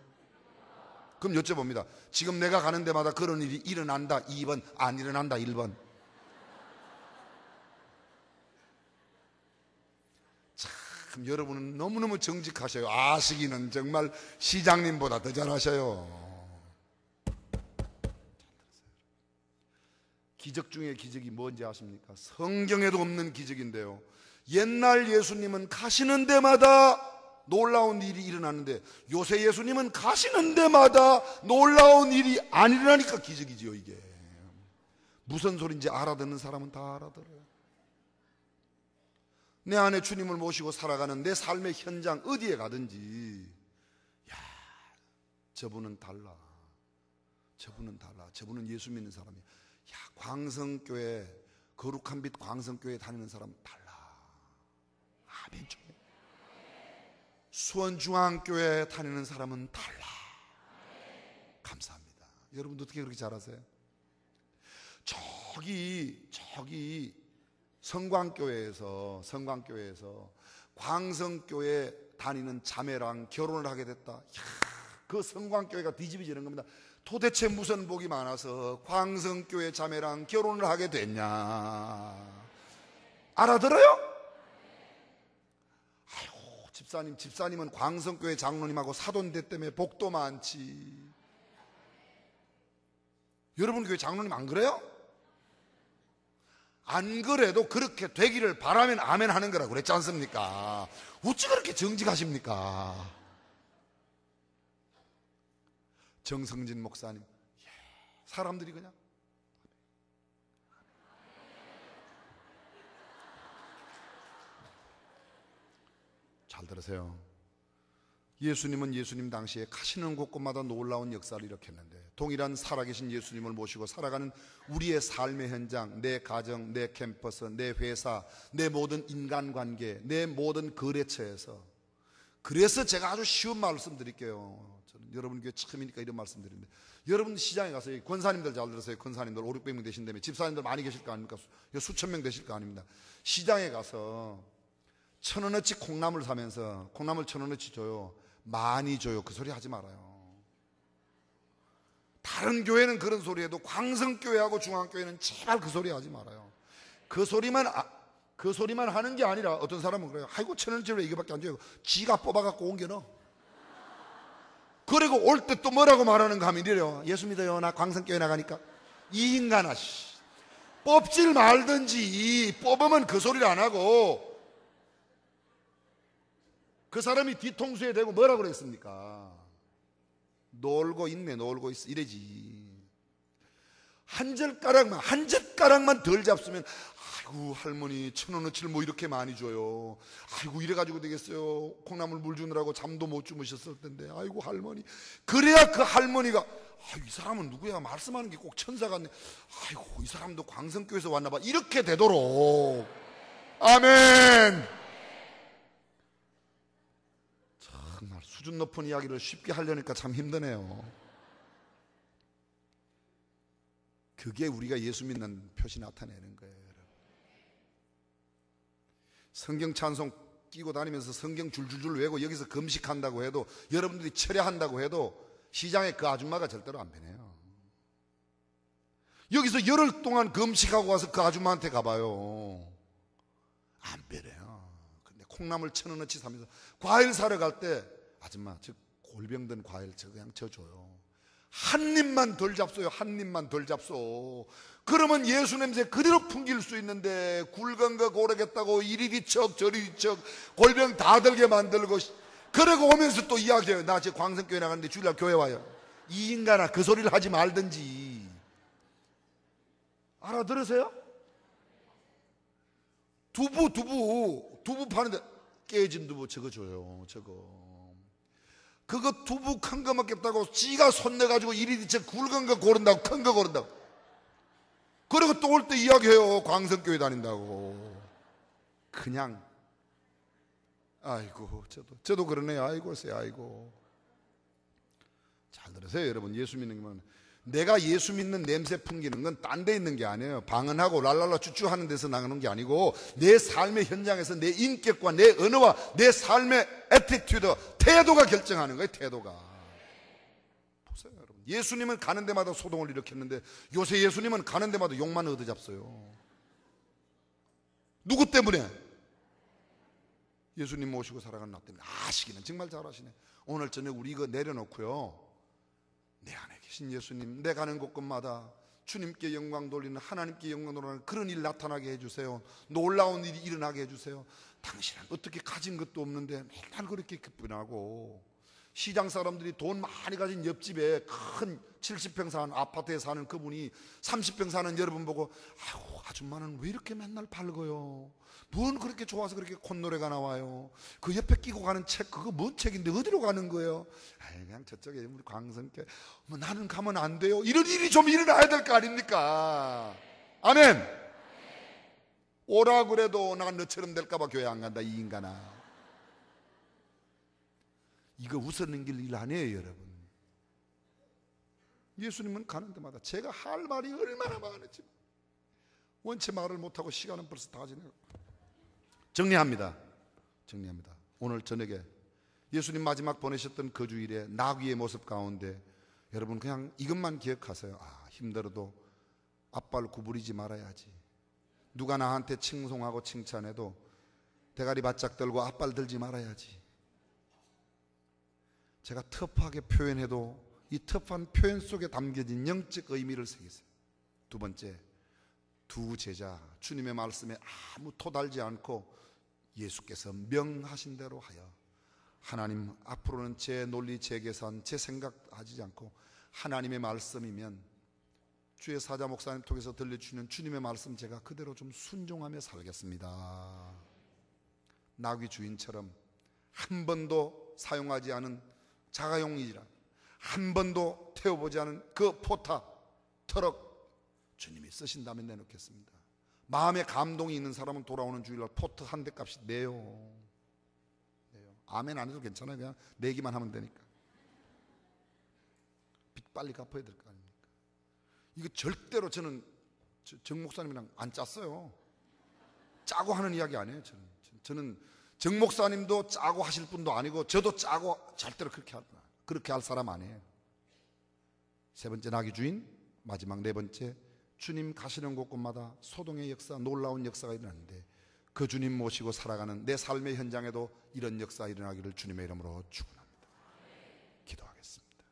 그럼 여쭤봅니다. 지금 내가 가는 데마다 그런 일이 일어난다 2번, 안 일어난다 1번. 참 여러분은 너무너무 정직하셔요. 아시기는 정말 시장님보다 더 잘하셔요. 기적 중에 기적이 뭔지 아십니까? 성경에도 없는 기적인데요, 옛날 예수님은 가시는 데마다 놀라운 일이 일어나는데 요새 예수님은 가시는 데마다 놀라운 일이 안 일어나니까 기적이지요. 이게 무슨 소리인지 알아듣는 사람은 다 알아들어요. 내 안에 주님을 모시고 살아가는 내 삶의 현장 어디에 가든지, 야, 저분은 달라. 저분은 달라. 저분은 예수 믿는 사람이야. 야, 광성교회, 거룩한 빛 광성교회 다니는 사람 달라. 아멘. 수원중앙교회 다니는 사람은 달라. 감사합니다. 여러분도 어떻게 그렇게 잘하세요? 저기 성광교회에서 광성교회 다니는 자매랑 결혼을 하게 됐다. 이야, 그 성광교회가 뒤집어지는 겁니다. 도대체 무슨 복이 많아서 광성교회 자매랑 결혼을 하게 됐냐? 알아들어요? 집사님은 광성교회 장로님하고 사돈대 때문에 복도 많지. 여러분 교회 장로님 안 그래요? 안 그래도 그렇게 되기를 바라면 아멘 하는 거라고 그랬지 않습니까? 어찌 그렇게 정직하십니까? 정성진 목사님, 사람들이 그냥 잘 들으세요. 예수님은 예수님 당시에 가시는 곳곳마다 놀라운 역사를 일으켰는데, 동일한 살아계신 예수님을 모시고 살아가는 우리의 삶의 현장, 내 가정, 내 캠퍼스, 내 회사, 내 모든 인간관계, 내 모든 거래처에서, 그래서 제가 아주 쉬운 말씀 드릴게요. 저는 여러분 교회 처음이니까 이런 말씀 드리는데, 여러분 시장에 가서 권사님들 잘 들으세요. 권사님들 5, 600명 되신다며, 집사님들 많이 계실 거 아닙니까? 수천 명 되실 거 아닙니다. 시장에 가서 1,000원어치 콩나물 사면서 콩나물 1,000원어치 줘요, 많이 줘요, 그 소리 하지 말아요. 다른 교회는 그런 소리 해도 광성교회하고 중앙교회는 제발 그 소리 하지 말아요. 그 소리만 그 소리만 하는 게 아니라 어떤 사람은 그래요. 아이고 1,000원짜리 이거밖에 안 줘요. 지가 뽑아갖고 옮겨 넣어. 그리고 올 때 또 뭐라고 말하는가 하면 이래요. 예수 믿어요. 나 광성교회 나가니까. 이 인간아, 뽑질 말든지. 뽑으면 그 소리를 안 하고. 그 사람이 뒤통수에 대고 뭐라고 그랬습니까? 놀고 있네, 놀고 있어. 이래지. 한 젓가락만 덜 잡수면, 아이고 할머니 1,000원어치를 뭐 이렇게 많이 줘요. 아이고 이래가지고 되겠어요. 콩나물 물 주느라고 잠도 못 주무셨을 텐데. 아이고 할머니. 그래야 그 할머니가, 아이고 이 사람은 누구야? 말씀하는 게 꼭 천사 같네. 아이고 이 사람도 광성교회에서 왔나봐. 이렇게 되도록. 아멘. 정말 수준 높은 이야기를 쉽게 하려니까 참 힘드네요. 그게 우리가 예수 믿는 표시 나타내는 거예요. 여러분. 성경 찬송 끼고 다니면서 성경 줄줄줄 외고 여기서 금식한다고 해도, 여러분들이 철야한다고 해도 시장에 그 아줌마가 절대로 안 변해요. 여기서 열흘 동안 금식하고 와서 그 아줌마한테 가봐요. 안 변해요. 근데 콩나물 1,000원어치 사면서 과일 사러 갈 때, 아줌마 저 골병든 과일 저 그냥 저 줘요. 한 입만 덜 잡숴요. 한 입만 덜 잡숴. 그러면 예수 냄새 그대로 풍길 수 있는데, 굵은 거 고르겠다고 이리 뒤척 저리 뒤척 골병 다 들게 만들고, 그러고 오면서 또 이야기해요. 나 지금 광성교회 나가는데 주일날 교회 와요. 이 인간아, 그 소리를 하지 말든지. 알아들으세요? 두부 파는데 깨진 두부 저거 줘요. 저거. 그거 두부 큰 거 먹겠다고 지가 손 내가지고 이리 뒤척 굵은 거 고른다고, 큰 거 고른다고. 그리고 또 올 때 이야기해요. 광성교회 다닌다고. 그냥 아이고 저도 그러네요. 아이고 아이고. 잘 들으세요 여러분. 예수 믿는 건, 내가 예수 믿는 냄새 풍기는 건 딴 데 있는 게 아니에요. 방언하고 랄랄라 쭈쭈 하는 데서 나가는 게 아니고, 내 삶의 현장에서 내 인격과 내 언어와 내 삶의 애티튜드, 태도가 결정하는 거예요. 태도가. 보세요 여러분. 예수님은 가는 데마다 소동을 일으켰는데, 요새 예수님은 가는 데마다 욕만 얻어잡어요. 누구 때문에? 예수님 모시고 살아가는 나 때문에. 아시기는 정말 잘하시네. 오늘 저녁 우리 이거 내려놓고요, 내 안에 계신 예수님, 내 가는 곳곳마다 주님께 영광 돌리는, 하나님께 영광 돌리는 그런 일 나타나게 해주세요. 놀라운 일이 일어나게 해주세요. 당신은 어떻게 가진 것도 없는데 맨날 그렇게 기쁘나고, 시장 사람들이 돈 많이 가진 옆집에 큰 70평 사는 아파트에 사는 그분이 30평 사는 여러분 보고, 아이고 아줌마는 왜 이렇게 맨날 밝어요? 뭔 그렇게 좋아서 그렇게 콧노래가 나와요? 그 옆에 끼고 가는 책, 그거 뭔 책인데 어디로 가는 거예요? 아이 그냥 저쪽에 우리 광성교회. 뭐 나는 가면 안 돼요? 이런 일이 좀 일어나야 될 거 아닙니까? 아멘. 오라 그래도 나 너처럼 될까봐 교회 안 간다 이 인간아. 이거 웃었는 길 일 아니에요 여러분. 예수님은 가는 데마다 제가 할 말이 얼마나 많은지, 원체 말을 못하고 시간은 벌써 다 지나고. 정리합니다. 오늘 저녁에 예수님 마지막 보내셨던 그 주일에 나귀의 모습 가운데 여러분 그냥 이것만 기억하세요. 아, 힘들어도 앞발 구부리지 말아야지. 누가 나한테 칭송하고 칭찬해도 대가리 바짝 들고 앞발 들지 말아야지. 제가 터프하게 표현해도 이 터프한 표현 속에 담겨진 영적 의미를 새기세요. 두 번째, 두 제자 주님의 말씀에 아무 토달지 않고 예수께서 명하신 대로 하여, 하나님 앞으로는 제 논리, 제 계산, 제 생각하지 않고 하나님의 말씀이면 주의 사자 목사님 통해서 들려주시는 주님의 말씀 제가 그대로 좀 순종하며 살겠습니다. 나귀 주인처럼 한 번도 사용하지 않은 자가용이라, 한 번도 태워보지 않은 그 포타, 트럭 주님이 쓰신다면 내놓겠습니다. 마음에 감동이 있는 사람은 돌아오는 주일날 포트 한 대 값이 내요. 아멘 안 해도 괜찮아요. 그냥 내기만 하면 되니까. 빚 빨리 갚아야 될 거 아닙니까? 이거 절대로 저는 정 목사님이랑 안 짰어요. 짜고 하는 이야기 아니에요. 저는 정 목사님도 짜고 하실 분도 아니고, 저도 짜고 절대로 그렇게 할 사람 아니에요. 세 번째 나귀 주인, 마지막 네 번째, 주님 가시는 곳곳마다 소동의 역사, 놀라운 역사가 일어나는데 그 주님 모시고 살아가는 내 삶의 현장에도 이런 역사 일어나기를 주님의 이름으로 축원합니다. 기도하겠습니다.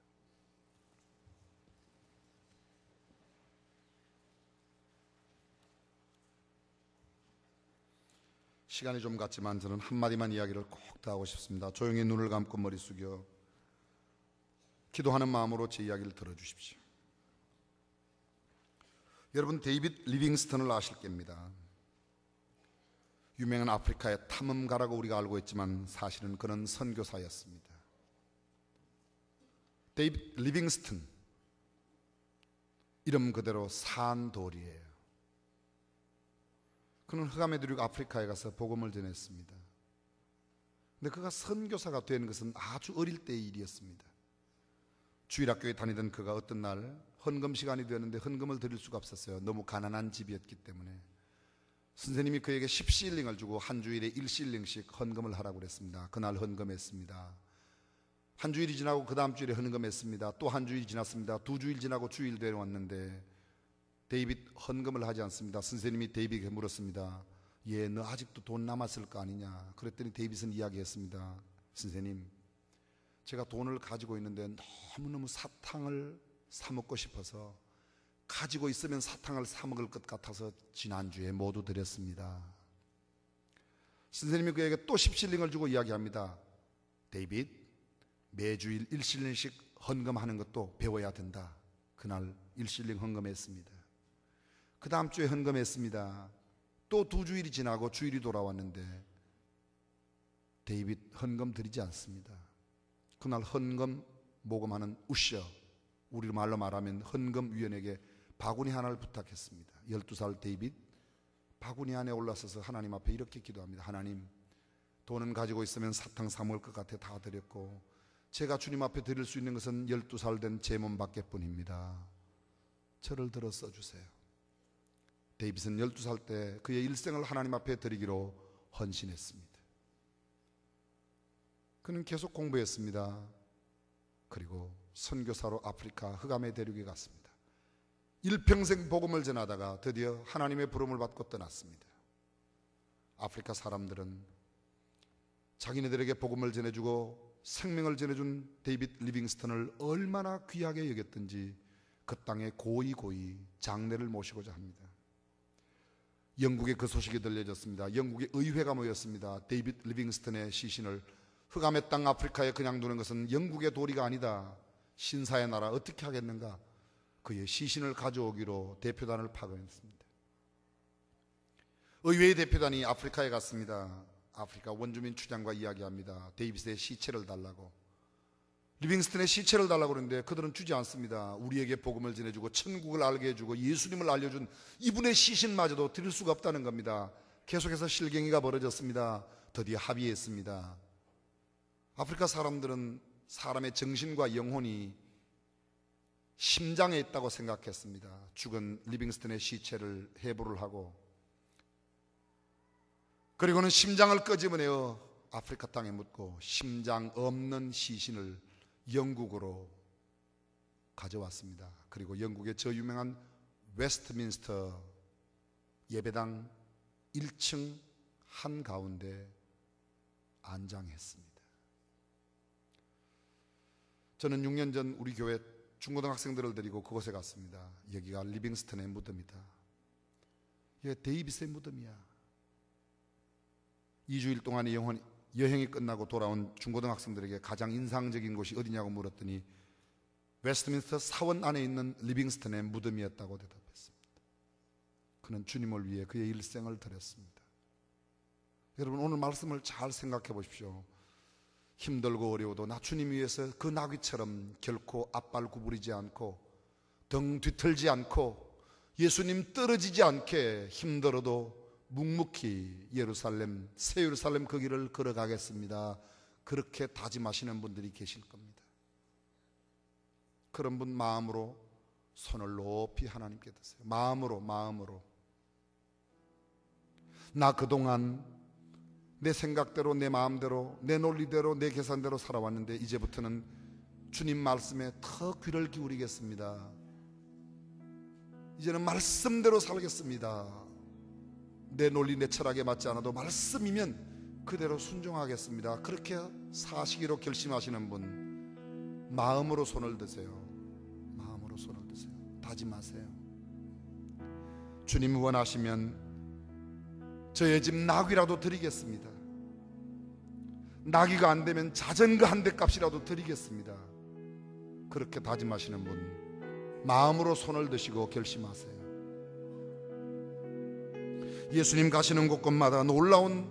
시간이 좀 갔지만 저는 한마디만 이야기를 꼭 더 하고 싶습니다. 조용히 눈을 감고 머리 숙여 기도하는 마음으로 제 이야기를 들어주십시오. 여러분, 데이빗 리빙스턴을 아실 겁니다. 유명한 아프리카의 탐험가라고 우리가 알고 있지만 사실은 그는 선교사였습니다. 데이빗 리빙스턴, 이름 그대로 산돌이에요. 그는 흑암에 들이고 아프리카에 가서 복음을 전했습니다. 근데 그가 선교사가 된 것은 아주 어릴 때의 일이었습니다. 주일학교에 다니던 그가 어떤 날 헌금 시간이 되었는데 헌금을 드릴 수가 없었어요. 너무 가난한 집이었기 때문에. 선생님이 그에게 10실링을 주고 한 주일에 1실링씩 헌금을 하라고 그랬습니다. 그날 헌금했습니다. 한 주일이 지나고 그 다음 주일에 헌금했습니다. 또 한 주일이 지났습니다. 2주일 지나고 주일 되어왔는데 데이빗 헌금을 하지 않습니다. 선생님이 데이빗에게 물었습니다. 예, 너 아직도 돈 남았을 거 아니냐? 그랬더니 데이빗은 이야기했습니다. 선생님, 제가 돈을 가지고 있는데 너무너무 사탕을 사 먹고 싶어서 가지고 있으면 사탕을 사 먹을 것 같아서 지난주에 모두 드렸습니다. 선생님이 그에게 또 10실링을 주고 이야기합니다. 데이빗, 매주일 1실링씩 헌금하는 것도 배워야 된다. 그날 1실링 헌금했습니다. 그 다음 주에 헌금했습니다. 또 2주일이 지나고 주일이 돌아왔는데 데이빗 헌금 드리지 않습니다. 그날 헌금 모금하는 우셔, 우리 말로 말하면 헌금위원에게 바구니 하나를 부탁했습니다. 12살 데이빗 바구니 안에 올라서서 하나님 앞에 이렇게 기도합니다. 하나님, 돈은 가지고 있으면 사탕 사 먹을 것 같아 다 드렸고 제가 주님 앞에 드릴 수 있는 것은 12살 된 제 몸밖에 뿐입니다. 저를 들어 써주세요. 데이빗은 12살 때 그의 일생을 하나님 앞에 드리기로 헌신했습니다. 그는 계속 공부했습니다. 그리고 선교사로 아프리카 흑암의 대륙에 갔습니다. 일평생 복음을 전하다가 드디어 하나님의 부름을 받고 떠났습니다. 아프리카 사람들은 자기네들에게 복음을 전해주고 생명을 전해준 데이빗 리빙스턴을 얼마나 귀하게 여겼던지 그 땅에 고이 장례를 모시고자 합니다. 영국에 그 소식이 들려졌습니다. 영국의 의회가 모였습니다. 데이빗 리빙스턴의 시신을 흑암의 땅 아프리카에 그냥 두는 것은 영국의 도리가 아니다. 신사의 나라 어떻게 하겠는가? 그의 시신을 가져오기로 대표단을 파견했습니다. 의회의 대표단이 아프리카에 갔습니다. 아프리카 원주민 추장과 이야기합니다. 데이빗의 시체를 달라고. 리빙스턴의 시체를 달라고 그러는데 그들은 주지 않습니다. 우리에게 복음을 전해주고 천국을 알게 해주고 예수님을 알려준 이분의 시신마저도 드릴 수가 없다는 겁니다. 계속해서 실갱이가 벌어졌습니다. 드디어 합의했습니다. 아프리카 사람들은 사람의 정신과 영혼이 심장에 있다고 생각했습니다. 죽은 리빙스턴의 시체를 해부를 하고 그리고는 심장을 끄집어내어 아프리카 땅에 묻고 심장 없는 시신을 영국으로 가져왔습니다. 그리고 영국의 저 유명한 웨스트민스터 예배당 1층 한가운데 안장했습니다. 저는 6년 전 우리 교회 중고등학생들을 데리고 그곳에 갔습니다. 여기가 리빙스턴의 무덤이다. 여기가 데이빗의 무덤이야. 2주일 동안의 여행이 끝나고 돌아온 중고등학생들에게 가장 인상적인 곳이 어디냐고 물었더니 웨스트민스터 사원 안에 있는 리빙스턴의 무덤이었다고 대답했습니다. 그는 주님을 위해 그의 일생을 드렸습니다. 여러분, 오늘 말씀을 잘 생각해 보십시오. 힘들고 어려워도 나 주님 위해서 그 나귀처럼 결코 앞발 구부리지 않고 등 뒤틀지 않고 예수님 떨어지지 않게 힘들어도 묵묵히 예루살렘, 새 예루살렘 그 길을 걸어가겠습니다. 그렇게 다짐하시는 분들이 계실 겁니다. 그런 분 마음으로 손을 높이 하나님께 드세요. 마음으로. 나 그동안 내 생각대로, 내 마음대로, 내 논리대로, 내 계산대로 살아왔는데 이제부터는 주님 말씀에 더 귀를 기울이겠습니다. 이제는 말씀대로 살겠습니다. 내 논리 내 철학에 맞지 않아도 말씀이면 그대로 순종하겠습니다. 그렇게 사시기로 결심하시는 분, 마음으로 손을 드세요. 마음으로 손을 드세요. 다짐하세요. 주님 원하시면 저의 집 나귀라도 드리겠습니다. 나귀가 안 되면 자전거 한 대 값이라도 드리겠습니다. 그렇게 다짐하시는 분, 마음으로 손을 드시고 결심하세요. 예수님 가시는 곳곳마다 놀라운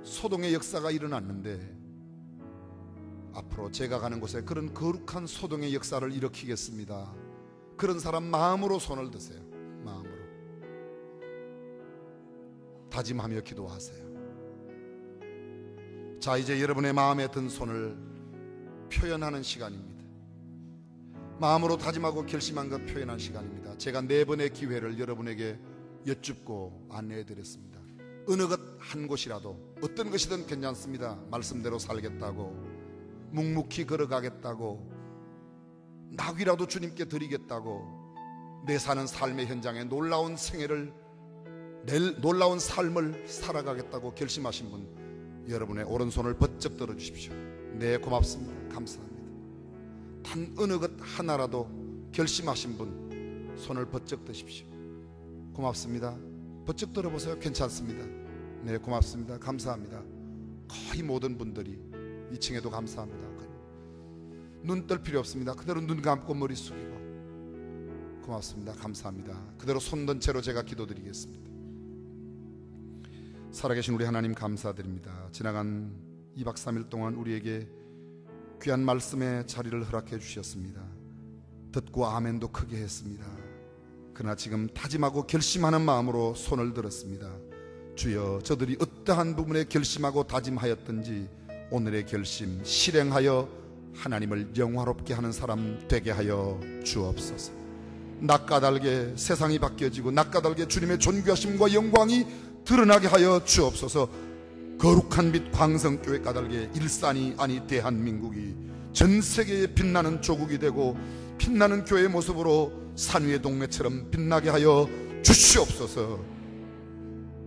소동의 역사가 일어났는데 앞으로 제가 가는 곳에 그런 거룩한 소동의 역사를 일으키겠습니다. 그런 사람 마음으로 손을 드세요. 마음으로 다짐하며 기도하세요. 자, 이제 여러분의 마음에 든 손을 표현하는 시간입니다. 마음으로 다짐하고 결심한 것 표현한 시간입니다. 제가 4번의 기회를 여러분에게 여쭙고 안내해 드렸습니다. 어느 것 한 곳이라도 어떤 것이든 괜찮습니다. 말씀대로 살겠다고, 묵묵히 걸어가겠다고, 나귀라도 주님께 드리겠다고, 내 사는 삶의 현장에 놀라운 생애를, 놀라운 삶을 살아가겠다고 결심하신 분, 여러분의 오른손을 번쩍 들어주십시오. 네, 고맙습니다. 감사합니다. 단 어느 것 하나라도 결심하신 분 손을 번쩍 드십시오. 고맙습니다. 번쩍 들어보세요. 괜찮습니다. 네, 고맙습니다. 감사합니다. 거의 모든 분들이 2층에도 감사합니다. 눈 뜰 필요 없습니다. 그대로 눈 감고 머리 숙이고 고맙습니다. 감사합니다. 그대로 손 든 채로 제가 기도드리겠습니다. 살아계신 우리 하나님 감사드립니다. 지나간 2박 3일 동안 우리에게 귀한 말씀의 자리를 허락해 주셨습니다. 듣고 아멘도 크게 했습니다. 그러나 지금 다짐하고 결심하는 마음으로 손을 들었습니다. 주여, 저들이 어떠한 부분에 결심하고 다짐하였든지 오늘의 결심 실행하여 하나님을 영화롭게 하는 사람 되게 하여 주옵소서. 낯가달게 세상이 바뀌어지고 낯가달게 주님의 존귀하심과 영광이 드러나게 하여 주옵소서. 거룩한 빛 광성교회 까닭에 일산이 아니 대한민국이 전 세계에 빛나는 조국이 되고 빛나는 교회의 모습으로 산 위의 동네처럼 빛나게 하여 주시옵소서.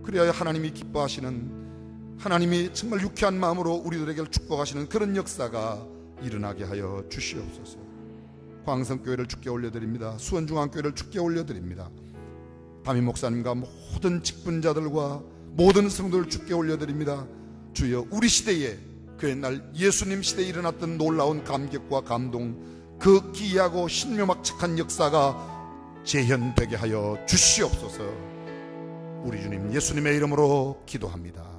그래야 하나님이 기뻐하시는, 하나님이 정말 유쾌한 마음으로 우리들에게 축복하시는 그런 역사가 일어나게 하여 주시옵소서. 광성교회를 주께 올려드립니다. 수원중앙교회를 주께 올려드립니다. 담임 목사님과 모든 직분자들과 모든 성도를 주께 올려드립니다. 주여, 우리 시대에 그 옛날 예수님 시대에 일어났던 놀라운 감격과 감동, 그 기이하고 신묘막측한 역사가 재현되게 하여 주시옵소서. 우리 주님 예수님의 이름으로 기도합니다.